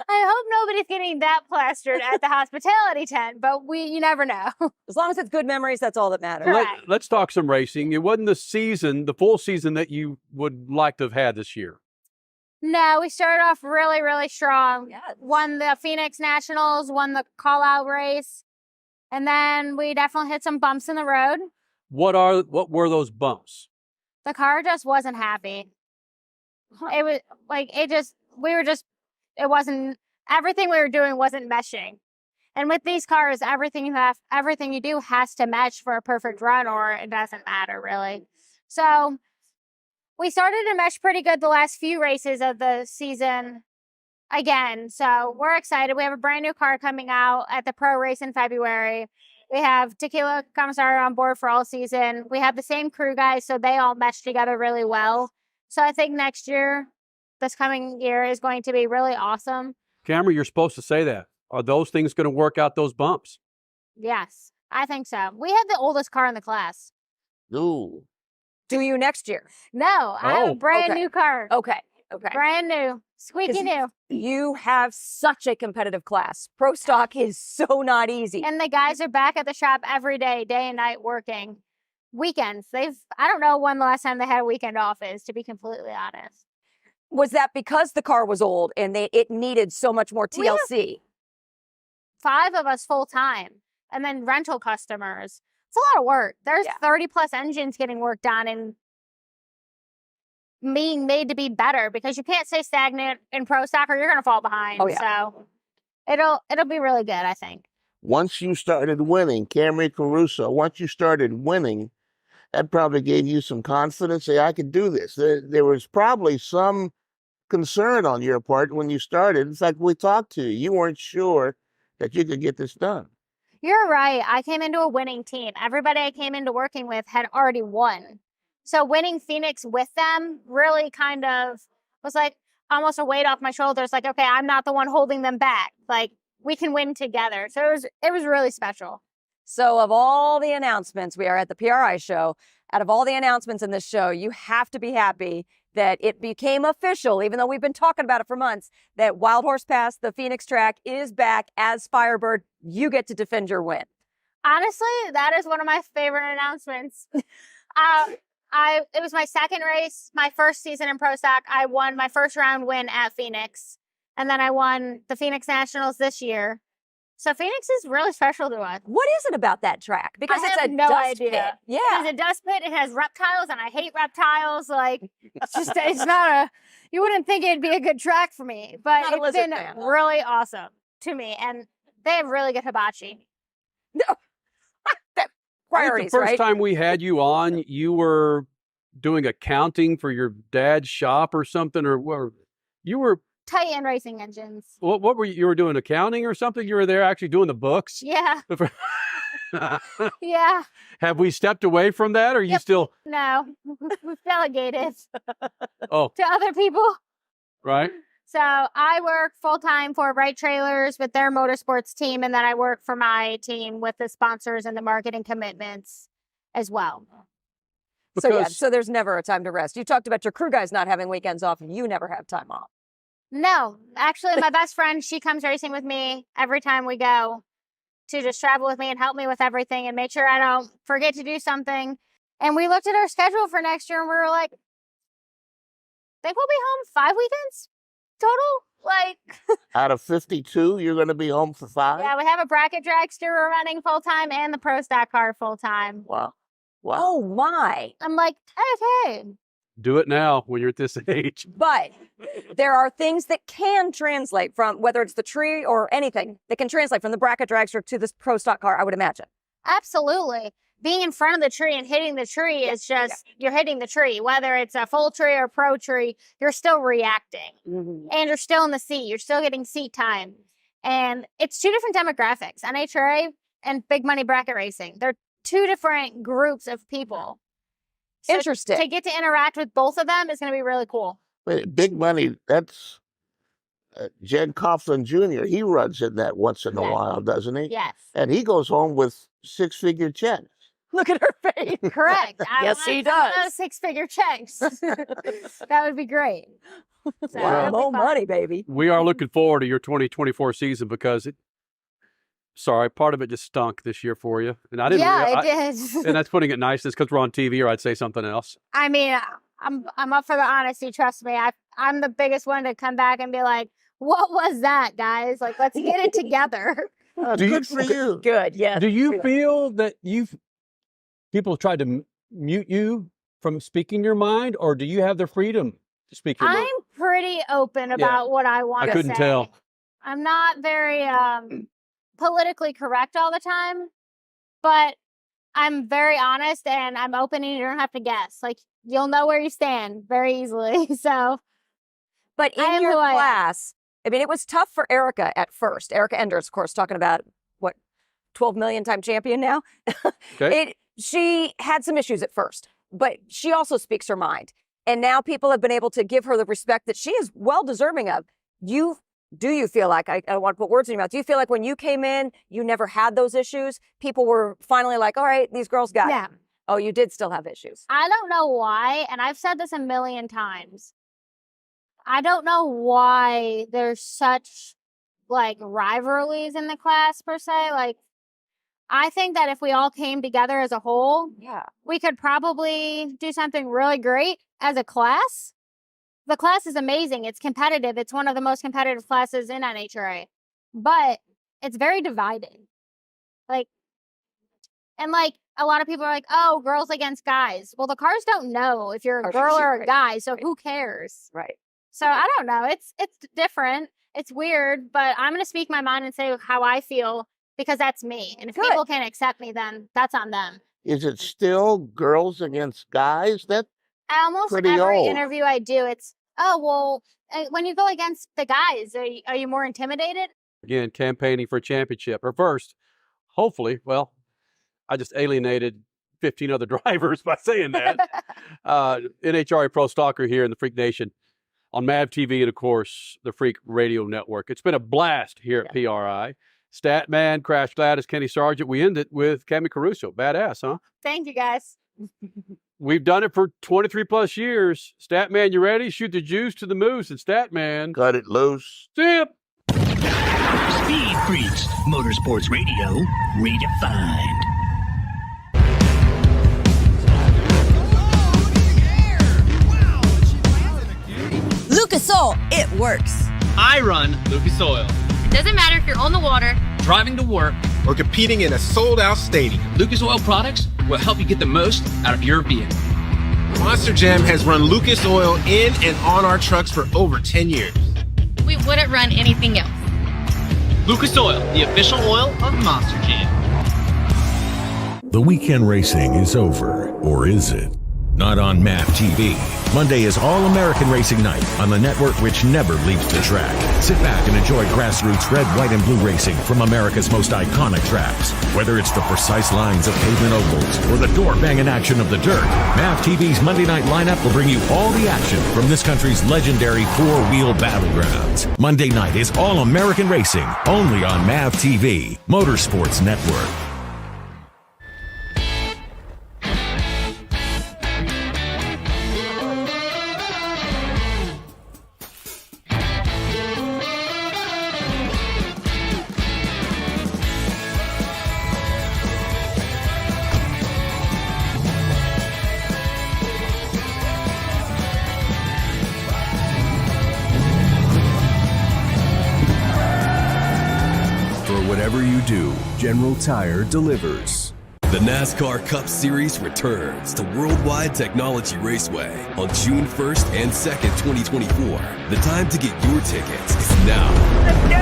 S12: I hope nobody's getting that plastered at the hospitality tent, but you never know.
S8: As long as it's good memories, that's all that matters.
S6: Let's talk some racing. It wasn't the full season that you would like to have had this year.
S12: No, we started off really, really strong. Yes. Won the Phoenix Nationals, won the call-out race, and then we definitely hit some bumps in the road.
S6: What were those bumps?
S12: The car just wasn't happy. It was like it wasn't, everything we were doing wasn't meshing. And with these cars, everything you do has to mesh for a perfect run, or it doesn't matter really. So we started to mesh pretty good the last few races of the season again. So we're excited. We have a brand new car coming out at the pro race in February. We have Tequila Commissario on board for all season. We have the same crew guys, so they all mesh together really well. So I think this coming year is going to be really awesome.
S6: Camrie, you're supposed to say that. Are those things going to work out those bumps?
S12: Yes, I think so. We have the oldest car in the class.
S5: Ooh.
S8: Do you next year?
S12: No, I have a brand new car.
S8: Okay.
S12: Brand new. Squeaky new.
S8: You have such a competitive class. Pro stock is so not easy.
S12: And the guys are back at the shop every day and night working. Weekends. I don't know when the last time they had a weekend off is, to be completely honest.
S8: Was that because the car was old and it needed so much more TLC?
S12: 5 of us full time, and then rental customers. It's a lot of work. There's 30 plus engines getting worked on and being made to be better, because you can't stay stagnant in pro stock or you're going to fall behind.
S8: Oh, yeah.
S12: So it'll be really good, I think.
S5: Once you started winning, Camrie Caruso, once you started winning, that probably gave you some confidence. Say, I could do this. There was probably some concern on your part when you started. In fact, we talked to you. You weren't sure that you could get this done.
S12: You're right. I came into a winning team. Everybody I came into working with had already won. So winning Phoenix with them really kind of was like almost a weight off my shoulders. Like, okay, I'm not the one holding them back. Like, we can win together. So it was really special.
S8: So of all the announcements, we are at the PRI show. Out of all the announcements in this show, you have to be happy that it became official, even though we've been talking about it for months, that Wild Horse Pass, the Phoenix track, is back as Firebird. You get to defend your win.
S12: Honestly, that is one of my favorite announcements. It was my second race, my first season in Pro Stock. I won my first round win at Phoenix, and then I won the Phoenix Nationals this year. So Phoenix is really special to us.
S8: What is it about that track? Because it's a
S12: no
S8: dust
S12: idea.
S8: pit. Yeah.
S12: It's a dust pit. It has reptiles, and I hate reptiles. Like, it's not you wouldn't think it'd be a good track for me, but it's been really awesome to me. And they have really good hibachi.
S8: Priorities,
S6: the first time we had you on, you were doing accounting for your dad's shop or something, or you were
S12: Titan Racing Engines.
S6: What were you were doing, accounting or something? You were there actually doing the books?
S12: Yeah. Yeah.
S6: Have we stepped away from that, or are you still?
S12: No, we've delegated
S6: to
S12: other people.
S6: Right.
S12: So I work full-time for Right Trailers with their motorsports team, and then I work for my team with the sponsors and the marketing commitments as well.
S8: So there's never a time to rest. You talked about your crew guys not having weekends off. You never have time off.
S12: No, actually, my best friend, she comes racing with me every time we go to just travel with me and help me with everything and make sure I don't forget to do something. And we looked at our schedule for next year and we were like, I think we'll be home 5 weekends total. Like,
S5: out of 52, you're going to be home for 5?
S12: Yeah, we have a bracket dragster we're running full time and the Pro Stock car full time.
S5: Wow.
S8: Oh my.
S12: I'm like, okay.
S6: Do it now when you're at this age.
S8: But there are things that can translate from, whether it's the tree or anything, that can translate from the bracket dragster to this pro stock car, I would imagine.
S12: Absolutely. Being in front of the tree and hitting the tree is just, you're hitting the tree. Whether it's a full tree or a pro tree, you're still reacting. And you're still in the seat. You're still getting seat time. And it's two different demographics, NHRA and big money bracket racing. They're two different groups of people. So
S8: Interesting.
S12: To get to interact with both of them is going to be really cool.
S5: Wait, big money, that's Jed Coughlin Jr. He runs in that once in a while, doesn't he?
S12: Yes.
S5: And he goes home with six-figure checks.
S8: Look at her face.
S12: Correct.
S8: Yes, he does.
S12: Six-figure checks. That would be great. So
S6: Well,
S8: Low money, baby.
S6: We are looking forward to your 2024 season because part of it just stunk this year for you. And I didn't.
S12: Yeah, it did.
S6: And that's putting it nice. It's because we're on TV, or I'd say something else.
S12: I mean, I'm up for the honesty. Trust me. I'm the biggest one to come back and be like, "What was that, guys? Like, let's get it together."
S5: Good for you.
S8: Good. Yeah.
S6: Do you feel that people have tried to mute you from speaking your mind, or do you have the freedom to speak your mind?
S12: I'm pretty open about what I want to say.
S6: I couldn't tell.
S12: I'm not very politically correct all the time, but I'm very honest and I'm open, and you don't have to guess. Like, you'll know where you stand very easily. So,
S8: but in your class, I mean, it was tough for Erica at first. Erica Enders, of course, talking about 12 million time champion now.
S6: Okay.
S8: She had some issues at first, but she also speaks her mind. And now people have been able to give her the respect that she is well deserving of. Do you feel like, I don't want to put words in your mouth, do you feel like when you came in, you never had those issues? People were finally like, all right, these girls got it. Oh, you did still have issues.
S12: I don't know why, and I've said this a million times. I don't know why there's such like rivalries in the class per se. Like, I think that if we all came together as a whole, we could probably do something really great as a class. The class is amazing. It's competitive. It's one of the most competitive classes in NHRA, but it's very divided. Like, and like a lot of people are like, oh, girls against guys. Well, the cars don't know if you're a girl or a guy, so who cares?
S8: Right.
S12: So I don't know. It's different. It's weird, but I'm going to speak my mind and say how I feel because that's me. And if people can't accept me, then that's on them.
S5: Is it still girls against guys? That's
S12: almost
S5: pretty
S12: every
S5: old.
S12: interview I do, it's, oh, well, when you go against the guys, are you more intimidated?
S6: Again, campaigning for a championship. Or first, hopefully, well, I just alienated 15 other drivers by saying that. NHRA Pro Stalker here in the Freak Nation on MAV TV and, of course, the Freak Radio Network. It's been a blast here at PRI. Statt Mann, Crash Gladys, Kenny Sargent. We end it with Camrie Caruso. Badass, huh?
S12: Thank you, guys.
S6: We've done it for 23 plus years. Statt Mann, you ready? Shoot the juice to the moose and Statt Mann.
S5: Cut it loose.
S6: Zip.
S2: Speed Freaks, Motorsports Radio, redefined.
S10: Lucas Oil, it works.
S11: I run Lucas Oil.
S1: It doesn't matter if you're on the water,
S11: Driving to work,
S13: or competing in a sold-out stadium.
S11: Lucas Oil products will help you get the most out of your vehicle.
S13: Monster Jam has run Lucas Oil in and on our trucks for over 10 years.
S1: we wouldn't run anything else.
S11: Lucas Oil, the official oil of Monster Jam.
S14: The weekend racing is over, or is it? Not on MAP TV. Monday is All-American Racing Night on the network which never leaves the track. Sit back and enjoy grassroots red, white, and blue racing from America's most iconic tracks. Whether it's the precise lines of pavement ovals or the door-banging action of the dirt, MAP TV's Monday night lineup will bring you all the action from this country's legendary four-wheel battlegrounds. Monday night is All-American Racing, only on MAP TV, Motorsports Network.
S15: Whatever you do, General Tire delivers. The NASCAR Cup Series returns to Worldwide Technology Raceway on June 1st and 2nd, 2024. The time to get your tickets is now.
S3: Let's go!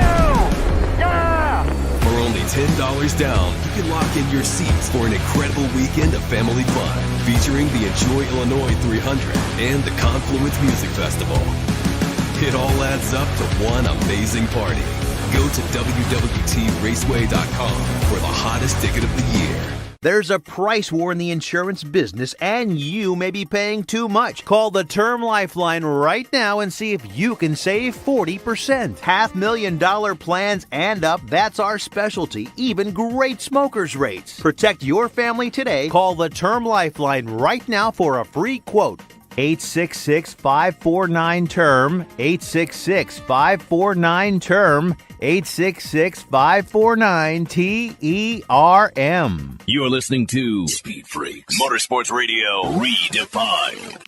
S3: Yeah!
S15: For only $10 down, you can lock in your seats for an incredible weekend of family fun featuring the Enjoy Illinois 300 and the Confluence Music Festival. It all adds up to one amazing party. Go to www.raceway.com for the hottest ticket of the year.
S18: There's a price war in the insurance business, and you may be paying too much. Call the Term Lifeline right now and see if you can save 40%. $500,000 plans and up, that's our specialty. Even great smokers rates. Protect your family today. Call the Term Lifeline right now for a free quote. 866-549-TERM, 866-549-TERM, 866-549-TERM.
S2: You're listening to Speed Freaks, Motorsports Radio Redefined.